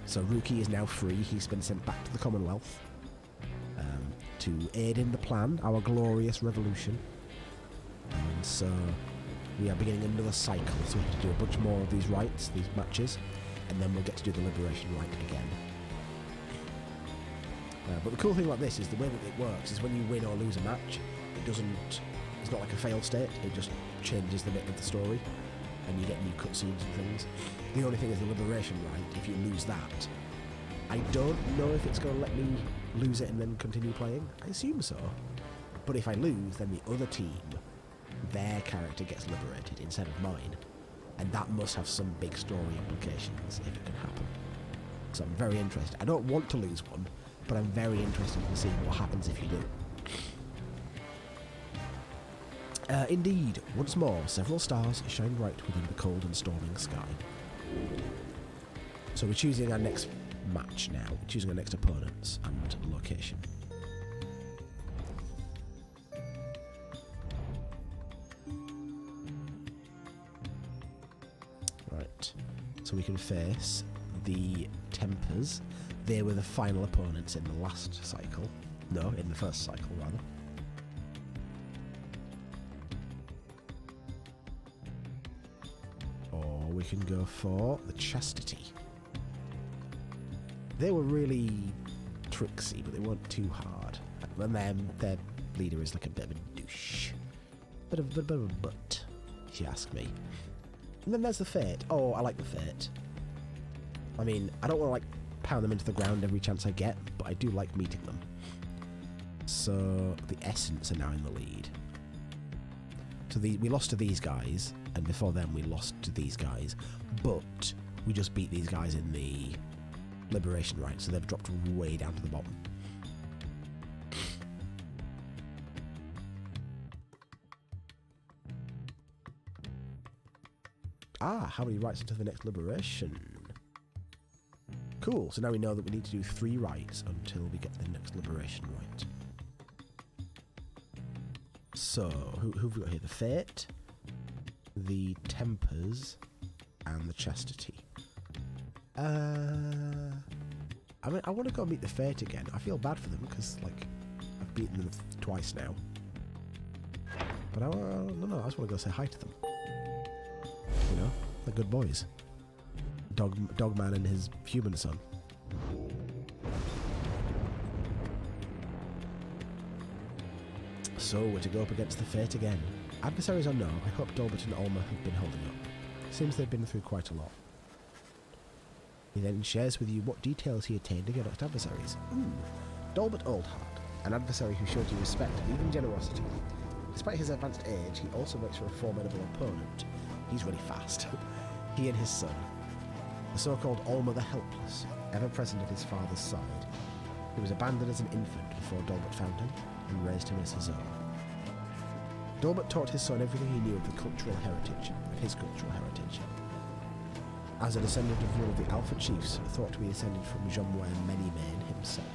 So Rookie is now free. He's been sent back to the Commonwealth to aid in the plan, our glorious revolution. And so we are beginning another cycle, so we have to do a bunch more of these rites, these matches, and then we'll get to do the Liberation Rite again. But the cool thing about this is the way that it works is when you win or lose a match, it's not like a failed state, it just changes the bit of the story, and you get new cutscenes and things. The only thing is the Liberation Rite, if you lose that, I don't know if it's going to let me lose it and then continue playing. I assume so. But if I lose, then the other team, their character gets liberated instead of mine. And that must have some big story implications if it can happen. So I'm very interested. I don't want to lose one, but I'm very interested in seeing what happens if you do. Indeed, once more, several stars shine bright within the cold and storming sky. So we're choosing our next match now. We're choosing our next opponents and location. Right, so we can face the Tempers. They were the final opponents in the last cycle. No, in the first cycle, rather. In the first cycle. In the first cycle, rather. we can go for the Chastity. They were really tricksy, but they weren't too hard. And then their leader is like a bit of a douche. Bit of a butt, if you ask me. And then there's the Fate. Oh, I like the Fate. I mean, I don't want to like pound them into the ground every chance I get, but I do like meeting them. So the Essence are now in the lead. So we lost to these guys, and before then we lost to these guys, but we just beat these guys in the Liberation Rite, so they've dropped way down to the bottom. Ah, how many rights until the next Liberation? Cool, so now we know that we need to do 3 rights until we get the next Liberation Rite. So, who've we got here? The Fate, the Tempers, and the Chastity. I mean, I want to go meet the Fate again. I feel bad for them because, like, I've beaten them twice now. But I don't know. I just want to go say hi to them. You know, they're good boys. Dogman and his human son. So we're to go up against the Fate again. Adversaries or no, I hope Dolbert and Ulmer have been holding up. Seems they've been through quite a lot. He then shares with you what details he attained against adversaries. Dolbert Oldheart, an adversary who showed you respect and even generosity. Despite his advanced age, he also makes for a formidable opponent. He's really fast. He and his son, the so-called Ulmer the Helpless, ever present at his father's side. He was abandoned as an infant before Dolbert found him and raised him as his own. Dolbert taught his son everything he knew of his cultural heritage. As a descendant of one of the Alpha Chiefs, thought to be descended from Jomware Many-Mane himself.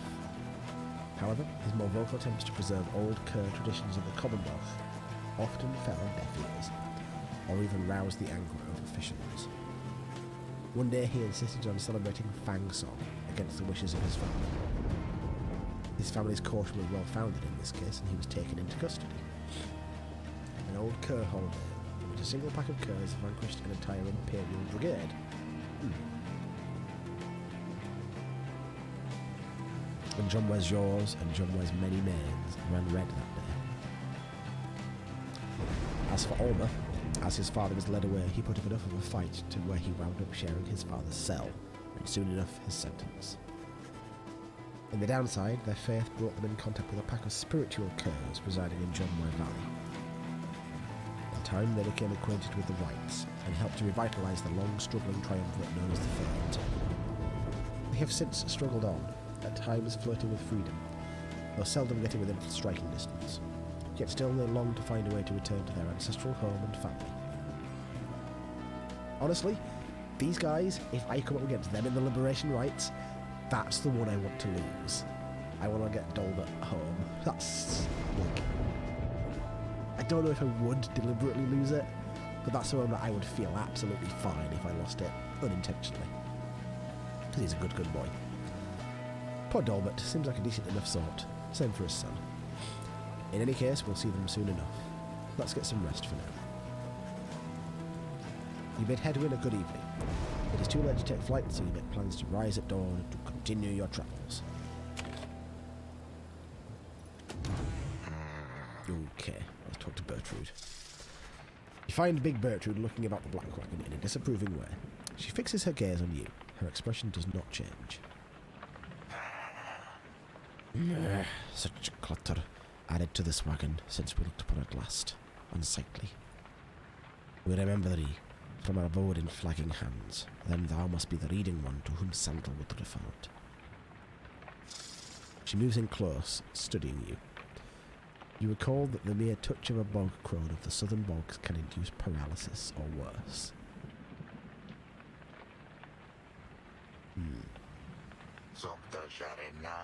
However, his more vocal attempts to preserve old Kerr traditions of the Commonwealth often fell on deaf ears, or even roused the anger of officials. One day he insisted on celebrating Fang Song against the wishes of his family. His family's caution was well founded in this case, and he was taken into custody. An old Kerr holiday, in which a single pack of Kerrs vanquished an entire Imperial brigade. And Jomware's Jaws and Jomware's Many Manes ran red that day. As for Ulmer, as his father was led away, he put up enough of a fight to where he wound up sharing his father's cell, and soon enough his sentence. In the downside, their faith brought them in contact with a pack of spiritual Kerrs residing in Jomware Valley. In time, they became acquainted with the rites, and helped to revitalise the long-struggling triumvirate known as the Fate. They have since struggled on, at times flirting with freedom, though seldom getting within striking distance. Yet still they long to find a way to return to their ancestral home and family. Honestly, these guys, if I come up against them in the Liberation Rites, that's the one I want to lose. I want to get Dolbert home. That's, like... I don't know if I would deliberately lose it, but that's the one that I would feel absolutely fine if I lost it unintentionally. Because he's a good boy. Poor Dolbert seems like a decent enough sort. Same for his son. In any case, we'll see them soon enough. Let's get some rest for now. You bid Hedwyn a good evening. It is too late to take flight, so you make plans to rise at dawn to continue your travels. Okay, let's talk to Bertrude. You find Big Bertrude looking about the Black Wagon in a disapproving way. She fixes her gaze on you. Her expression does not change. Such clutter added to this wagon since we looked upon it last. Unsightly. We remember thee from our abode in flagging hands. Then thou must be the reading one to whom Sandalwood referred. She moves in close, studying you. You recall that the mere touch of a bog crone of the southern bogs can induce paralysis or worse.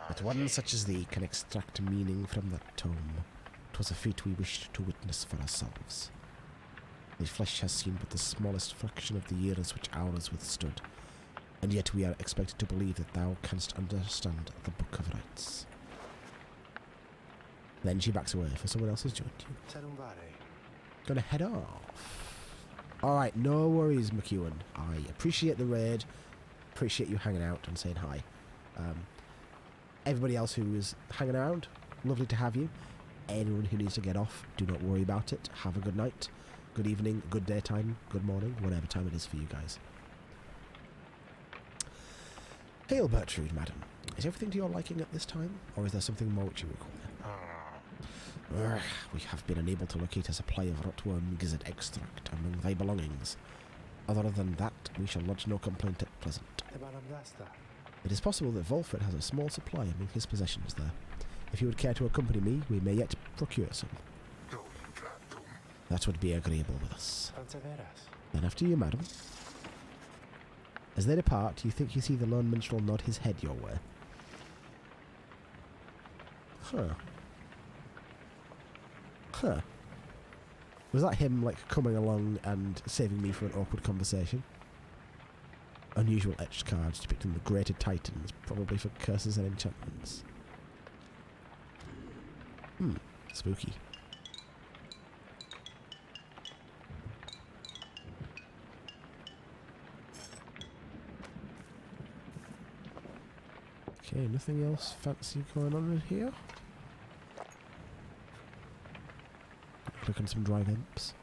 But one such as thee can extract meaning from that tome. 'Twas a feat we wished to witness for ourselves. The flesh has seen but the smallest fraction of the years which ours withstood, and yet we are expected to believe that thou canst understand the Book of Rites. Then she backs away, for someone else has joined you. Gonna head off. Alright, no worries, McEwen. I appreciate the raid. Appreciate you hanging out and saying hi. Everybody else who is hanging around, lovely to have you. Anyone who needs to get off, do not worry about it. Have a good night, good evening, good daytime, good morning, whatever time it is for you guys. Hail, Bertrude, madam. Is everything to your liking at this time, or is there something more which you require? We have been unable to locate a supply of rotworm gizzard extract among thy belongings. Other than that, we shall lodge no complaint at present. It is possible that Volfred has a small supply among his possessions there. If you would care to accompany me, we may yet procure some. That would be agreeable with us. Then after you, madam. As they depart, you think you see the lone minstrel nod his head your way. Huh. Was that him, like, coming along and saving me from an awkward conversation? Unusual etched cards depicting the Greater Titans, probably for curses and enchantments. Spooky. Okay, nothing else fancy going on in here? Click on some drive imps.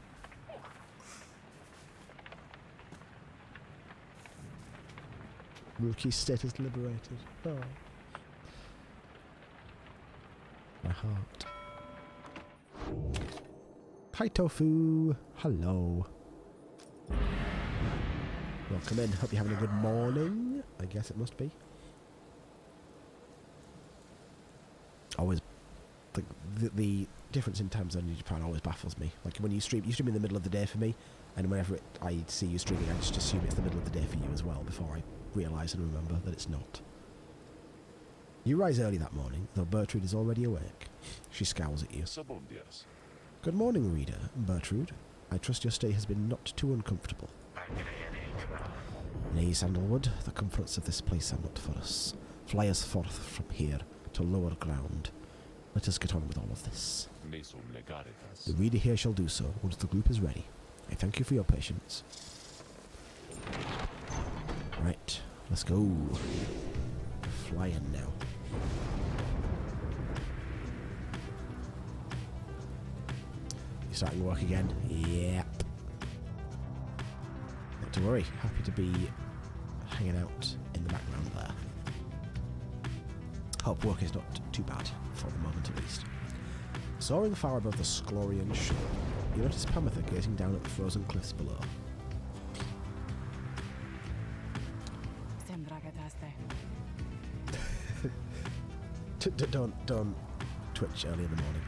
Rookie status liberated. Oh. My heart. Hi Tofu. Hello. Welcome in. Hope you're having a good morning. I guess it must be. Always, the difference in time zone in Japan always baffles me. Like when you stream in the middle of the day for me, and whenever I see you streaming, I just assume it's the middle of the day for you as well, before I realise and remember that it's not. You rise early that morning, though Bertrude is already awake. She scowls at you. Good morning, reader. Bertrude. I trust your stay has been not too uncomfortable. Nay, Sandalwood, the comforts of this place are not for us. Fly us forth from here to lower ground. Let us get on with all of this. The reader here shall do so once the group is ready. I thank you for your patience. Right, let's go. Flying now. You starting work again? Yep. Not to worry, happy to be hanging out in the background there. Hope work is not too bad, for the moment at least. Soaring far above the Sclorian shore, you notice Pamitha gazing down at the frozen cliffs below. Don't twitch early in the morning.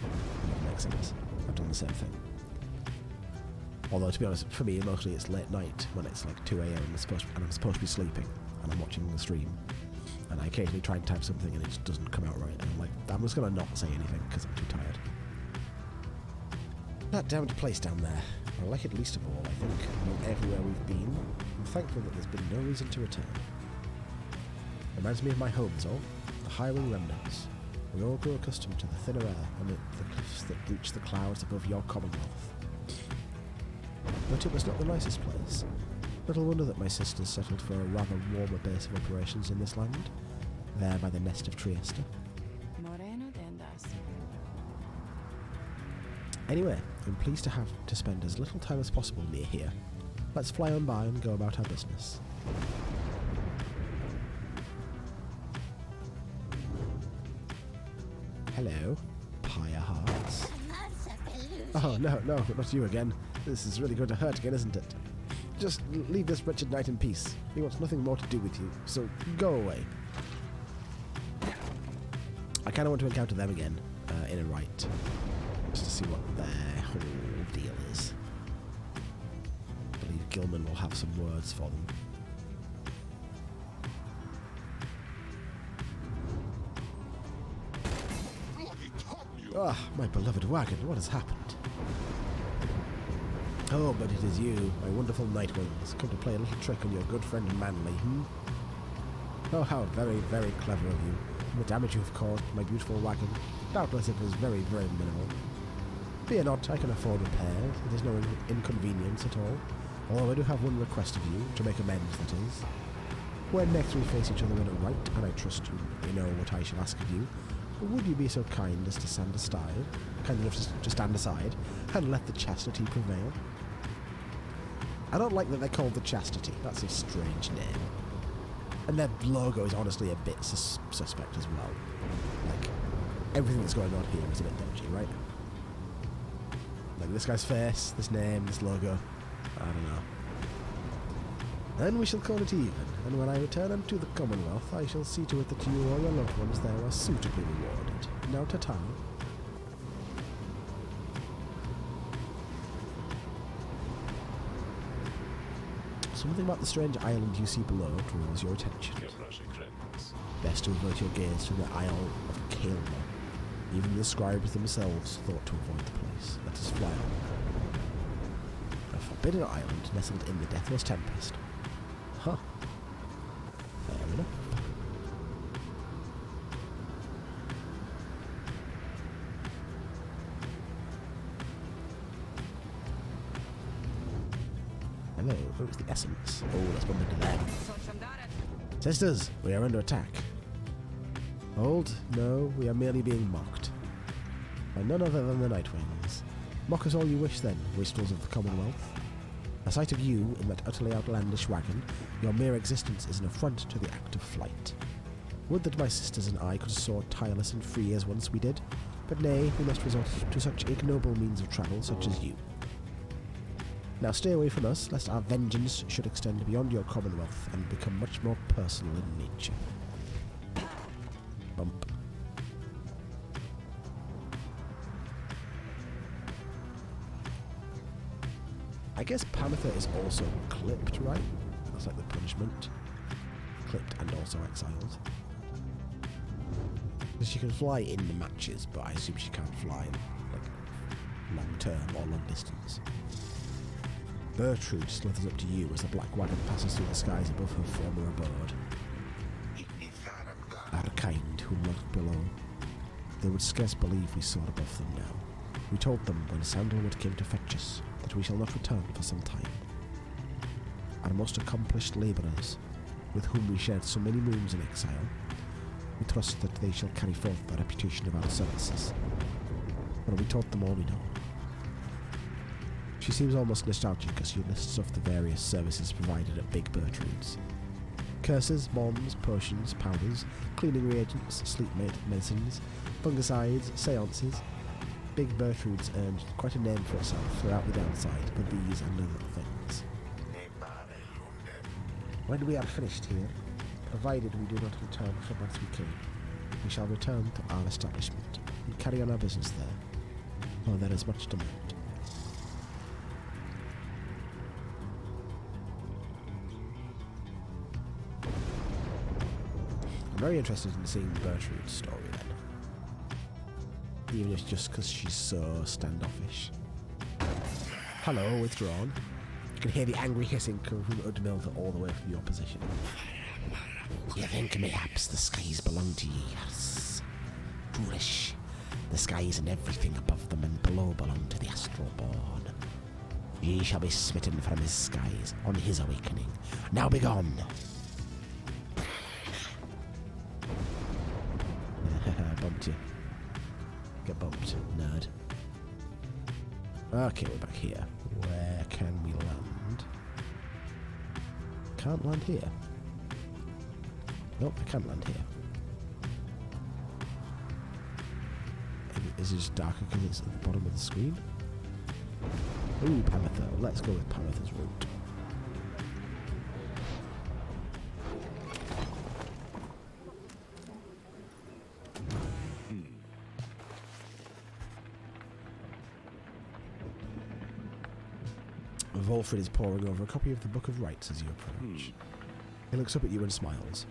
That makes sense. I've done the same thing. Although, to be honest, for me, mostly it's late night when it's like 2 a.m. and I'm supposed to be sleeping and I'm watching the stream. And I occasionally try and type something and it just doesn't come out right. And I'm like, I'm just going to not say anything because I'm too tired. That damned place down there. I like it least of all, I think, among everywhere we've been. I'm thankful that there's been no reason to return. Reminds me of my home, is all. The highwing remnants. We all grow accustomed to the thinner air amid the cliffs that breach the clouds above your commonwealth. But it was not the nicest place. Little wonder that my sisters settled for a rather warmer base of operations in this land, there by the nest of Trieste. Anyway, I'm pleased to have to spend as little time as possible near here. Let's fly on by and go about our business. Hello, Pyre Hearts. Oh, no, not you again. This is really going to hurt again, isn't it? Just leave this wretched knight in peace. He wants nothing more to do with you, so go away. I kind of want to encounter them again, in a right, just to see what their whole deal is. I believe Gilman will have some words for them. Ah, my beloved wagon, what has happened? Oh, but it is you, my wonderful Nightwings, come to play a little trick on your good friend Manly, Oh, how very, very clever of you. And the damage you have caused my beautiful wagon, doubtless it was very, very minimal. Fear not, I can afford repairs. It is no inconvenience at all. Although I do have one request of you, to make amends, that is. When next we face each other in a right, and I trust you know what I shall ask of you, would you be so kind as to stand aside, kind enough to stand aside, and let the chastity prevail? I don't like that they're called the Chastity. That's a strange name. And their logo is honestly a bit suspect as well. Like, everything that's going on here is a bit dodgy, right? Like this guy's face, this name, this logo. I don't know. Then we shall call it even, and when I return unto the Commonwealth, I shall see to it that you or your loved ones there are suitably rewarded. Now ta-ta. Something about the strange island you see below draws your attention. Best to avert your gaze to the Isle of Kaelma. Even the scribes themselves thought to avoid the place. Let us fly on. A forbidden island nestled in the Deathless Tempest. Huh. Fair enough. Hello, what was the essence? Oh, let's bump into them. Sisters, we are under attack. Hold, no, we are merely being mocked. By none other than the Nightwings. Mock us all you wish then, wastrels of the Commonwealth. The sight of you in that utterly outlandish wagon, your mere existence is an affront to the act of flight. Would that my sisters and I could soar tireless and free as once we did, but nay, we must resort to such ignoble means of travel such as you. Now stay away from us, lest our vengeance should extend beyond your Commonwealth and become much more personal in nature. Bump. I guess Pamitha is also clipped, right? That's like the punishment. Clipped and also exiled. Because she can fly in the matches, but I assume she can't fly like long term or long distance. Bertrude slithers up to you as the black wagon passes through the skies above her former abode. Our kind who lurk below. They would scarce believe we soar above them now. We told them when Sandalwood came to fetch us that we shall not return for some time. Our most accomplished labourers, with whom we shared so many moons in exile, we trust that they shall carry forth the reputation of our services. For we taught them all we know. She seems almost nostalgic as she lists off the various services provided at Big Bertrude's. Curses, bombs, potions, powders, cleaning reagents, sleep medicines, fungicides, seances. Big Bertrude's earned quite a name for itself throughout the downside for these and other things. When we are finished here, provided we do not return from whence we came, we shall return to our establishment and carry on our business there, for there is much to mend. I'm very interested in seeing Bertrude's story then. Even if just because she's so standoffish. Hello, withdrawn. You can hear the angry hissing coming from Udmilda all the way from your position. You think mayhaps the skies belong to ye? Foolish. The skies and everything above them and below belong to the astral born. Ye shall be smitten from his skies on his awakening. Now begone! Bumped you. Get bumped, nerd. Okay, we're back here. Where can we land? Can't land here. Nope, I can't land here. Is it just darker because it's at the bottom of the screen? Ooh, Pamitha. Let's go with Pamitha's route. Volfred is poring over a copy of the Book of Rights as you approach. He looks up at you and smiles.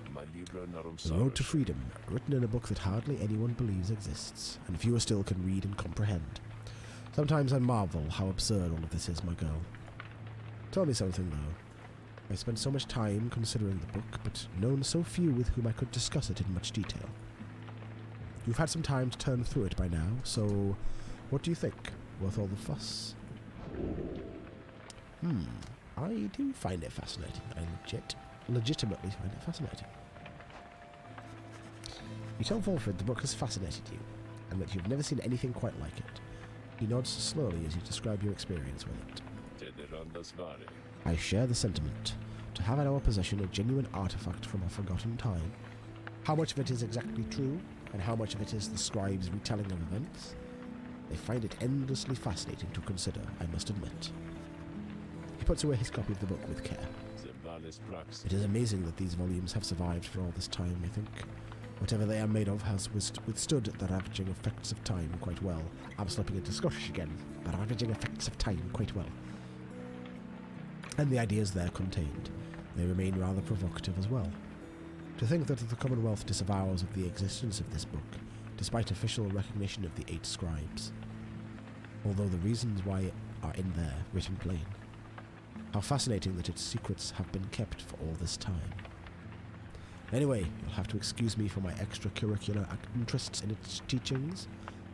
The Road to Freedom, written in a book that hardly anyone believes exists, and fewer still can read and comprehend. Sometimes I marvel how absurd all of this is, my girl. Tell me something, though. I spent so much time considering the book, but known so few with whom I could discuss it in much detail. You've had some time to turn through it by now, so what do you think? worth all the fuss. I do find it fascinating. I legitimately find it fascinating. You tell Volfred the book has fascinated you, and that you've never seen anything quite like it. He nods slowly as you describe your experience with it. I share the sentiment. To have in our possession a genuine artifact from a forgotten time. How much of it is exactly true, and how much of it is the scribe's retelling of events? I find it endlessly fascinating to consider, I must admit. He puts away his copy of the book with care. It is amazing that these volumes have survived for all this time, I think. Whatever they are made of has withstood the ravaging effects of time quite well. I'm slipping into Scottish again. The ravaging effects of time quite well. And the ideas there contained. They remain rather provocative as well. To think that the Commonwealth disavows of the existence of this book, despite official recognition of the 8 scribes. Although the reasons why are in there, written plain. How fascinating that its secrets have been kept for all this time. Anyway, you'll have to excuse me for my extracurricular interests in its teachings.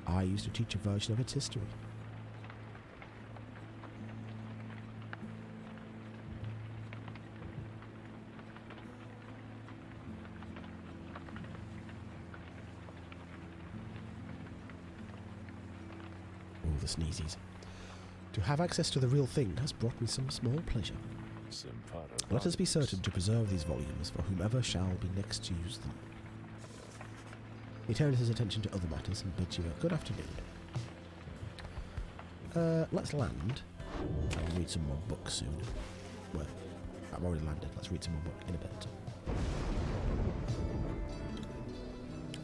I used to teach a version of its history. Oh, the sneezes. To have access to the real thing has brought me some small pleasure. Let us be certain to preserve these volumes for whomever shall be next to use them. He turns his attention to other matters and bids you a good afternoon. Let's land and read some more books soon. Well, I've already landed. Let's read some more book in a bit.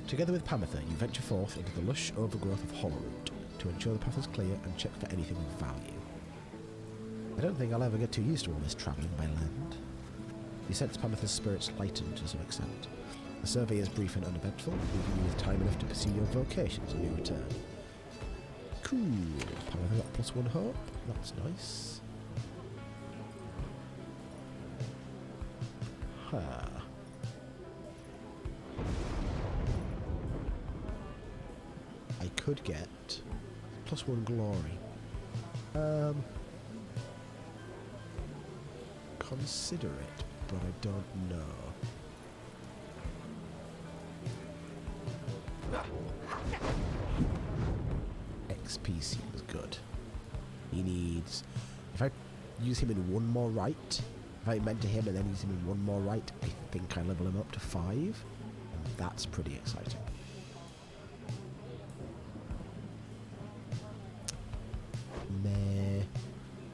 Together with Pamitha, you venture forth into the lush overgrowth of Hollowroot to ensure the path is clear and check for anything of value. I don't think I'll ever get too used to all this travelling by land. You sense Pamitha's spirits lighten to some extent. The survey is brief and uneventful, leaving you with time enough to pursue your vocations on your return. Cool. Pamitha got +1 hope. That's nice. I could get +1 glory. Consider it, but I don't know. XP seems good. He needs... If I use him in 1 more right, if I mentor him and then use him in 1 more right, I think I level him up to 5. And that's pretty exciting. Meh.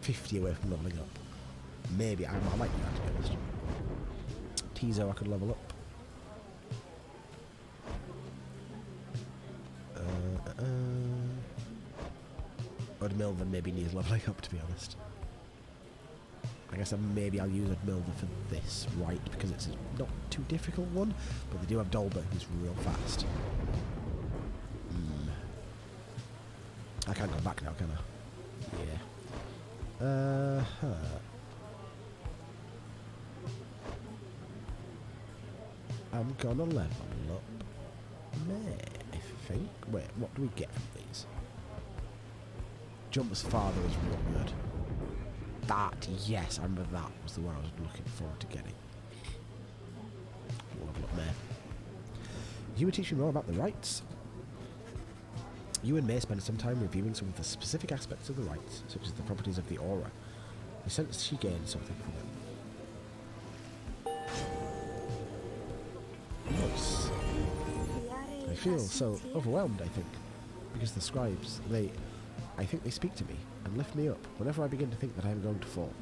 50 away from leveling up. Maybe. I might do that, to be honest. Tizo I could level up. Udmilvan maybe needs leveling up, to be honest. I guess maybe I'll use Udmilvan for this, right? Because it's a not too difficult one, but they do have Dolber, who's real fast. I can't go back now, can I? Yeah. I'm gonna level up. I think. Wait, what do we get from these? Jump's father is real good. That, yes, I remember that was the one I was looking forward to getting. We'll level up there. You were teaching me more about the rites. You and May spend some time reviewing some of the specific aspects of the rites, such as the properties of the aura. You sense she gained something from it. Nice. I feel so overwhelmed, I think, because the scribes, I think they speak to me and lift me up whenever I begin to think that I am going to fall.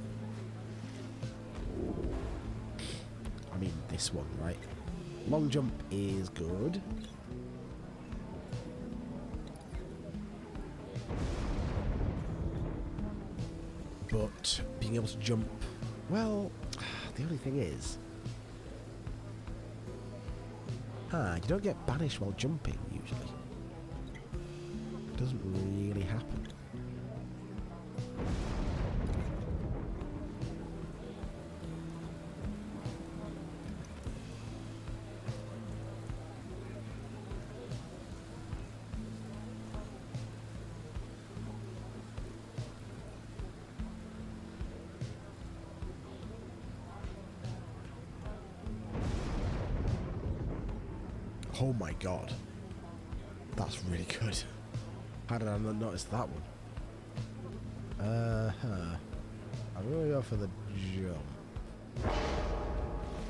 I mean, this one, right? Long jump is good. But being able to jump, well, the only thing is, you don't get banished while jumping, usually. It doesn't really happen. Oh my god. That's really good. How did I not notice that one? I'm gonna go for the jump.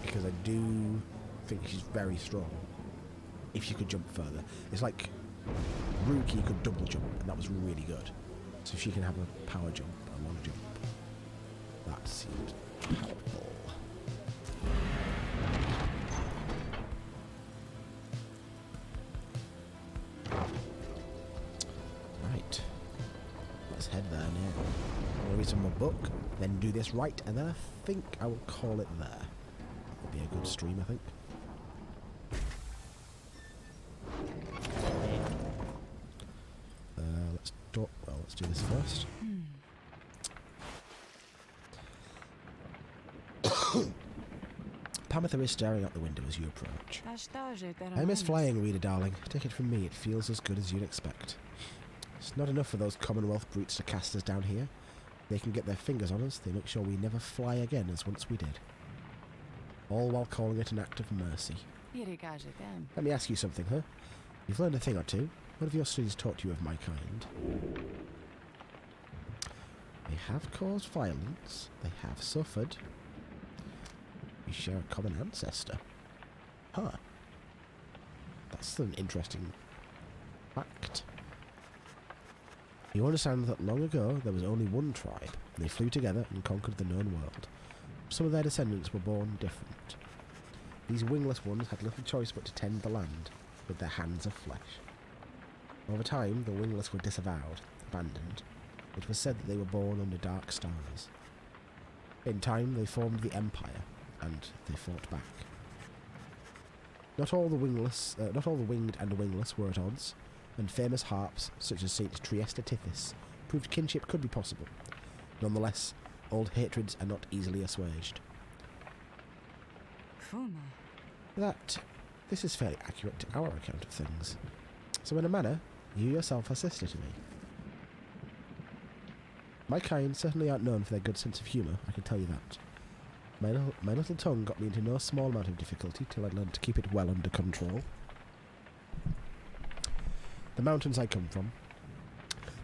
Because I do think she's very strong. If she could jump further. It's like Ruki could double jump, and that was really good. So if she can have a power jump, a long jump, that seems powerful. Right. Let's head there now. I'll read some more book, then do this right, and then I think I will call it there. That would be a good stream, I think. Let's do this first. Pamitha is staring out the window as you approach. I miss flying, reader darling. Take it from me, it feels as good as you'd expect. It's not enough for those Commonwealth brutes to cast us down here. They can get their fingers on us, they make sure we never fly again as once we did. All while calling it an act of mercy. Let me ask you something, huh? You've learned a thing or two. What have your studies taught you of my kind? They have caused violence. They have suffered. We share a common ancestor. Huh. That's an interesting fact. You understand that long ago there was only one tribe, and they flew together and conquered the known world. Some of their descendants were born different. These wingless ones had little choice but to tend the land with their hands of flesh. Over time, the wingless were disavowed, abandoned. It was said that they were born under dark stars. In time, they formed the Empire, and they fought back. Not all the winged and wingless were at odds, and famous harps, such as Saint Triesta Tithys, proved kinship could be possible. Nonetheless, old hatreds are not easily assuaged. This is fairly accurate to our account of things. So in a manner, you yourself are sister to me. My kind certainly aren't known for their good sense of humour, I can tell you that. My little tongue got me into no small amount of difficulty till I learned to keep it well under control. The mountains I come from,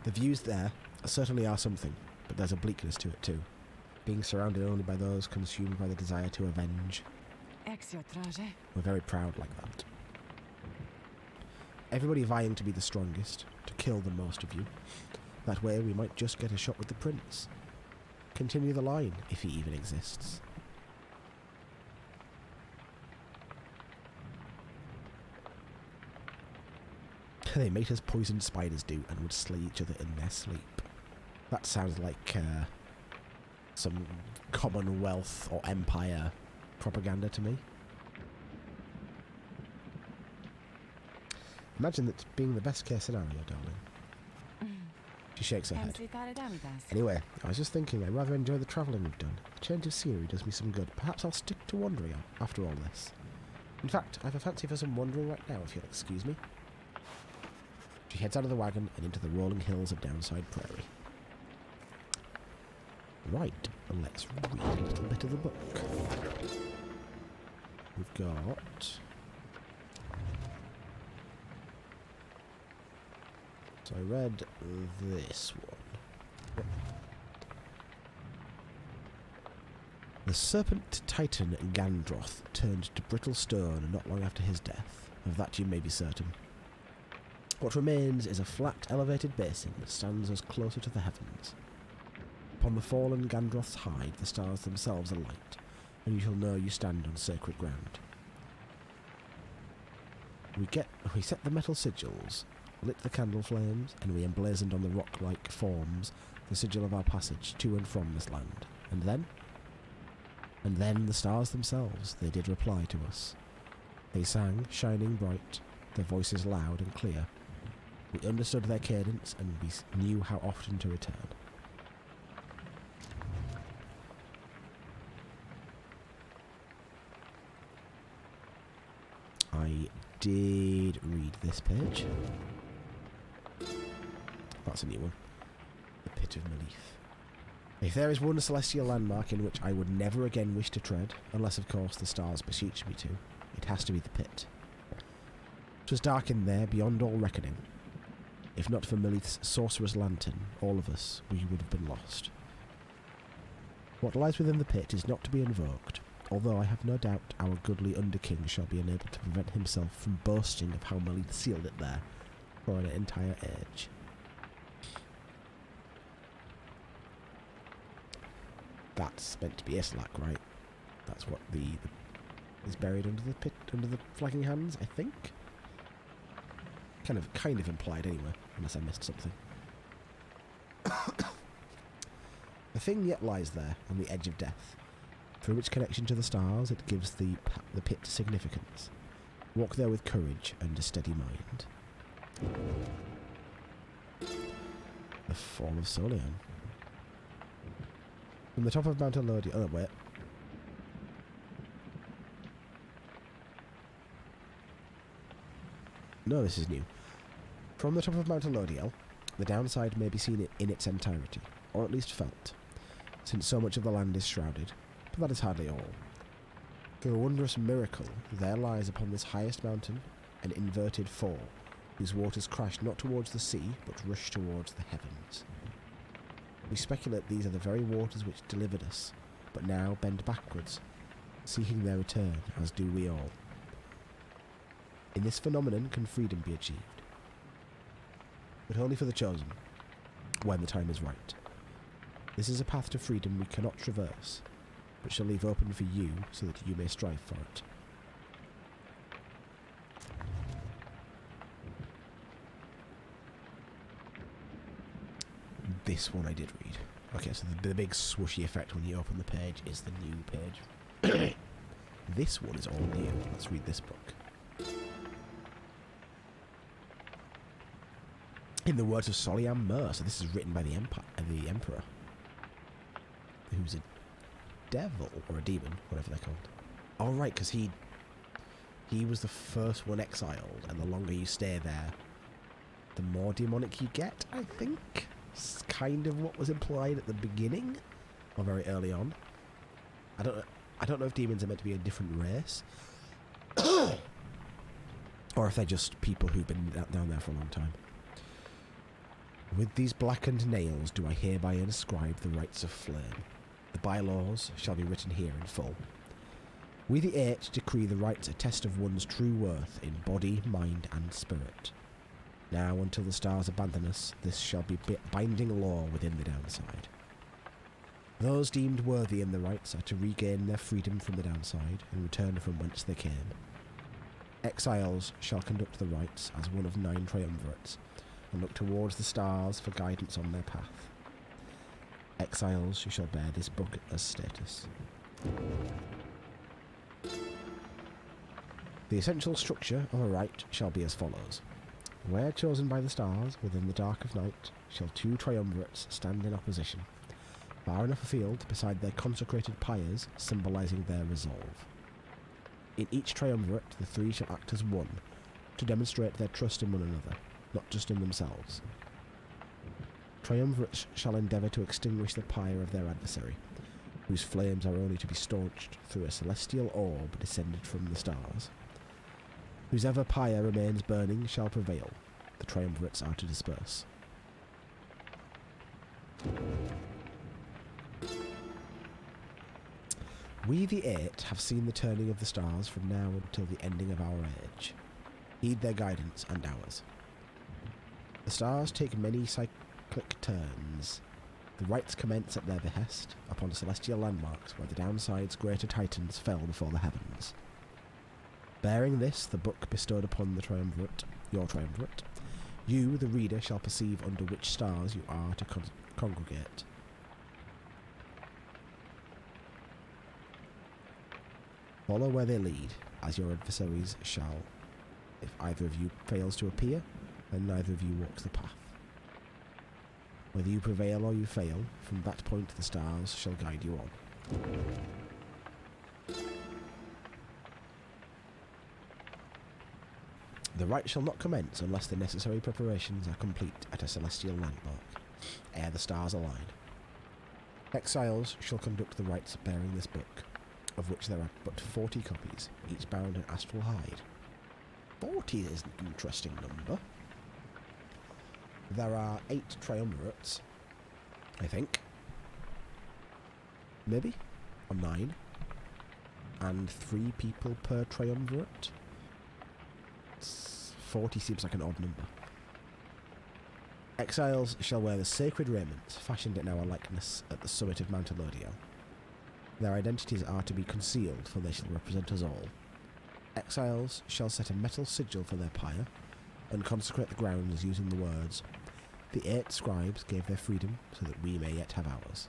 the views there certainly are something, but there's a bleakness to it too, being surrounded only by those consumed by the desire to avenge. We're very proud like that. Everybody vying to be the strongest, to kill the most of you. That way we might just get a shot with the prince. Continue the line, if he even exists. They mate as poisoned spiders do and would slay each other in their sleep. That sounds like some Commonwealth or Empire propaganda to me. Imagine that being the best case scenario, darling. She shakes her head. Anyway, I was just thinking I'd rather enjoy the travelling we've done. A change of scenery does me some good. Perhaps I'll stick to wandering after all this. In fact, I have a fancy for some wandering right now, if you'll excuse me. She heads out of the wagon and into the rolling hills of Downside Prairie. Right, let's read a little bit of the book. We've got... So I read this one. The serpent titan Gandroth turned to brittle stone not long after his death. Of that you may be certain. What remains is a flat, elevated basin that stands us closer to the heavens. Upon the fallen Gandroth's hide, the stars themselves are light, and you shall know you stand on sacred ground. We set the metal sigils, lit the candle flames, and we emblazoned on the rock-like forms the sigil of our passage to and from this land. And then the stars themselves, they did reply to us. They sang, shining bright, their voices loud and clear. We understood their cadence, and we knew how often to return. I did read this page. That's a new one. The Pit of Malif. If there is one celestial landmark in which I would never again wish to tread, unless of course the stars beseech me to, it has to be the pit. 'Twas dark in there beyond all reckoning. If not for Milith's sorcerer's lantern, all of us, we would have been lost. What lies within the pit is not to be invoked, although I have no doubt our goodly Underking shall be unable to prevent himself from boasting of how Milith sealed it there for an entire age. That's meant to be Islak, right? That's what the is buried under the pit, under the flagging hands, I think. Kind of implied anyway, unless I missed something. A thing yet lies there on the edge of death. Through its connection to the stars, it gives the pit significance. Walk there with courage and a steady mind. The Fall of Solian. From the top of Mount Elodiel... Oh, wait. No, this is new. From the top of Mount Elodiel, the downside may be seen in its entirety, or at least felt, since so much of the land is shrouded, but that is hardly all. Through a wondrous miracle, there lies upon this highest mountain an inverted fall, whose waters crash not towards the sea, but rush towards the heavens. We speculate these are the very waters which delivered us, but now bend backwards, seeking their return, as do we all. In this phenomenon can freedom be achieved, but only for the chosen, when the time is right. This is a path to freedom we cannot traverse, but shall leave open for you so that you may strive for it. This one I did read. Okay, so the big swooshy effect when you open the page is the new page. This one is all new. Let's read this book. In the words of Solian Mer, so this is written by the Emperor, who's a devil or a demon, whatever they're called. Oh right, because he was the first one exiled, and the longer you stay there, the more demonic you get, I think. It's kind of what was implied at the beginning, or very early on. I don't know if demons are meant to be a different race, or if they're just people who've been down there for a long time. With these blackened nails do I hereby inscribe the rights of flame. The bylaws shall be written here in full. We the Eight decree the rights a test of one's true worth in body, mind and spirit. Now until the stars abandon us, this shall be binding law within the downside. Those deemed worthy in the rights are to regain their freedom from the downside and return from whence they came. Exiles shall conduct the rights as one of 9 triumvirates, and look towards the stars for guidance on their path. Exiles who shall bear this book as status. The essential structure of a rite shall be as follows. Where chosen by the stars, within the dark of night, shall 2 triumvirates stand in opposition, far enough afield beside their consecrated pyres, symbolising their resolve. In each triumvirate, the 3 shall act as one, to demonstrate their trust in one another, not just in themselves. Triumvirates shall endeavour to extinguish the pyre of their adversary, whose flames are only to be staunched through a celestial orb descended from the stars. Whose ever pyre remains burning shall prevail. The triumvirates are to disperse. We the Eight have seen the turning of the stars from now until the ending of our age. Heed their guidance and ours. The stars take many cyclic turns. The rites commence at their behest, upon celestial landmarks where the downside's greater titans fell before the heavens. Bearing this, the book bestowed upon the triumvirate, your triumvirate, you, the reader, shall perceive under which stars you are to congregate. Follow where they lead, as your adversaries shall. If either of you fails to appear, then neither of you walks the path. Whether you prevail or you fail, from that point the stars shall guide you on. The rite shall not commence unless the necessary preparations are complete at a celestial landmark, ere the stars align. Exiles shall conduct the rites bearing this book, of which there are but 40 copies, each bound in astral hide. 40 is an interesting number. There are 8 triumvirates, I think. Maybe? Or 9. And 3 people per triumvirate. 40 seems like an odd number. Exiles shall wear the sacred raiment, fashioned in our likeness at the summit of Mount Elodio. Their identities are to be concealed, for they shall represent us all. Exiles shall set a metal sigil for their pyre, and consecrate the grounds using the words, "The 8 scribes gave their freedom, so that we may yet have ours."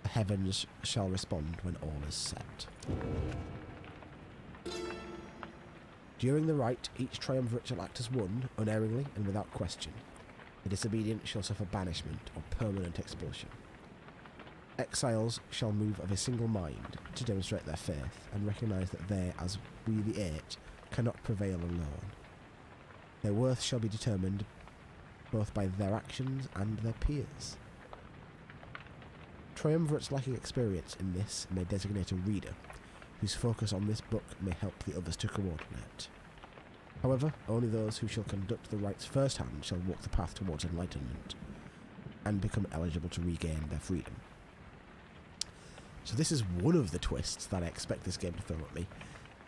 The heavens shall respond when all is set. During the rite, each triumvirate shall act as one, unerringly and without question. The disobedient shall suffer banishment or permanent expulsion. Exiles shall move of a single mind to demonstrate their faith and recognise that they, as we the 8, cannot prevail alone. Their worth shall be determined both by their actions and their peers. Triumvirates lacking experience in this may designate a reader, whose focus on this book may help the others to coordinate. However, only those who shall conduct the rites firsthand shall walk the path towards enlightenment, and become eligible to regain their freedom. So this is one of the twists that I expect this game to throw at me,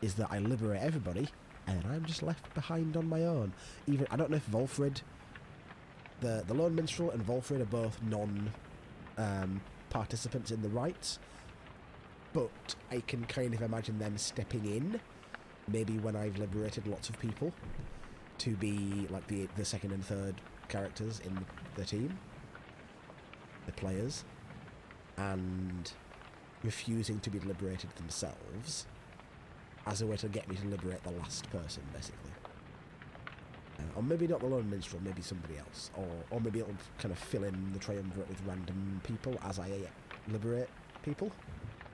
is that I liberate everybody, and then I'm just left behind on my own. Even I don't know if Volfrid, the Lone Minstrel and Volfrid are both participants in the rites, but I can kind of imagine them stepping in, maybe when I've liberated lots of people, to be like the second and third characters in the team, the players, and refusing to be liberated themselves as a way to get me to liberate the last person, basically. Or maybe not the Lone Minstrel, maybe somebody else. Or maybe it'll kind of fill in the triumvirate with random people as I liberate people.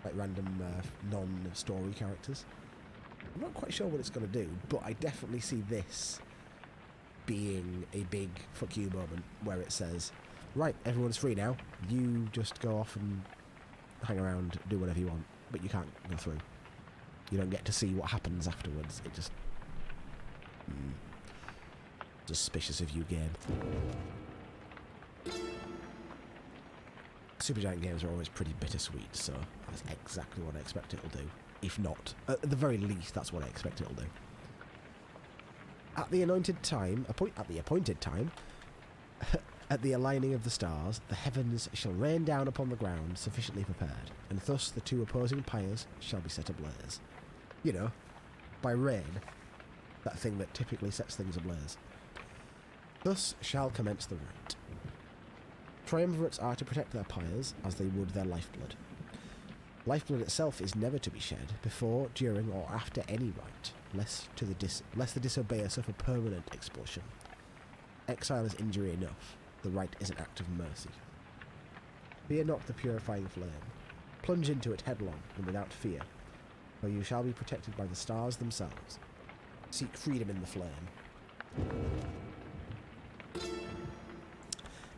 Like random non-story characters. I'm not quite sure what it's going to do, but I definitely see this being a big fuck you moment where it says, right, everyone's free now. You just go off and hang around, do whatever you want, but you can't go through. You don't get to see what happens afterwards. It just... suspicious of you, game. Supergiant games are always pretty bittersweet, so that's exactly what I expect it'll do. If not, at the very least, that's what I expect it'll do. At the appointed time, at the aligning of the stars, the heavens shall rain down upon the ground sufficiently prepared, and thus the 2 opposing pyres shall be set ablaze. You know, by rain, that thing that typically sets things ablaze. Thus shall commence the rite. Triumvirates are to protect their pyres as they would their lifeblood. Lifeblood itself is never to be shed before, during, or after any rite, lest the disobeyer suffer permanent expulsion. Exile is injury enough. The rite is an act of mercy. Fear not the purifying flame. Plunge into it headlong and without fear, for you shall be protected by the stars themselves. Seek freedom in the flame.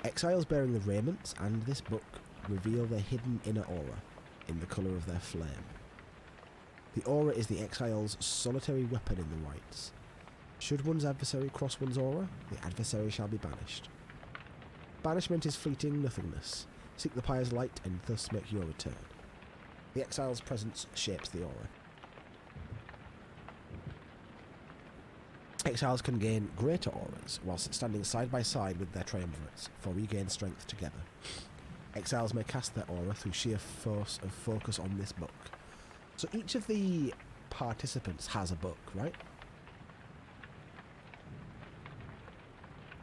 Exiles bearing the raiments and this book reveal their hidden inner aura in the colour of their flame. The aura is the exile's solitary weapon in the rites. Should one's adversary cross one's aura, the adversary shall be banished. Banishment is fleeting nothingness. Seek the pyre's light and thus make your return. The exile's presence shapes the aura. Exiles can gain greater auras whilst standing side by side with their triumvirates, for regain strength together. Exiles may cast their aura through sheer force of focus on this book. So each of the participants has a book, right?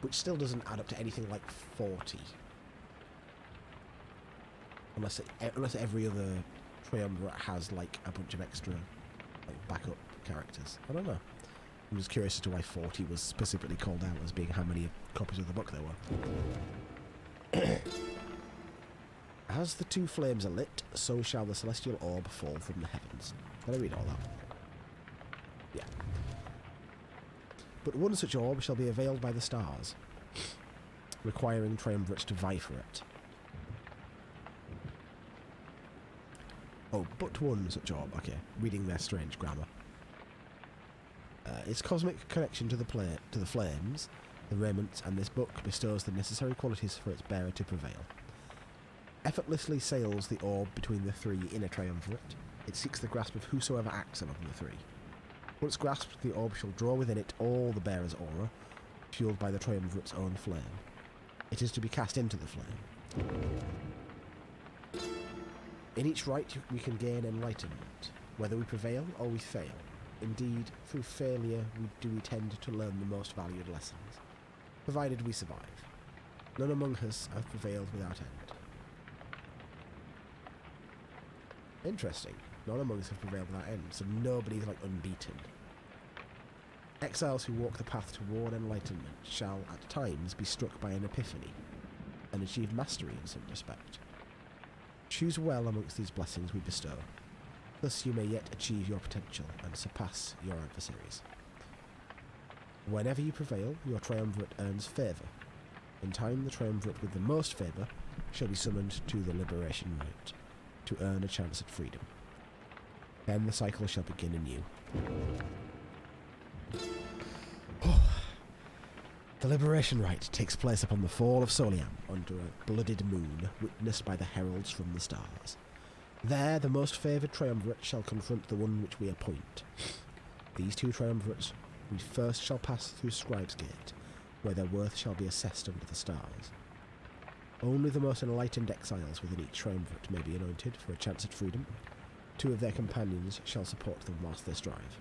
Which still doesn't add up to anything like 40. Unless every other triumvirate has like a bunch of extra like backup characters. I don't know. I'm just curious as to why 40 was specifically called out as being how many copies of the book there were. As the 2 flames are lit, so shall the celestial orb fall from the heavens. Did I read all that? Yeah. But one such orb shall be availed by the stars, requiring triumvirates to vie for it. Oh, but one such orb. Okay, reading their strange grammar. its cosmic connection to the flames, the raiment, and this book bestows the necessary qualities for its bearer to prevail. Effortlessly sails the orb between the three in a triumvirate. It seeks the grasp of whosoever acts among the three. Once grasped, the orb shall draw within it all the bearer's aura, fueled by the triumvirate's own flame. It is to be cast into the flame. In each rite we can gain enlightenment, whether we prevail or we fail. Indeed, through failure we tend to learn the most valued lessons, provided we survive. None among us have prevailed without end. Interesting. None among us have prevailed without end, so nobody's like unbeaten. Exiles who walk the path toward enlightenment shall at times be struck by an epiphany, and achieve mastery in some respect. Choose well amongst these blessings we bestow. Thus you may yet achieve your potential and surpass your adversaries. Whenever you prevail, your triumvirate earns favour. In time, the triumvirate with the most favour shall be summoned to the liberation rite to earn a chance at freedom. Then the cycle shall begin anew. The liberation rite takes place upon the fall of Soliam under a blooded moon, witnessed by the heralds from the stars. There, the most favoured triumvirate shall confront the one which we appoint. These two triumvirates we first shall pass through Scribe's Gate, where their worth shall be assessed under the stars. Only the most enlightened exiles within each triumvirate may be anointed for a chance at freedom. Two of their companions shall support them whilst they strive.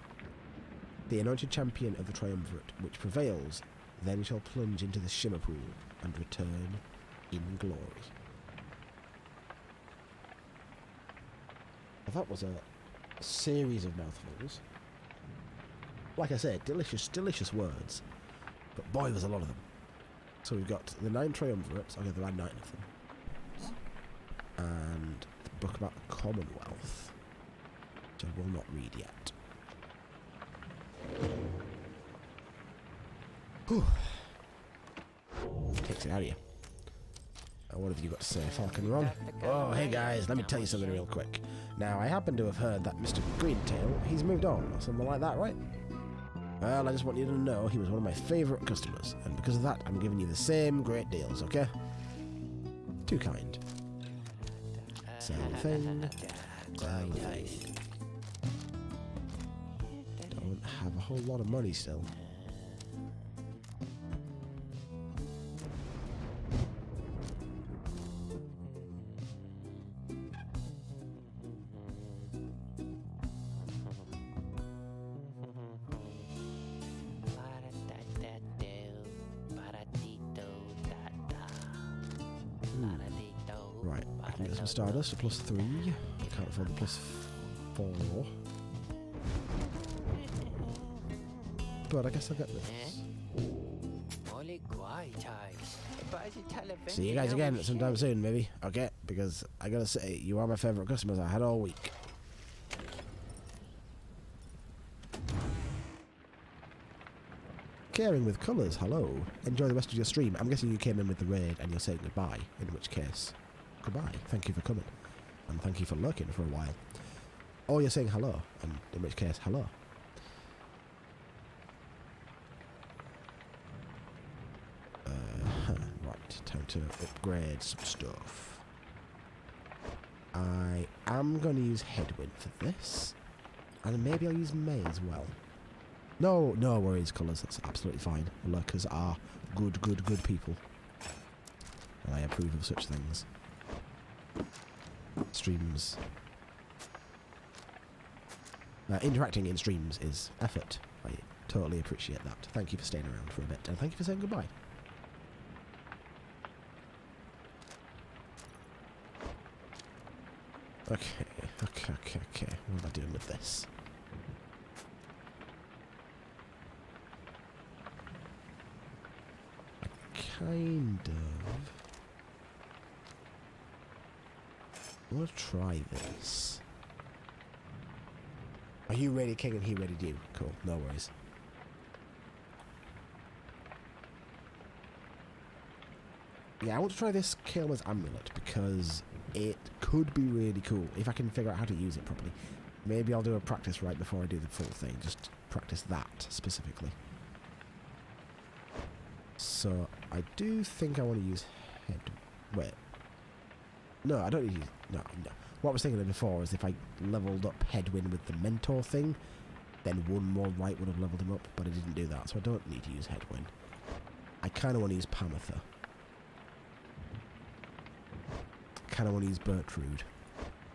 The anointed champion of the triumvirate which prevails then shall plunge into the shimmer pool and return in glory. That was a series of mouthfuls. Like I said, delicious, delicious words. But boy, there's a lot of them. So we've got the 9 triumvirates. Okay, there are 9 of them. And the book about the Commonwealth, which I will not read yet. Whew. Takes it out of you. What have you got to say, Falconron? Oh, hey guys, let me tell you something real quick. Now, I happen to have heard that Mr. Greentail, he's moved on, or something like that, right? Well, I just want you to know he was one of my favourite customers, and because of that, I'm giving you the same great deals, okay? Too kind. Sell thing. Sell thing. Don't have a whole lot of money still. Right, I can get some Stardust, a +3. I can't afford the +4. But I guess I'll get this. See you guys again sometime soon, maybe. Okay, because I gotta say, you are my favourite customers I had all week. Caring with colours, hello. Enjoy the rest of your stream. I'm guessing you came in with the raid and you're saying goodbye, in which case, goodbye. Thank you for coming. And thank you for lurking for a while. Or you're saying hello, and in which case, hello. Right, time to upgrade some stuff. I am going to use Headwind for this. And maybe I'll use May as well. No worries, colours, that's absolutely fine. Lurkers are good people. And I approve of such things. Streams. Interacting in streams is effort. I totally appreciate that. Thank you for staying around for a bit, and thank you for saying goodbye. Okay. What am I doing with this? Kind of. I want to try this. Are you ready, King, and he ready, you? Cool, no worries. Yeah, I want to try this Kael'ma's Amulet because it could be really cool if I can figure out how to use it properly. Maybe I'll do a practice right before I do the full thing. Just practice that specifically. So, I do think I want to use head... Wait. No, I don't need to use... No. What I was thinking of before is if I leveled up Headwind with the Mentor thing, then one more right would have leveled him up, but I didn't do that, so I don't need to use Headwind. I kind of want to use Pamitha. Kind of want to use Bertrude.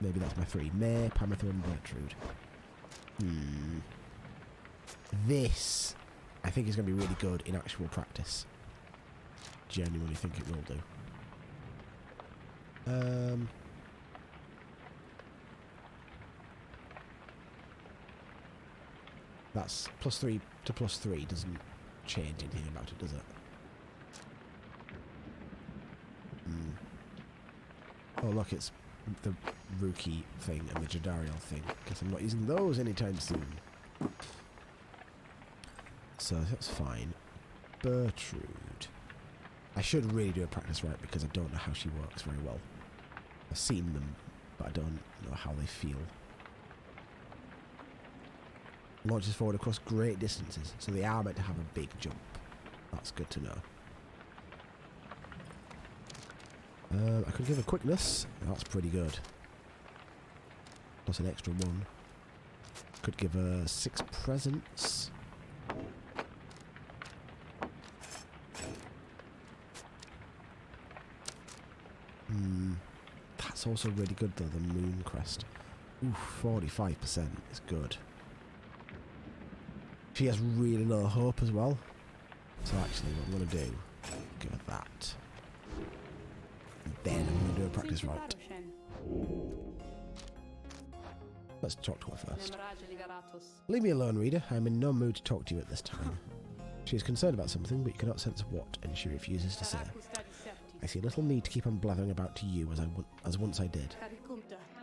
Maybe that's my 3. May, Pamitha and Bertrude. This, I think, is going to be really good in actual practice. Genuinely think it will do. That's +3 to +3 doesn't change anything about it, does it? Oh look, it's the Rookie thing and the Jadariel thing. Guess I'm not using those anytime soon. So that's fine. Bertrude. I should really do a practice right because I don't know how she works very well. I've seen them, but I don't know how they feel. Launches forward across great distances, so they are meant to have a big jump. That's good to know. I could give her quickness. That's pretty good. Plus an extra 1. Could give her 6 presence. That's also really good though, the Moon Crest. Ooh, 45% is good. She has really low hope as well. So actually what I'm going to do, go with that. And then I'm going to do a practice right. Let's talk to her first. Leave me alone, reader. I'm in no mood to talk to you at this time. She is concerned about something, but you cannot sense what, and she refuses to say. I see little need to keep on blathering about to you as once I did.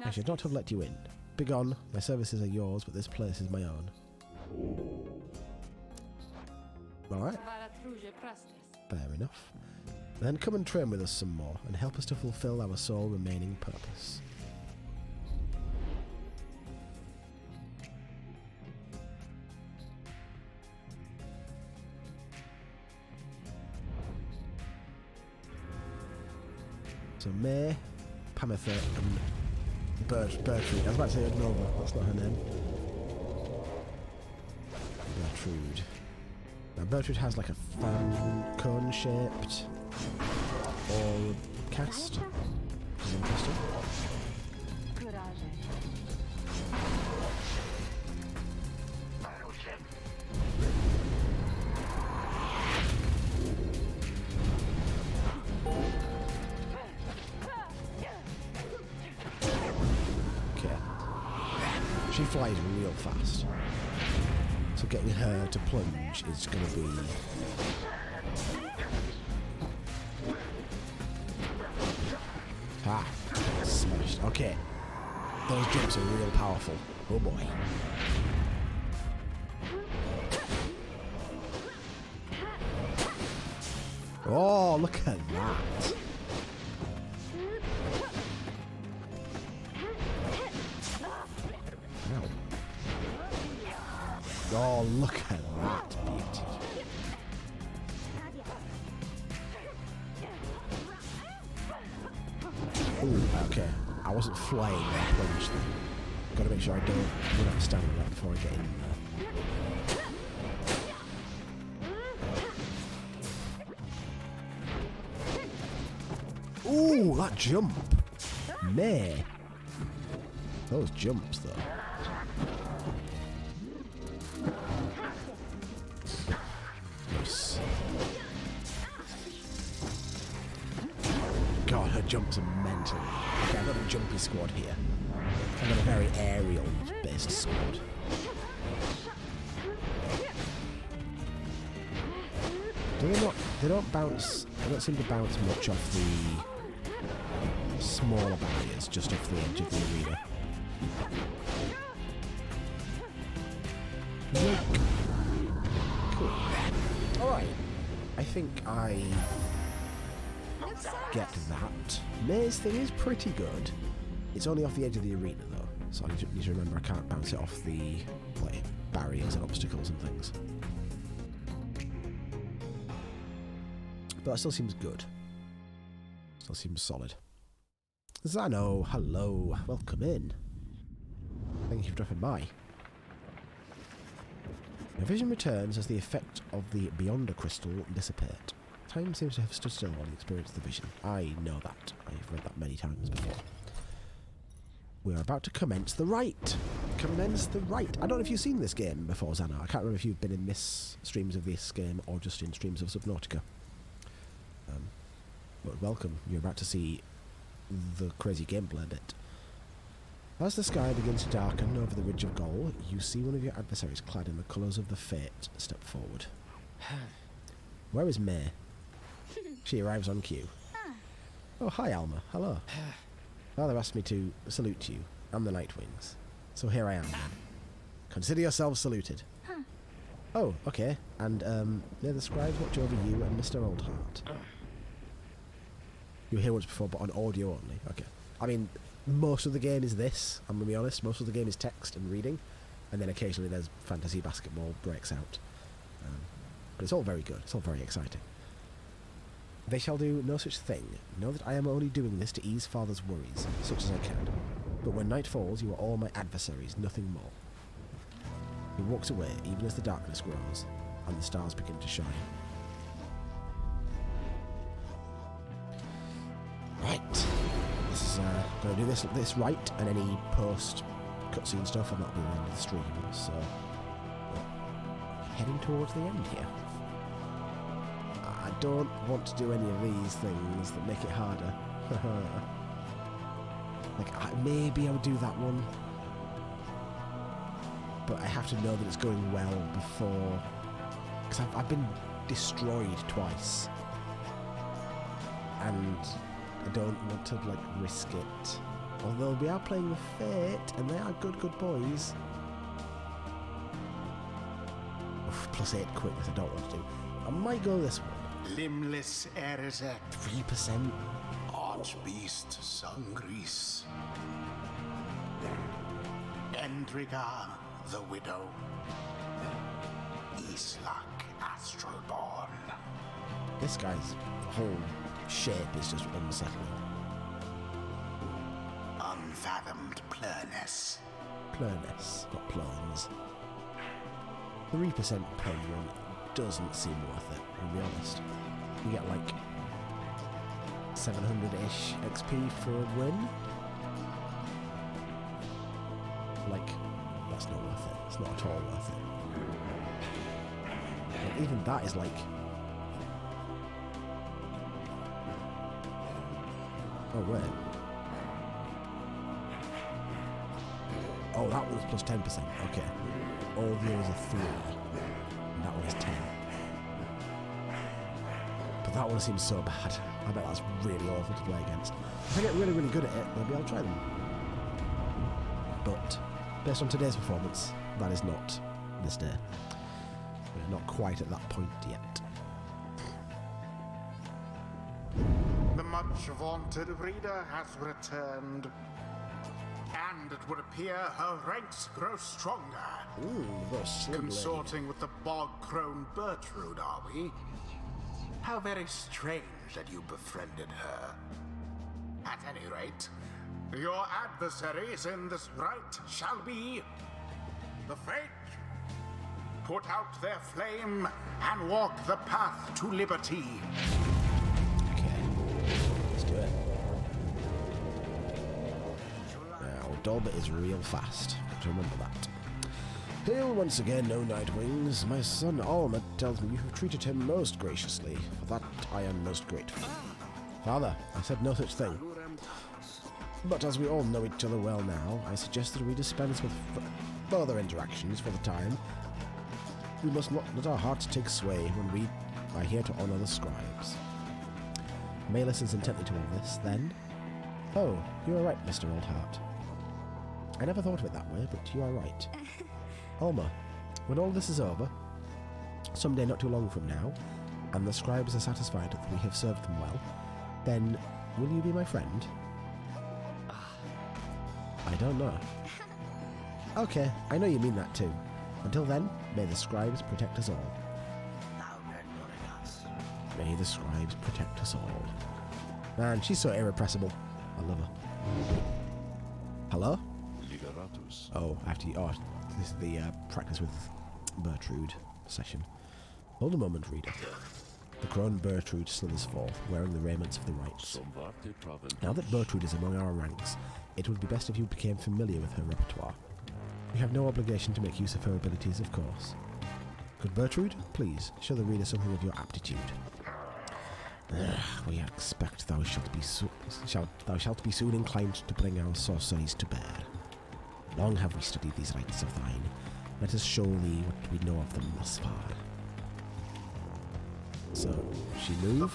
I should not have let you in. Begone, my services are yours, but this place is my own. Alright. Fair enough. Then come and train with us some more, and help us to fulfill our sole remaining purpose. So May, Pamitha, and Bertrude. I was about to say Nova, that's not her name. Bertrude. Now Bertrude has like a fan cone-shaped or cast, which is interesting. She flies real fast, so getting her to plunge is going to be... Ah, smashed. Okay, those jumps are real powerful. Oh boy. Oh, look at that. Oh, look at that beauty. Ooh, okay. I wasn't flying when I plunged them. Gotta make sure I don't run out of stamina right before I get in there. Ooh, that jump. Meh. Those jumps, though. God, her jumps are mental. Okay, I've got a jumpy squad here. I've got a very aerial-based squad. They don't bounce... They don't seem to bounce much off the smaller barriers, just off the edge of the arena. Look. Cool. Alright. I think I... get that. May's thing is pretty good. It's only off the edge of the arena though. So I need to remember I can't bounce it off the like barriers and obstacles and things. But that still seems good. Still seems solid. Zano, hello, welcome in. Thank you for dropping by. Your vision returns as the effect of the Beyonder crystal dissipate. Time seems to have stood still while you experience the vision. I know that. I've read that many times before. We are about to commence the rite. Commence the rite. I don't know if you've seen this game before, Zana. I can't remember if you've been in streams of this game or just in streams of Subnautica. But welcome. You're about to see the crazy gameplay bit. As the sky begins to darken over the ridge of Goal, you see one of your adversaries clad in the colours of the Fate step forward. Where is May? She arrives on cue. Oh, hi Alma. Hello. Father asked me to salute you. I'm the Nightwings. So here I am then. Consider yourselves saluted. Oh, okay. And, may the scribes watch over you and Mr. Oldheart. You were here once before, but on audio only. Okay. I mean, most of the game is this, I'm going to be honest. Most of the game is text and reading. And then occasionally there's fantasy basketball breaks out. But it's all very good. It's all very exciting. They shall do no such thing. Know that I am only doing this to ease Father's worries, such as I can. But when night falls, you are all my adversaries, nothing more. He walks away, even as the darkness grows, and the stars begin to shine. Right. This is going to do this right, and any post cutscene stuff, and that'll be the end of the stream. So, heading towards the end here. I don't want to do any of these things that make it harder. Like, maybe I would do that one, but I have to know that it's going well before, because I've been destroyed twice, and I don't want to like risk it. Although we are playing with Fate, and they are good boys. Oof, +8 quickness. I don't want to do. I might go this one. Limbless Erzek, 3%. Archbeast Sungris, Endriga the Widow, Islak Astralborn. This guy's whole shape is just unsettling. Unfathomed Plurness. Plurness, not plurns. 3% per run doesn't seem worth it, to be honest. You get like 700-ish XP for a win. Like, that's not worth it. It's not at all worth it. And even that is like... Oh, wait. Oh, that was plus 10%. Okay. All the others are 3. And that one is 10. But that one seems so bad. I bet that's really awful to play against. If I get really, really good at it, maybe I'll try them. But, based on today's performance, that is not this day. We're not quite at that point yet. The much vaunted reader has returned, and it would appear her ranks grow stronger. Ooh, the slim Consorting with the bog-crone Bertrude, are we? How very strange that you befriended her. At any rate, your adversaries in this rite shall be the Fate. Put out their flame and walk the path to liberty. Okay, let's do it. Now, Dolbert is real fast. Have to remember that. Hail once again, O Nightwings. My son Alma tells me you have treated him most graciously. For that, I am most grateful. Father, I said no such thing. But as we all know each other well now, I suggest that we dispense with further interactions for the time. We must not let our hearts take sway when we are here to honour the scribes. May listens intently to all this, then... Oh, you are right, Mr. Oldheart. I never thought of it that way, but you are right. Alma, when all this is over, someday not too long from now, and the scribes are satisfied that we have served them well, then will you be my friend? I don't know. Okay, I know you mean that too. Until then, may the scribes protect us all. May the scribes protect us all. Man, she's so irrepressible. I love her. Hello? Oh, after you. Oh, this is the practice with Bertrude session. Hold a moment, reader. The crone Bertrude slithers forth, wearing the raiments of the rites. Now that Bertrude is among our ranks, it would be best if you became familiar with her repertoire. We have no obligation to make use of her abilities, of course. Good Bertrude, please show the reader something of your aptitude. We expect thou shalt be soon inclined to bring our sorceries to bear. Long have we studied these rites of thine. Let us show thee what we know of them thus far. So, she moved.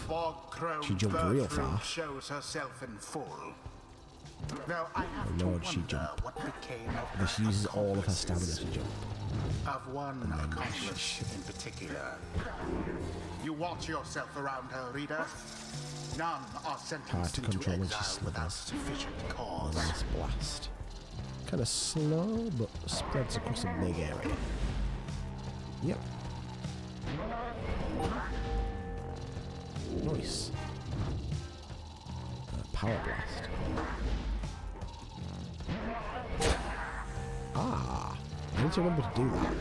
She jumped real far. Shows herself in full. Now I have Oh Lord, she jumped. But she uses all of her stamina to jump. Of one accomplice in particular. You watch yourself around her, reader. None are sentenced into exile without sufficient cause. Nice blast. Kind of slow, but spreads across a big area. Yep. Nice. Power blast. Ah, I need to remember to do that.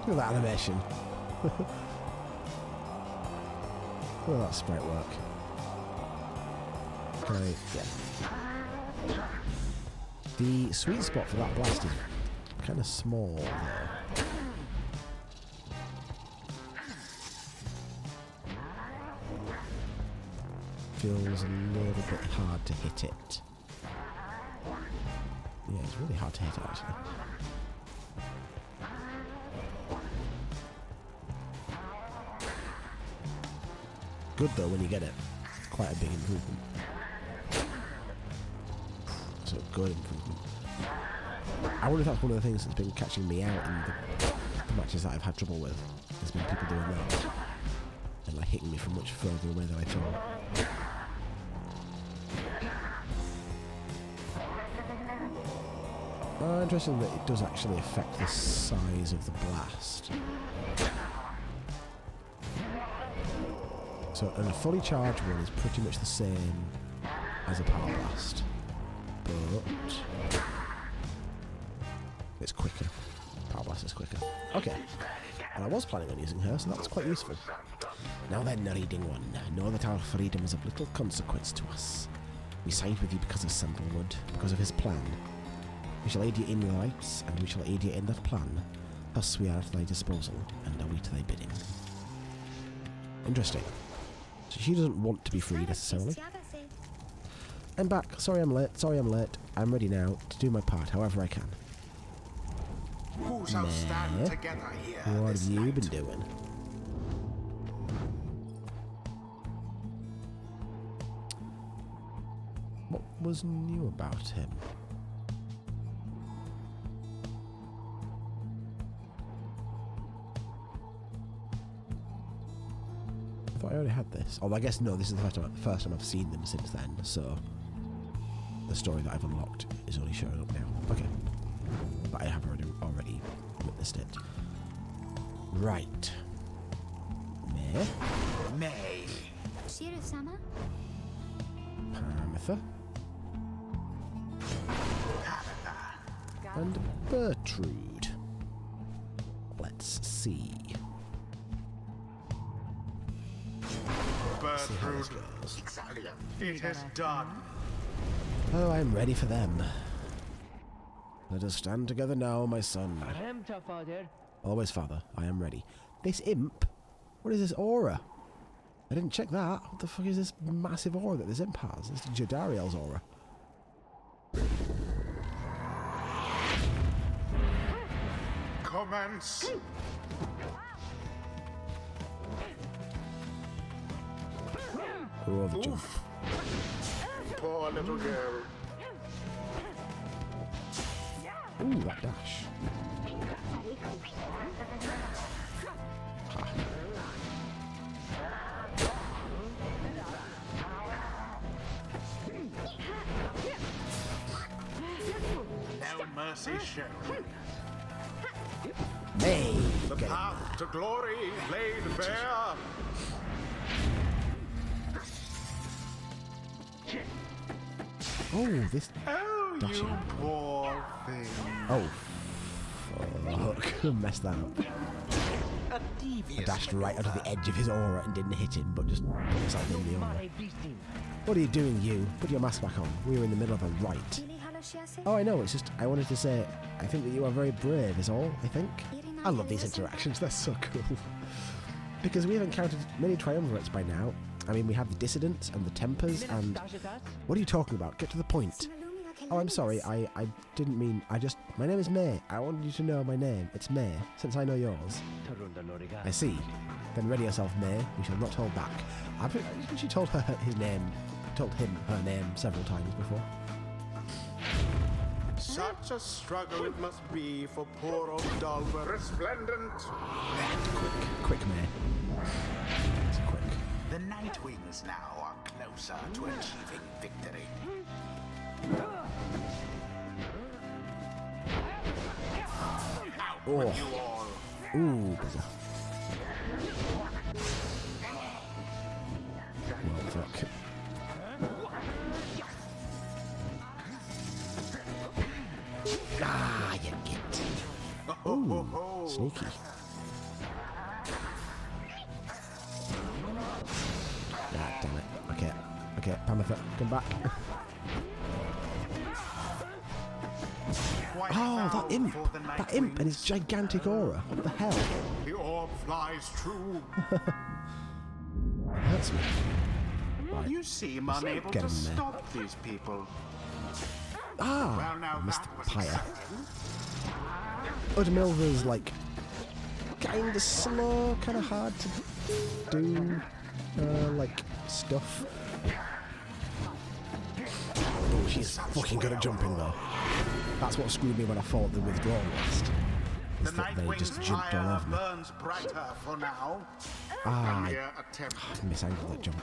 Look at that animation. Look at that sprite work. Can I? Yeah. The sweet spot for that blast is kind of small there. Feels a little bit hard to hit it. Yeah, it's really hard to hit it actually. Good though when you get it. Quite a big improvement. So good improvement. I wonder if that's one of the things that's been catching me out in the matches that I've had trouble with. There's been people doing that. And like hitting me from much further away than I thought. Interesting that it does actually affect the size of the blast. So, and a fully charged one is pretty much the same as a power blast, but it's quicker. Power blast is quicker. Okay, and I was planning on using her, so that was quite useful. Now then, reading one, know that our freedom is of little consequence to us. We side with you because of Sandalwood, because of his plan. We shall aid you in your rights, and we shall aid you in that plan. Thus we are at thy disposal, and await thy bidding. Interesting. So she doesn't want to be free necessarily. I'm back. Sorry I'm late. I'm ready now to do my part however I can. Who shall stand together here? What have you been doing? What was new about him? I thought I already had this. Oh, I guess no, this is the first time I've seen them since then, so the story that I've unlocked is only showing up now. Okay. But I have already witnessed it. Right. May. Shiru-sama? Pamitha. And Bertrude. Let's see. Bertrude, it is done. Oh, I'm ready for them. Let us stand together now, my son. Father. Always, father. I am ready. This imp? What is this aura? I didn't check that. What the fuck is this massive aura that this imp has? This is Jadariel's aura. Commence. Oh, the jump. Poor little girl. Ooh, that dash. No mercy shown. Hey! The Get it. path to glory laid bare. Oh, this... Oh, Dashing. you poor thing. Oh. Fuck. Messed that up. A devious I dashed right onto the maneuver. edge of his aura and didn't hit him, but just put myself in the aura. What are you doing, you? Put your mask back on. We were in the middle of a rite. Oh, I know, it's just, I wanted to say, I think that you are very brave, is all, I think. I love these interactions, they're so cool. Because we've encountered many triumvirates by now. I mean, we have the dissidents and the tempers and... What are you talking about? Get to the point. Oh, I'm sorry, I didn't mean... My name is May. I wanted you to know my name. It's May, since I know yours. I see. Then ready yourself, May. We shall not hold back. She told her his name... Told him her name several times before. Such a struggle it must be for poor old Dalbert. Resplendent. Quick, May. It's quick. The Nightwings now are closer to achieving victory. Out with you all. Ooh, buzzer. Well, fuck. Ah, you get. Ooh, sneaky. Ah, damn it. Okay, Panther, come back. Quite Oh, foul that imp! for the That imp and his Nightwings. gigantic aura. What the hell? The orb flies true. Hurts me. You seem unable Get to him there. stop these people. Ah! Well, now I missed that was Pyre. exciting. Udmilva's like kinda slow, kinda hard to do like stuff. Oh, she's fucking good at jumping though. That's what screwed me when I fought the withdrawal last. The Is that they just Nightwing's jumped all fire over me. burns brighter for now. Ah, A mere attempt. I misangled that jump.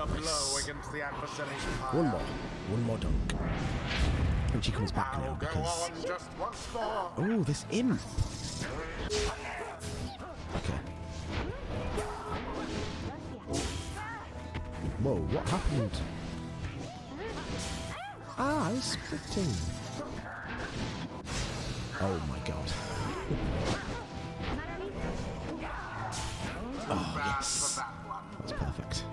A blow against the adversary's fire. One more dunk. And she comes back now Now go because... on just once more. Oh, this imp! Okay. Whoa, what happened? Ah, I was splitting. Oh my god. Oh, Bad yes. for that one. That's perfect.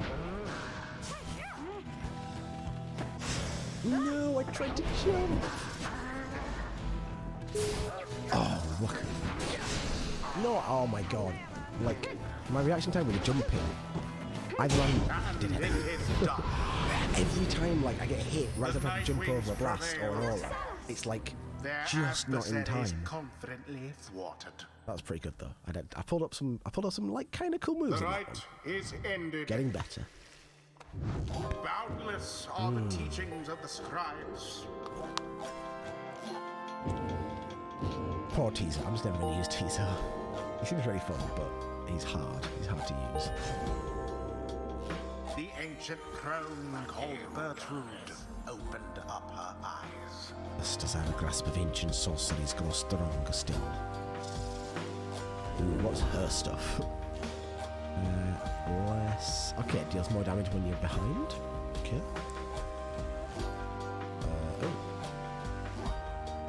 No, I tried to jump. Oh, look. No, oh my god. Like, my reaction time with the jumping. Either I did it. It is done. Every time, like, I get hit right as I jump over a blast or an aura, it's like Their just not in adversary is time. confidently thwarted. That's pretty good though. I pulled up some like kind of cool moves. The in that right one. is ended. Getting better. Boundless are the teachings of the scribes. Poor Teaser. I'm just never going to use Teaser. He seems really fun, but he's hard. He's hard to use. The ancient crone called Bertrude opened up her eyes. Just as our grasp of ancient sorceries grows stronger still. Ooh, what's her stuff? Less... Okay, it deals more damage when you're behind. Okay.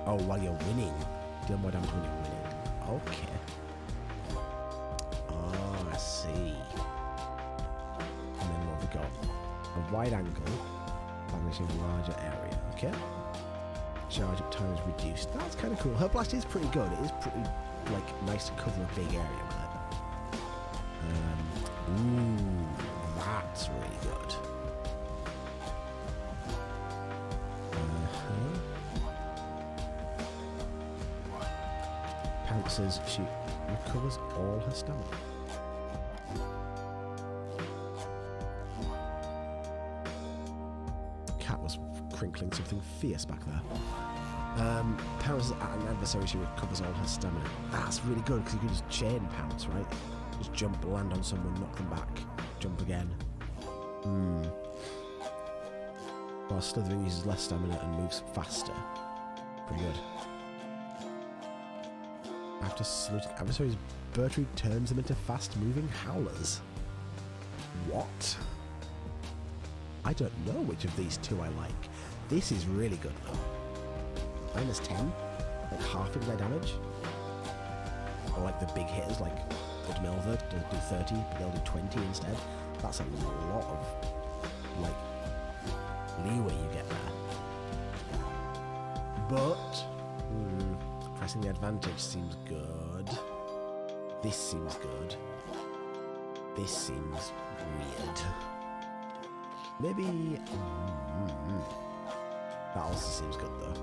Oh, while you're winning. Deal more damage when you're winning. Okay. Oh, I see. And then what have we got? A wide angle. Vanishing a larger area. Okay. Charge up time is reduced. That's kind of cool. Her blast is pretty good. It is pretty, like, nice to cover a big area with it. Ooh, that's really good. Pounces, she recovers all her stamina. crinkling something fierce back there. Pounces at an adversary, she recovers all her stamina. That's really good, because you can just chain pounce, right? Just jump, land on someone, knock them back, jump again. While Slithering uses less stamina and moves faster. Pretty good. After saluting adversaries, Bertrude turns them into fast-moving howlers. What? I don't know which of these two I like. This is really good though. -10, like halving their damage. Or like the big hitters like Udmelva do 30, but they'll do 20 instead. That's a lot of like leeway you get there. But pressing the advantage seems good. This seems good. This seems weird. Maybe that also seems good though.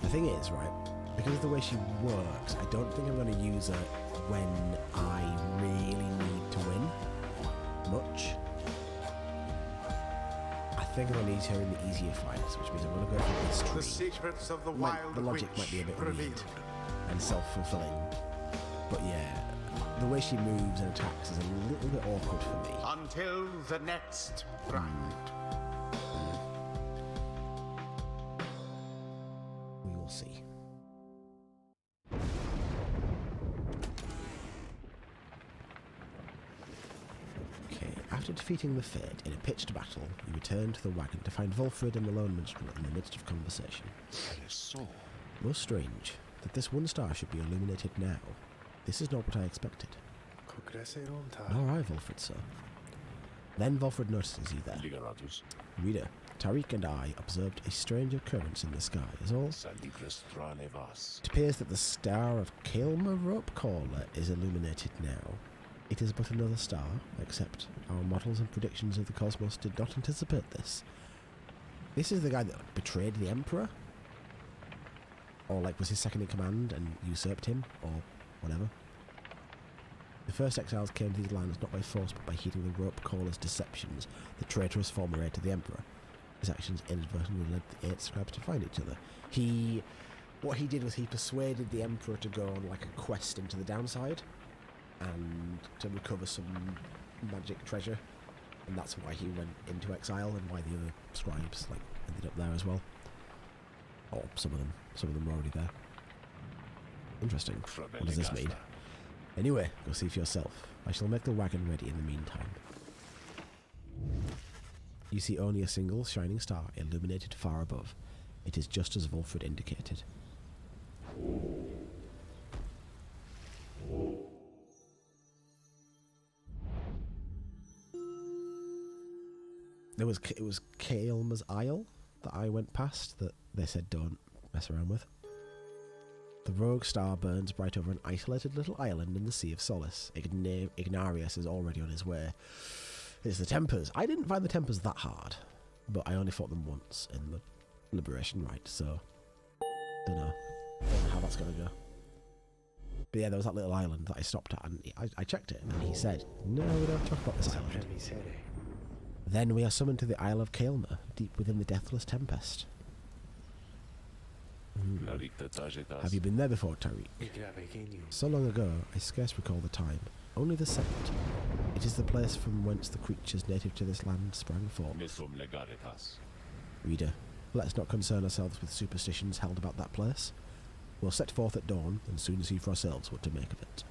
The thing is, right, because of the way she works, I don't think I'm going to use her when I really need to win much. I think I'm going to use her in the easier fights, which means I'm going to go for this tree. The secrets of the wild The logic witch might be a bit revealed. weird and self-fulfilling, but yeah, the way she moves and attacks is a little bit awkward for me. Until the next round. We will see. Okay, after defeating the Fate in a pitched battle, we return to the wagon to find Volfred and the Lone Minstrel in the midst of conversation. Most strange that this one star should be illuminated now. This is not what I expected. Nor I, Volfred, sir. Then Volfred notices you there. Reader, Tariq and I observed a strange occurrence in the sky, is all. It appears that the star of Kaelma Rope Caller is illuminated now. It is but another star, except our models and predictions of the cosmos did not anticipate this. This is the guy that betrayed the Emperor? Or like was his second in command and usurped him, or whatever. The first exiles came to these lands not by force but by heeding the Rope Caller's deceptions, the traitorous former heir to the Emperor. His actions inadvertently led the 8 scribes to find each other. What he did was he persuaded the Emperor to go on like a quest into the downside and to recover some magic treasure, and that's why he went into exile and why the other scribes like ended up there as well. Or some of them were already there. Interesting. What does this mean? Anyway, go see for yourself. I shall make the wagon ready in the meantime. You see only a single shining star illuminated far above. It is just as Volfred indicated. It was Kaelma's Isle that I went past that they said don't mess around with. The rogue star burns bright over an isolated little island in the Sea of Solace. Ignarius is already on his way. It's the Tempers. I didn't find the Tempers that hard, but I only fought them once in the Liberation Rite, so don't know how that's going to go. But yeah, there was that little island that I stopped at, and I checked it, and he said, no, we don't talk about this island. Then we are summoned to the Isle of Kaelma, deep within the Deathless Tempest. Have you been there before, Tariq? So long ago, I scarce recall the time. Only the scent. It is the place from whence the creatures native to this land sprang forth. Reader, let us not concern ourselves with superstitions held about that place. We'll set forth at dawn, and soon see for ourselves what to make of it.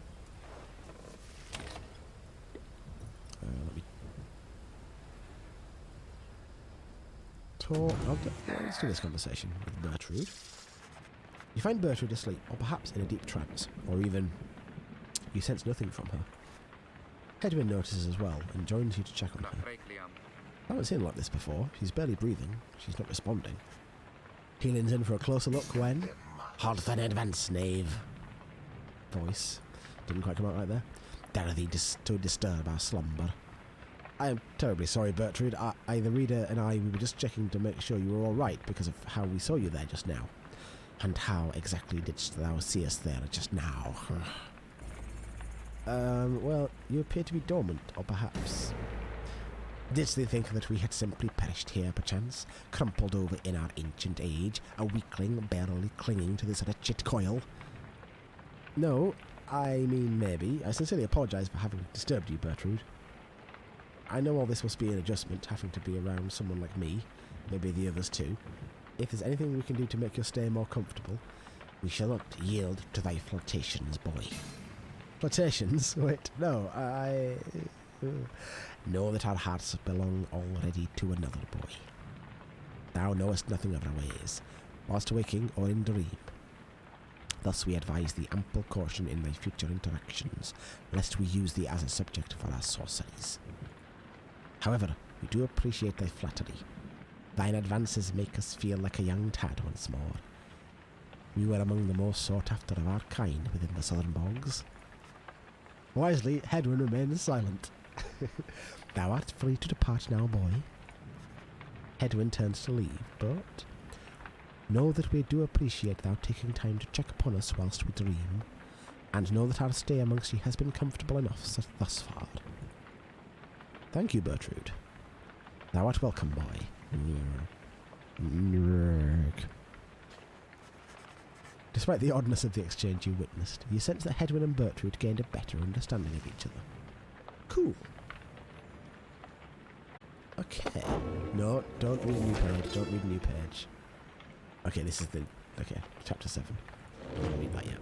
Let's do this conversation with Bertrude. You find Bertrude asleep, or perhaps in a deep trance, or even you sense nothing from her. Hedwyn notices as well, and joins you to check on her. I haven't seen her like this before. She's barely breathing. She's not responding. He leans in for a closer look when... Halt then advance, knave. Voice. Didn't quite come out right there. Dare thee to disturb our slumber. I am terribly sorry, Bertrude. The reader and I, we were just checking to make sure you were all right because of how we saw you there just now. And how exactly didst thou see us there just now? Well, you appear to be dormant, or perhaps... Didst thee think that we had simply perished here, perchance, crumpled over in our ancient age, a weakling barely clinging to this wretched coil? No, I mean maybe. I sincerely apologise for having disturbed you, Bertrude. I know all this must be an adjustment, having to be around someone like me, maybe the others too. If there's anything we can do to make your stay more comfortable, we shall not yield to thy flirtations, boy. Flirtations? Wait, no, I... know that our hearts belong already to another, boy. Thou knowest nothing of our ways, whilst waking or in dream. Thus we advise thee ample caution in thy future interactions, lest we use thee as a subject for our sorceries. However, we do appreciate thy flattery. Thine advances make us feel like a young tad once more. We were among the most sought after of our kind within the southern bogs. Wisely, Hedwyn remains silent. Thou art free to depart now, boy. Hedwyn turns to leave, but know that we do appreciate thou taking time to check upon us whilst we dream, and know that our stay amongst ye has been comfortable enough thus far. Thank you, Bertrude. Thou art welcome, boy. Despite the oddness of the exchange you witnessed, you sense that Hedwyn and Bertrude gained a better understanding of each other. Cool. Okay. No, don't read a new page. Don't read a new page. Okay, this is the... Okay, chapter 7. I'm not going to read that yet.